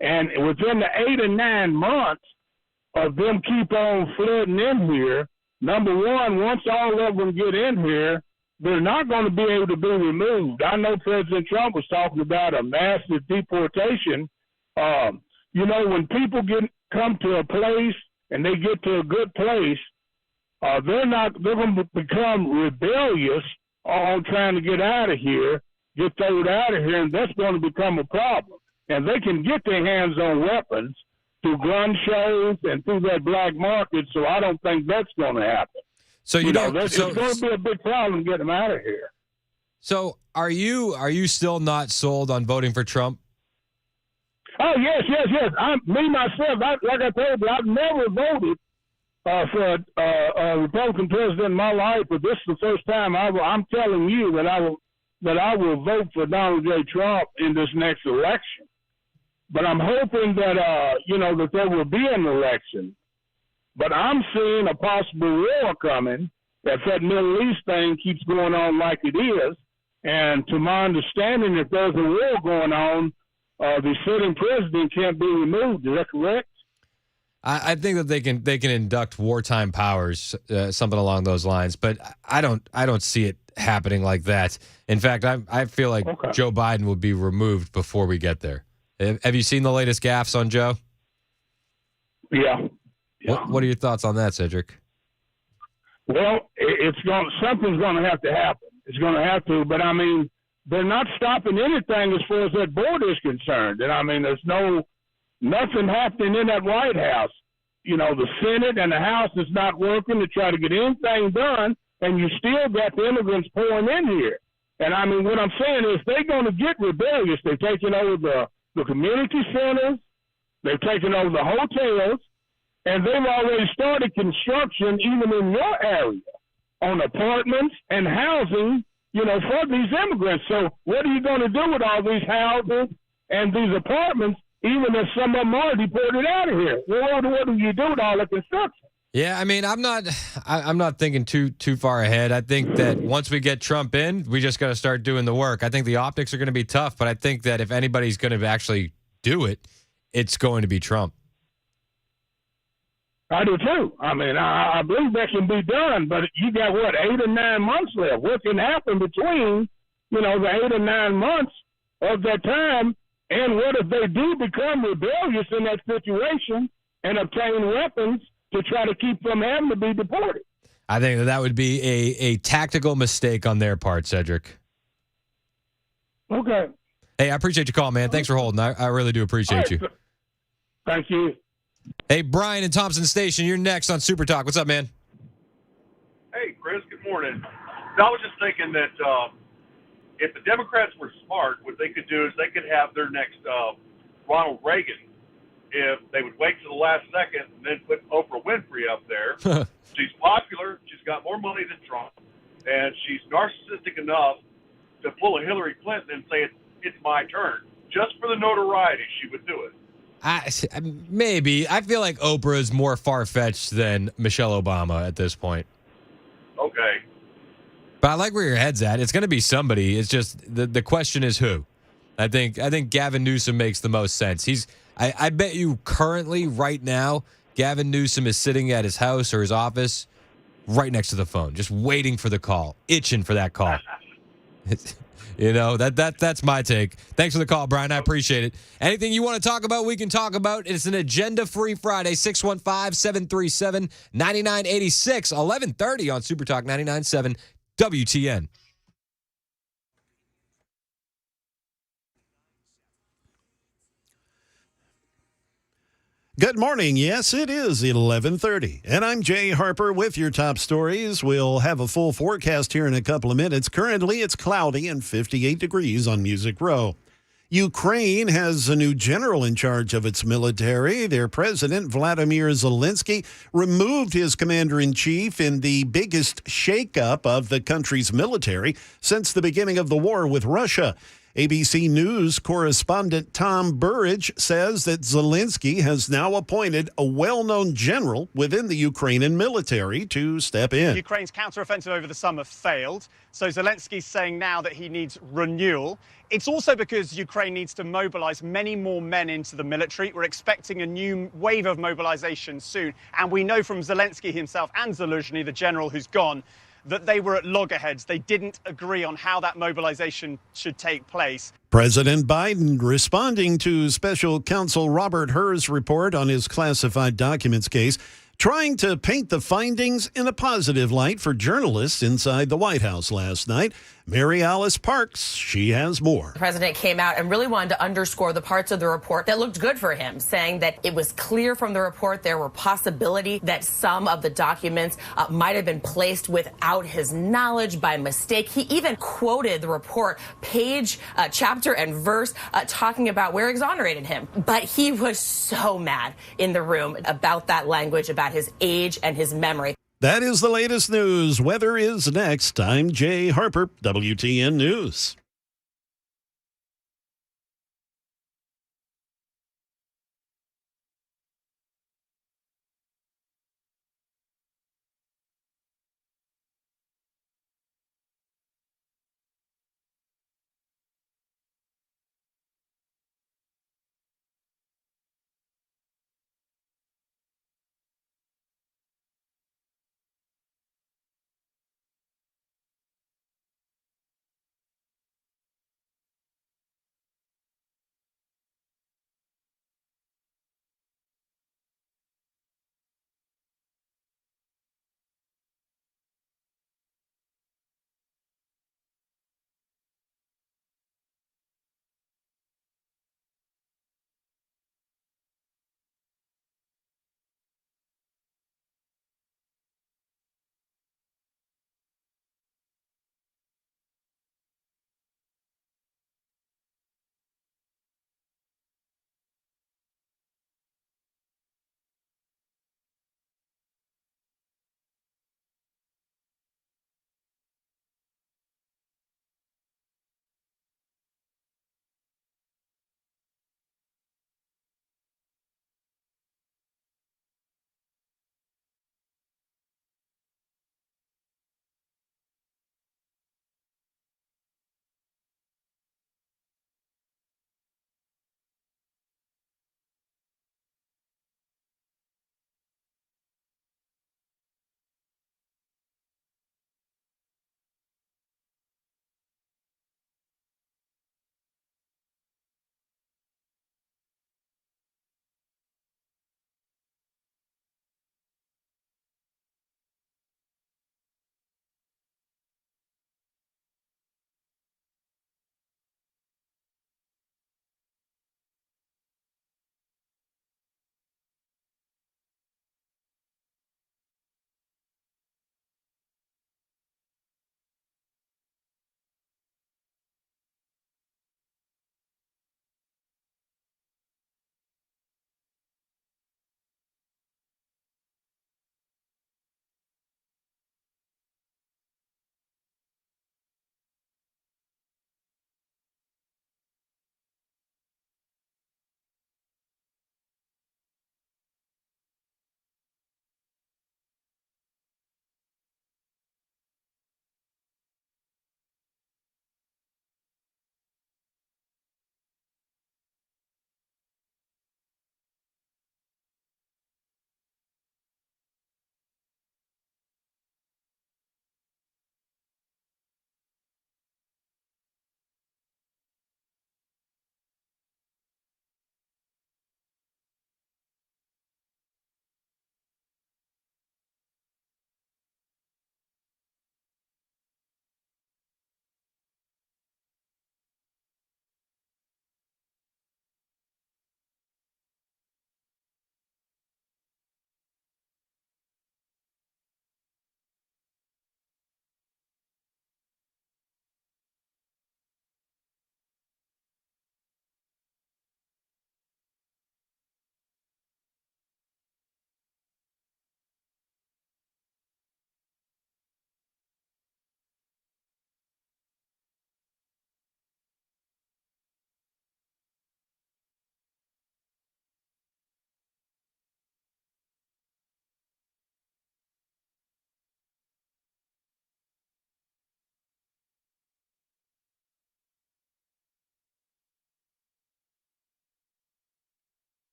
And within the 8 or 9 months of them keep on flooding in here, number one, once all of them get in here, they're not going to be able to be removed. I know President Trump was talking about a massive deportation. When people come to a place and they get to a good place, they're going to become rebellious on trying to get out of here, get thrown out of here, and that's going to become a problem. And they can get their hands on weapons through gun shows and through that black market, so I don't think that's going to happen. So it's going to be a big problem getting them out of here. So are you still not sold on voting for Trump? Oh, yes. Myself, like I told you, I've never voted for a Republican president in my life, but this is the first time I'm telling you that I will vote for Donald J. Trump in this next election. But I'm hoping that that there will be an election. But I'm seeing a possible war coming if that Middle East thing keeps going on like it is. And to my understanding, if there's a war going on, the sitting president can't be removed. Is that correct? I think that they can induct wartime powers, something along those lines. But I don't see it happening like that. In fact, I feel like Joe Biden will be removed before we get there. Have you seen the latest gaffes on Joe? Yeah. What are your thoughts on that, Cedric? Well, something's going to have to happen. It's going to have to, but I mean, they're not stopping anything as far as that border is concerned. And I mean, there's nothing happening in that White House. The Senate and the House is not working to try to get anything done, and you still got the immigrants pouring in here. And I mean, what I'm saying is they're going to get rebellious. They're taking over the community centers. They've taken over the hotels. And they've already started construction even in your area on apartments and housing, for these immigrants. So what are you going to do with all these houses and these apartments, even if some of them are deported out of here? What do you do with all the construction? Yeah, I mean, I'm not thinking too far ahead. I think that once we get Trump in, we just got to start doing the work. I think the optics are going to be tough, but I think that if anybody's going to actually do it, it's going to be Trump. I do too. I mean, I believe that can be done, but you got 8 or 9 months left. What can happen between, the 8 or 9 months of that time, and what if they do become rebellious in that situation and obtain weapons to try to keep from having to be deported? I think that would be a tactical mistake on their part, Cedric. Okay. Hey, I appreciate your call, man. Thanks for holding. I really do appreciate you. Thank you. Hey, Brian in Thompson Station, you're next on Super Talk. What's up, man? Hey, Chris, good morning. I was just thinking that if the Democrats were smart, what they could do is they could have their next Ronald Reagan if they would wait to the last second and then put Oprah Winfrey up there. She's popular. She's got more money than Trump. And she's narcissistic enough to pull a Hillary Clinton and say, it's my turn. Just for the notoriety, she would do it. Maybe. I feel like Oprah is more far-fetched than Michelle Obama at this point. Okay. But I like where your head's at. It's going to be somebody. It's just the question is who. I think Gavin Newsom makes the most sense. I bet you currently, right now, Gavin Newsom is sitting at his house or his office right next to the phone, just waiting for the call, itching for that call. That's my take. Thanks for the call, Brian. I appreciate it. Anything you want to talk about, we can talk about. It's an agenda-free Friday, 615-737-9986, 1130 on Super Talk 99.7 WTN. Good morning. Yes, it is 11:30, and I'm Jay Harper with your top stories. We'll have a full forecast here in a couple of minutes. Currently, it's cloudy and 58 degrees on Music Row. Ukraine has a new general in charge of its military. Their president, Vladimir Zelensky, removed his commander-in-chief in the biggest shakeup of the country's military since the beginning of the war with Russia. ABC News correspondent Tom Burridge says that Zelensky has now appointed a well-known general within the Ukrainian military to step in. Ukraine's counteroffensive over the summer failed, so Zelensky's saying now that he needs renewal. It's also because Ukraine needs to mobilize many more men into the military. We're expecting a new wave of mobilization soon, and we know from Zelensky himself and Zaluzhny, the general who's gone, that they were at loggerheads. They didn't agree on how that mobilization should take place. President Biden responding to Special Counsel Robert Hur's report on his classified documents case, trying to paint the findings in a positive light for journalists inside the White House last night. Mary Alice Parks, she has more. The president came out and really wanted to underscore the parts of the report that looked good for him, saying that it was clear from the report there were possibility that some of the documents might have been placed without his knowledge by mistake. He even quoted the report, page, chapter, and verse, talking about where exonerated him. But he was so mad in the room about that language, about his age and his memory. That is the latest news. Weather is next. I'm Jay Harper, WTN News.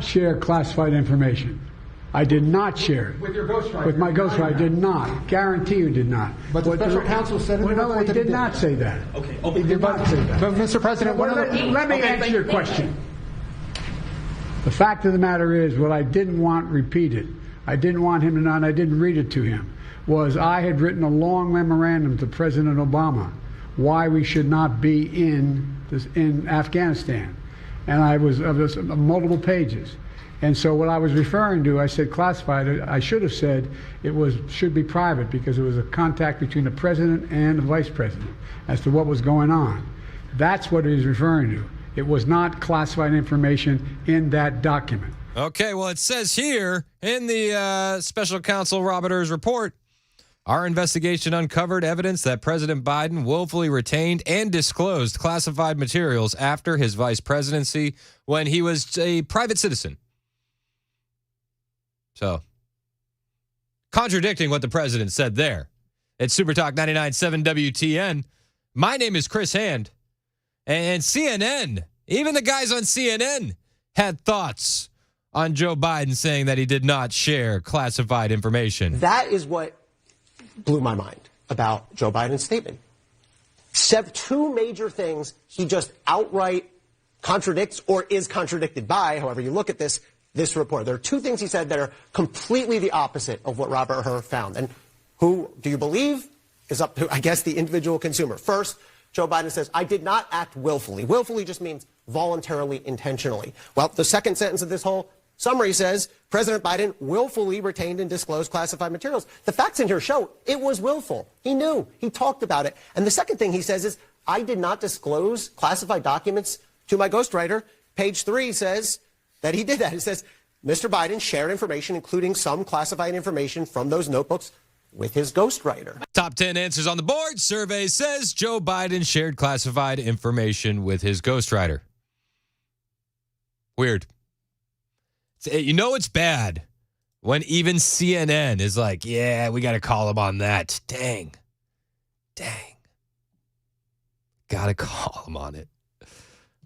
not share classified information. I did not share it. With your ghostwriter? With my ghostwriter, I did not. Guarantee you did not. But the special counsel said it. No, he did not say that. Okay. He did not say that. But Mr. President, let me answer your question. The fact of the matter is, what I didn't want repeated, I didn't want him to know, and I didn't read it to him, was I had written a long memorandum to President Obama why we should not be in Afghanistan. And I was of multiple pages. And so what I was referring to, I said classified. I should have said should be private because it was a contact between the president and the vice president as to what was going on. That's what he was referring to. It was not classified information in that document. Okay, well, it says here in the special counsel Robert Ehr's report, our investigation uncovered evidence that President Biden willfully retained and disclosed classified materials after his vice presidency when he was a private citizen. So, contradicting what the president said there. It's Super Talk 99.7 WTN. My name is Chris Hand. And CNN, even the guys on CNN had thoughts on Joe Biden saying that he did not share classified information. That is what blew my mind about Joe Biden's statement. Two major things he just outright contradicts or is contradicted by, however you look at this report. There are two things he said that are completely the opposite of what Robert Hur found. And who do you believe is up to, I guess, the individual consumer. First, Joe Biden says, I did not act willfully. Willfully just means voluntarily, intentionally. Well, the second sentence of this whole summary says, President Biden willfully retained and disclosed classified materials. The facts in here show it was willful. He knew. He talked about it. And the second thing he says is, I did not disclose classified documents to my ghostwriter. Page 3 says that he did that. It says, Mr. Biden shared information, including some classified information from those notebooks with his ghostwriter. Top 10 answers on the board. Survey says Joe Biden shared classified information with his ghostwriter. Weird. You know it's bad when even CNN is like, yeah, we got to call him on that. Dang. Got to call him on it.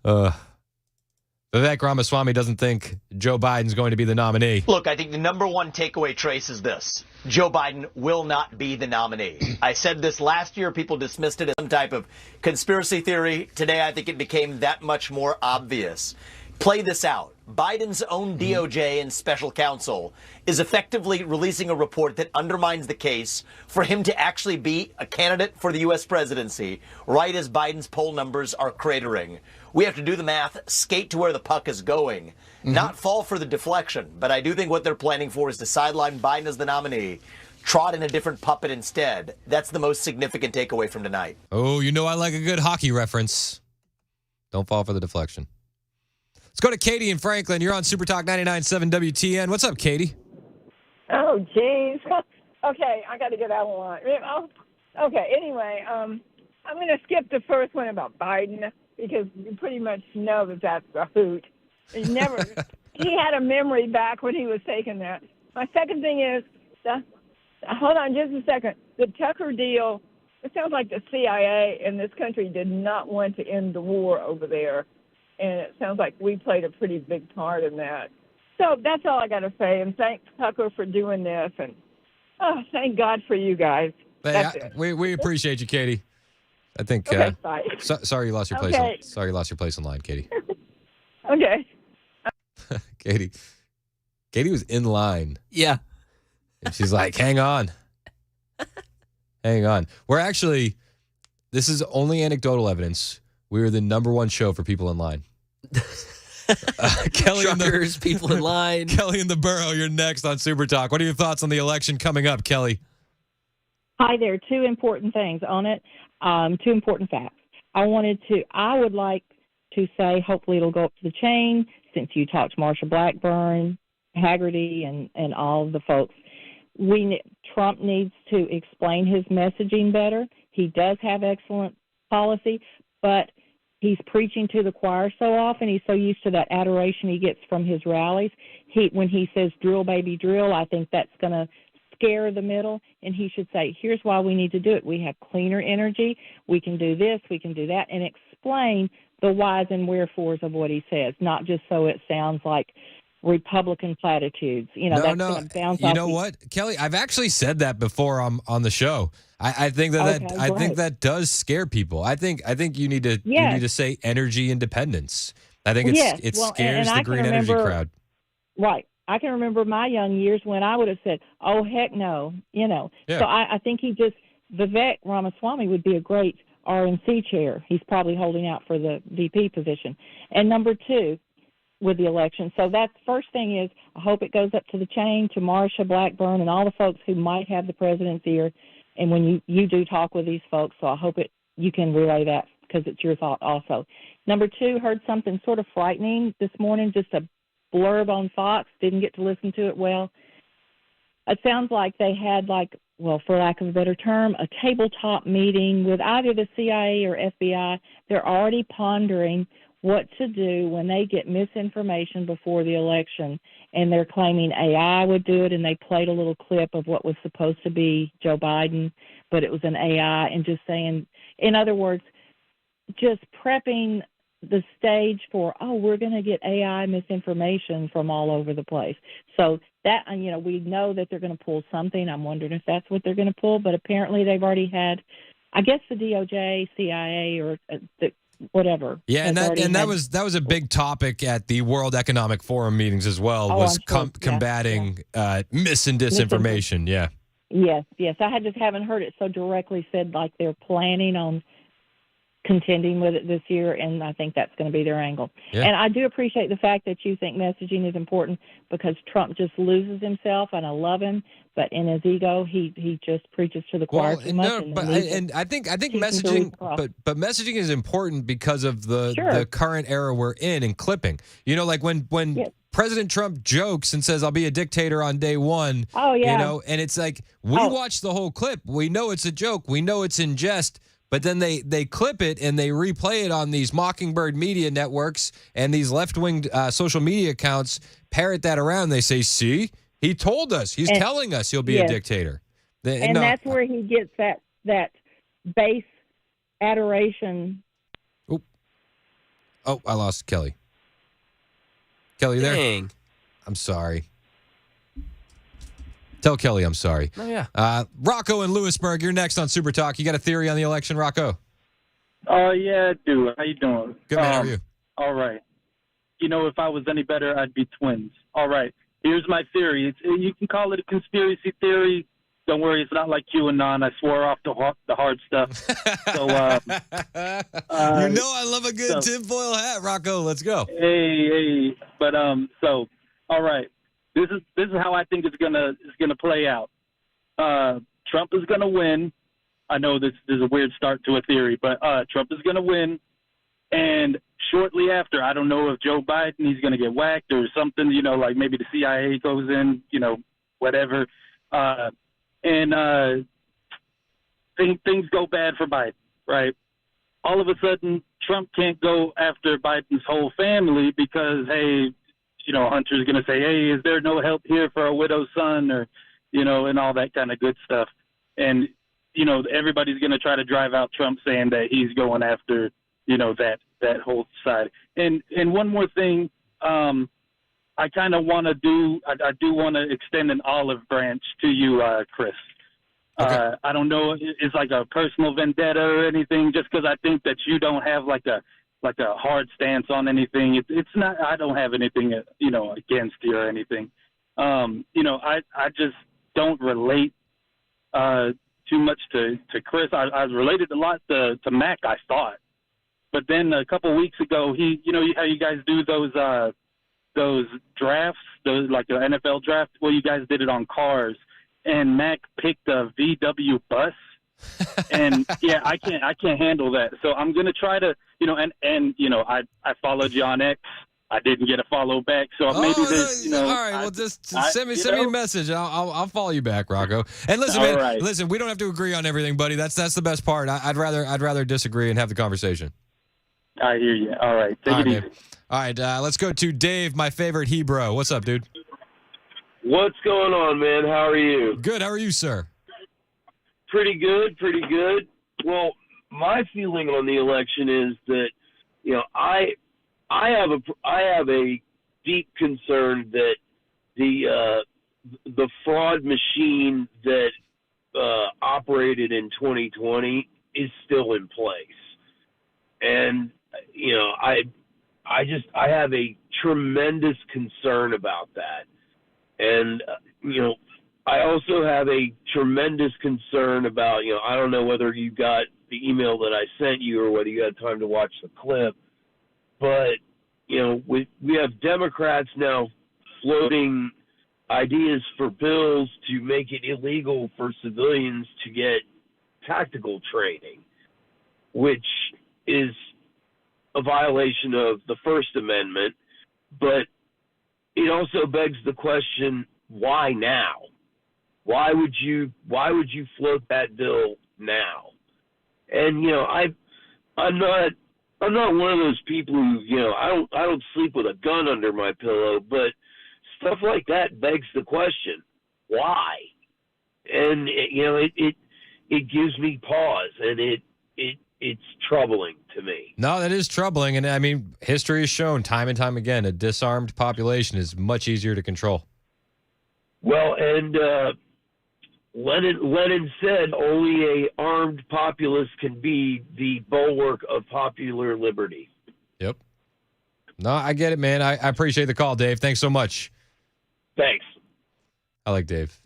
Vivek Ramaswamy doesn't think Joe Biden's going to be the nominee. Look, I think the number one takeaway, Trace, is this. Joe Biden will not be the nominee. I said this last year. People dismissed it as some type of conspiracy theory. Today, I think it became that much more obvious. Play this out. Biden's own DOJ and special counsel is effectively releasing a report that undermines the case for him to actually be a candidate for the U.S. presidency, right as Biden's poll numbers are cratering. We have to do the math, skate to where the puck is going, not fall for the deflection. But I do think what they're planning for is to sideline Biden as the nominee, trot in a different puppet instead. That's the most significant takeaway from tonight. Oh, you know I like a good hockey reference. Don't fall for the deflection. Let's go to Katie in Franklin. You're on Super Talk 99.7 WTN. What's up, Katie? Oh, geez. Okay, I got to get out of line. Okay, anyway, I'm going to skip the first one about Biden because you pretty much know that that's a hoot. He had a memory back when he was taking that. My second thing is, hold on just a second. The Tucker deal, it sounds like the CIA in this country did not want to end the war over there. And it sounds like we played a pretty big part in that. So that's all I got to say. And thanks, Tucker, for doing this. And thank God for you guys. That's it. We appreciate you, Katie. I think. Okay, bye. Sorry you lost your place. Okay. Sorry you lost your place in line, Katie. Okay. Katie was in line. Yeah. And she's like, hang on. Hang on. This is only anecdotal evidence. We were the number one show for people in line. Kelly Truckers, people in line. Kelly in the Borough, you're next on Super Talk. What are your thoughts on the election coming up, Kelly? Hi there. Two important things on it. Two important facts. I would like to say, hopefully it'll go up to the chain, since you talked to Marsha Blackburn, Haggerty, and all of the folks. Trump needs to explain his messaging better. He does have excellent policy, but he's preaching to the choir so often. He's so used to that adoration he gets from his rallies. When he says drill, baby, drill, I think that's going to scare the middle, and he should say, here's why we need to do it. We have cleaner energy. We can do this. We can do that, and explain the whys and wherefores of what he says, not just so it sounds like Republican platitudes. That's going to bounce off. You know what, Kelly? I've actually said that before on the show. I think that does scare people. I think you need to say energy independence. I think it scares the green energy crowd. Right. I can remember my young years when I would have said, "Oh heck no," Yeah. So I think Vivek Ramaswamy would be a great RNC chair. He's probably holding out for the VP position. And number two, with the election. So that's first thing is I hope it goes up to the chain to Marsha Blackburn and all the folks who might have the president's ear. And when you do talk with these folks, so I hope you can relay that because it's your thought also. Number two, heard something sort of frightening this morning, just a blurb on Fox, didn't get to listen to it well. It sounds like they had for lack of a better term, a tabletop meeting with either the CIA or FBI. They're already pondering what to do when they get misinformation before the election, and they're claiming AI would do it, and they played a little clip of what was supposed to be Joe Biden, but it was an AI, and just saying, in other words, just prepping the stage for, we're going to get AI misinformation from all over the place. So that, we know that they're going to pull something. I'm wondering if that's what they're going to pull, but apparently they've already had, I guess, the DOJ, CIA, or whatever. Yeah, and that was a big topic at the World Economic Forum meetings as well, was combating mis and disinformation. Yeah. Yes. I just haven't heard it so directly said like they're planning on contending with it this year, and I think that's going to be their angle. Yeah. And I do appreciate the fact that you think messaging is important because Trump just loses himself, and I love him, but in his ego, he just preaches to the choir too much. I think messaging, but messaging is important because of the current era we're in and clipping. Like when President Trump jokes and says, "I'll be a dictator on day one." Oh yeah. And it's like we watch the whole clip. We know it's a joke. We know it's in jest. But then they clip it and they replay it on these Mockingbird media networks, and these left-wing social media accounts parrot that around. They say, "See, he told us. He's telling us he'll be a dictator." That's where he gets that base adoration. Oh, I lost Kelly. Kelly, there? Dang. I'm sorry. Tell Kelly I'm sorry. Oh, yeah. Rocco in Lewisburg, you're next on Super Talk. You got a theory on the election, Rocco? Yeah, I do. How you doing? Good, man. How are you? All right. If I was any better, I'd be twins. All right. Here's my theory. You can call it a conspiracy theory. Don't worry, it's not like QAnon. I swore off the hard stuff. So, I love a good tinfoil hat, Rocco. Let's go. Hey. But all right. This is how I think it's gonna play out. Trump is gonna win. I know this is a weird start to a theory, but Trump is gonna win, and shortly after, I don't know if Joe Biden he's gonna get whacked or something. Like maybe the CIA goes in, whatever, and things go bad for Biden, right? All of a sudden, Trump can't go after Biden's whole family because Hunter's going to say, "Hey, is there no help here for a widow's son?" Or, and all that kind of good stuff. And, everybody's going to try to drive out Trump saying that he's going after, that whole side. And one more thing, I kind of want to I do want to extend an olive branch to you, Chris. Okay. I don't know, it's like a personal vendetta or anything, just because I think that you don't have like a hard stance on anything. It's not, I don't have anything, against you or anything. I just don't relate too much to Chris. I related a lot to Mac, I thought. But then a couple of weeks ago, how you guys do those drafts, like the NFL draft, well, you guys did it on cars, and Mac picked a VW bus. And I can't handle that. So I'm going to try to, I followed you on X. I didn't get a follow back. So maybe there's, all right. Well, just send me a message. I'll follow you back, Rocco. And listen, man, listen, we don't have to agree on everything, buddy. That's the best part. I'd rather disagree and have the conversation. I hear you. All right. Take it easy. All right. Let's go to Dave, my favorite Hebrew. What's up, dude? What's going on, man? How are you? Good. How are you, sir? Pretty good. Well, my feeling on the election is that, I have a deep concerned that the fraud machine that operated in 2020 is still in place. And, I have a tremendous concern about that. And, I also have a tremendous concern about, I don't know whether you got the email that I sent you or whether you had time to watch the clip, but, we have Democrats now floating ideas for bills to make it illegal for civilians to get tactical training, which is a violation of the First Amendment, but it also begs the question, why now? Why would you float that bill now? And I'm not one of those people who I don't sleep with a gun under my pillow, but stuff like that begs the question, why? And it gives me pause, and it's troubling to me. No, that is troubling. And I mean, history has shown time and time again, a disarmed population is much easier to control. Well, and Lenin said only a armed populace can be the bulwark of popular liberty. Yep. No, I get it, man. I appreciate the call, Dave. Thanks so much. Thanks. I like Dave.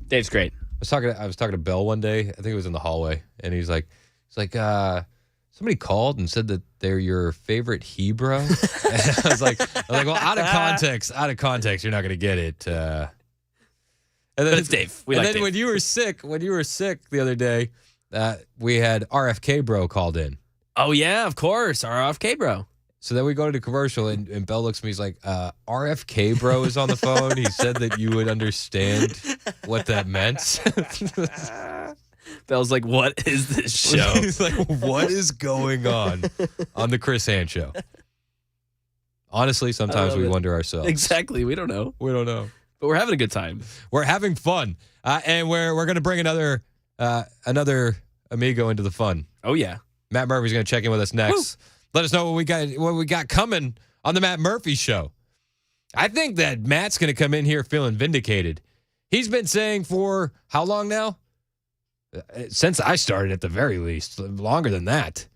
Dave's great. I was talking to Bill one day. I think it was in the hallway, and he's like, somebody called and said that they're your favorite Hebrew. And I was like, well, out of context, you're not going to get it. And then but it's Dave. And then when you were sick the other day, we had RFK Bro called in. Oh yeah, of course, our RFK Bro. So then we go to the commercial, and Bell looks at me. He's like, RFK Bro is on the phone. He said that you would understand what that meant. Bell's like, what is this show? He's like, what is going on the Chris Hand Show? Honestly, sometimes we wonder ourselves. Exactly. We don't know. But we're having a good time. We're having fun. And we're going to bring another amigo into the fun. Oh, yeah. Matt Murphy's going to check in with us next. Woo. Let us know what we got coming on the Matt Murphy Show. I think that Matt's going to come in here feeling vindicated. He's been saying for how long now? Since I started, at the very least, longer than that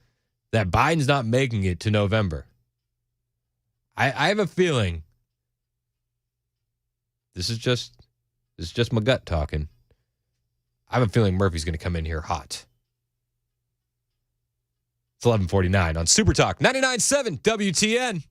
Biden's not making it to November. I have a feeling this is just my gut talking. I have a feeling Murphy's going to come in here hot. It's 11:49 on Super Talk 99.7 WTN.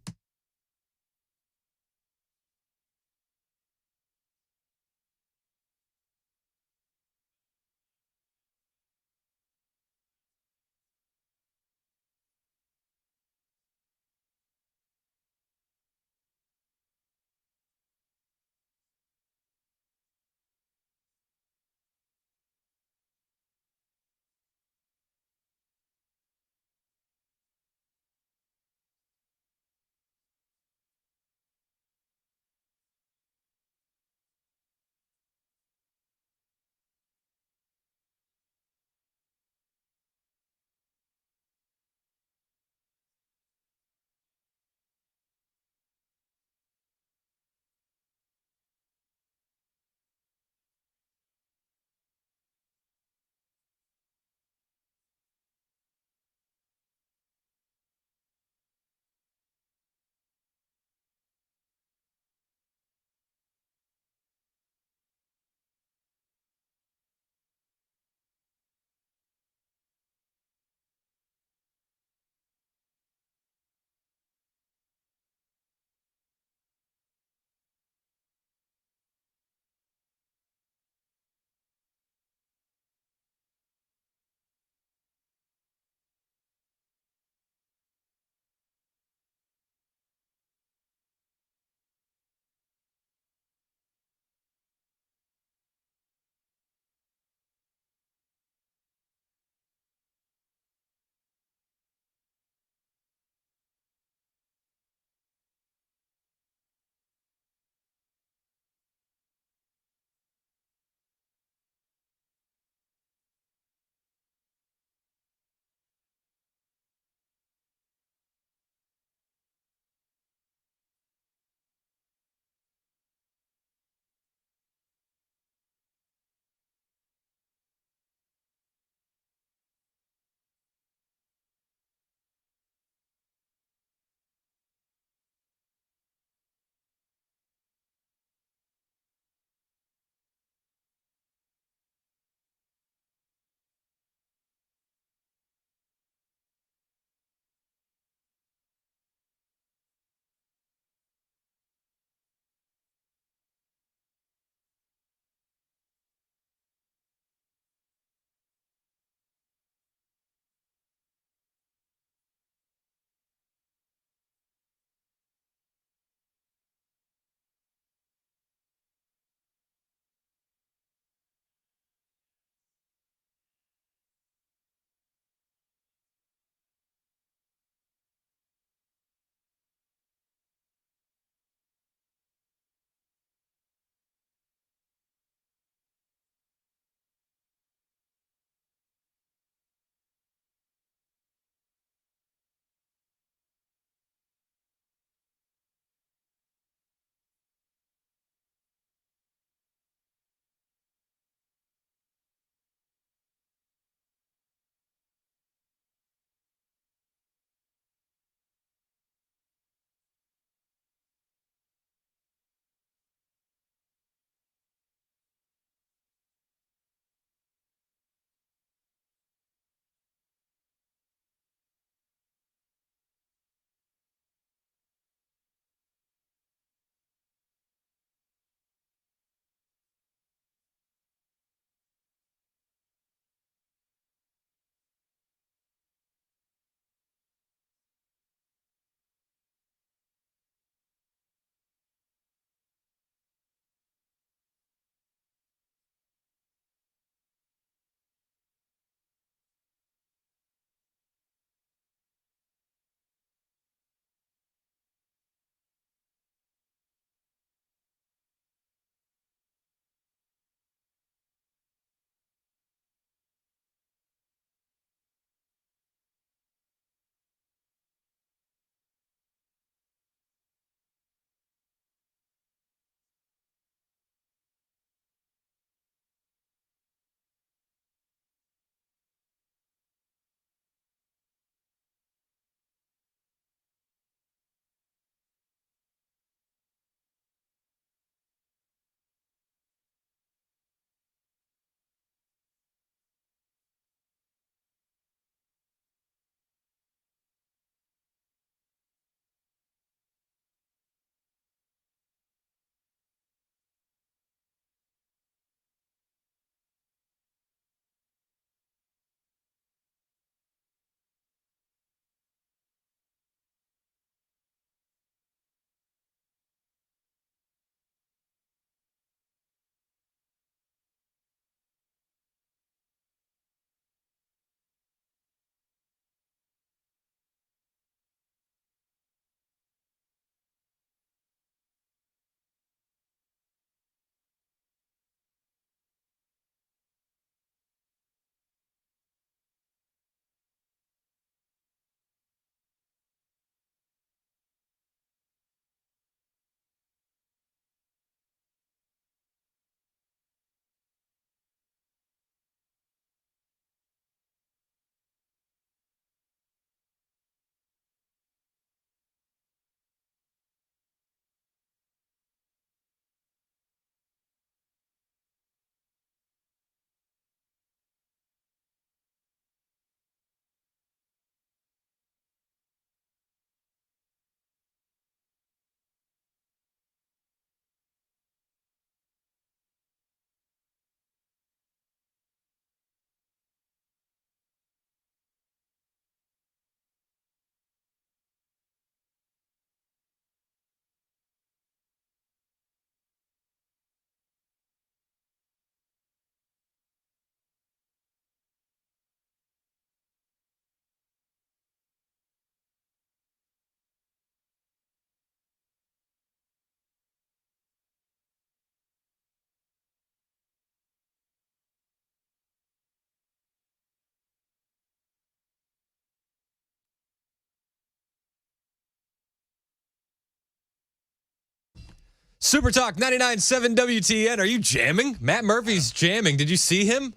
Super Talk 99.7 WTN. Are you jamming? Matt Murphy's jamming. Did you see him?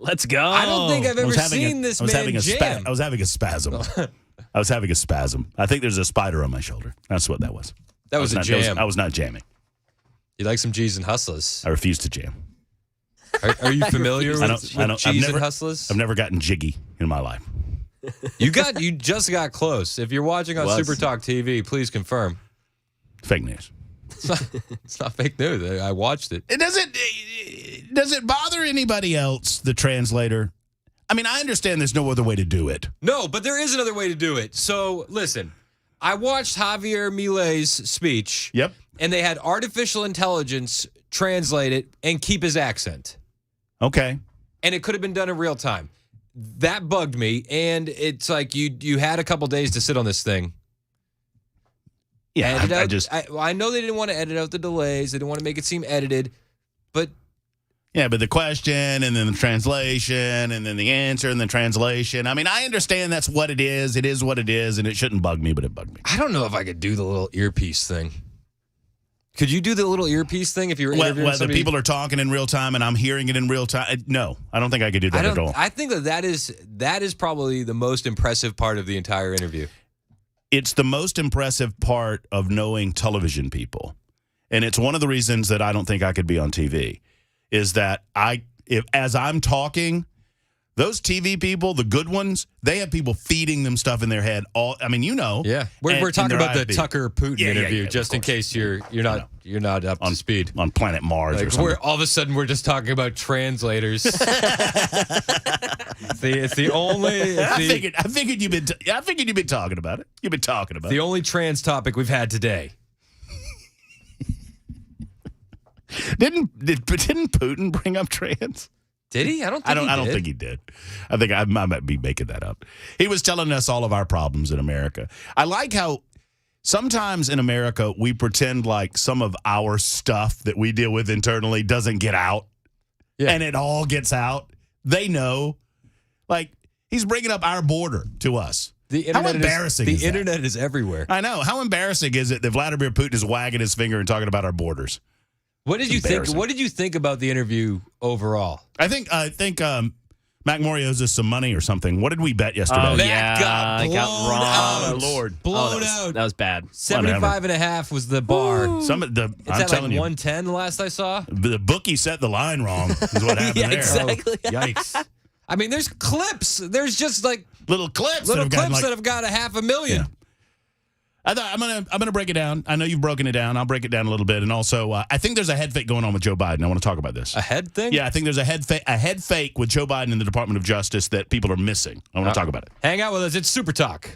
Let's go. I don't think I've ever seen this man jam. I was having a spasm. I was having a spasm. I think there's a spider on my shoulder. That's what that was. That was a jam. I was not jamming. You like some G's and Hustlers? I refuse to jam. Are you familiar with G's and Hustlers? I've never gotten jiggy in my life. You just got close. If you're watching on Super Talk TV, please confirm. Fake news. It's not fake news. I watched it. Does it bother anybody else, the translator? I mean, I understand there's no other way to do it. No, but there is another way to do it. So, listen, I watched Javier Milei's speech. Yep. And they had artificial intelligence translate it and keep his accent. Okay. And it could have been done in real time. That bugged me, and it's like you had a couple days to sit on this thing. Yeah, I know they didn't want to edit out the delays. They didn't want to make it seem edited, but but the question and then the translation and then the answer and the translation. I mean, I understand that's what it is. It is what it is, and it shouldn't bug me, but it bugged me. I don't know if I could do the little earpiece thing. Could you do the little earpiece thing if you were interviewing somebody? The people are talking in real time and I'm hearing it in real time. No, I don't think I could do that at all. I think that is probably the most impressive part of the entire interview. It's the most impressive part of knowing television people. And it's one of the reasons that I don't think I could be on TV is that as I'm talking, those TV people, the good ones, they have people feeding them stuff in their head. Yeah, we're talking about the Tucker Putin interview, just in case you're not up to speed on planet Mars. Like or something. All of a sudden we're just talking about translators. It's the only. I figured you've been talking about it. You've been talking about the only trans topic we've had today. Didn't Putin bring up trans? Did he? I don't think he did. I think I might be making that up. He was telling us all of our problems in America. I like how sometimes in America we pretend like some of our stuff that we deal with internally doesn't get out. Yeah. And it all gets out. They know. Like, he's bringing up our border to us. How embarrassing is that? The internet is everywhere. I know. How embarrassing is it that Vladimir Putin is wagging his finger and talking about our borders? What did you think? What did you think about the interview overall? I think Mac Mori owes us some money or something. What did we bet yesterday? Oh, Mac got wrong. Out. Oh, Lord. Blown out. That was bad. 75.5 was the bar. It's I'm at telling you. 110 last I saw. The bookie set the line wrong is what happened there. Exactly. Oh, yikes. I mean, there's clips. There's just like little clips that have got 500,000. Yeah. I'm gonna break it down. I know you've broken it down. I'll break it down a little bit. And also, I think there's a head fake going on with Joe Biden. I want to talk about this. A head thing? Yeah, I think there's a head fake with Joe Biden in the Department of Justice that people are missing. I want to talk about it. Hang out with us. It's Super Talk.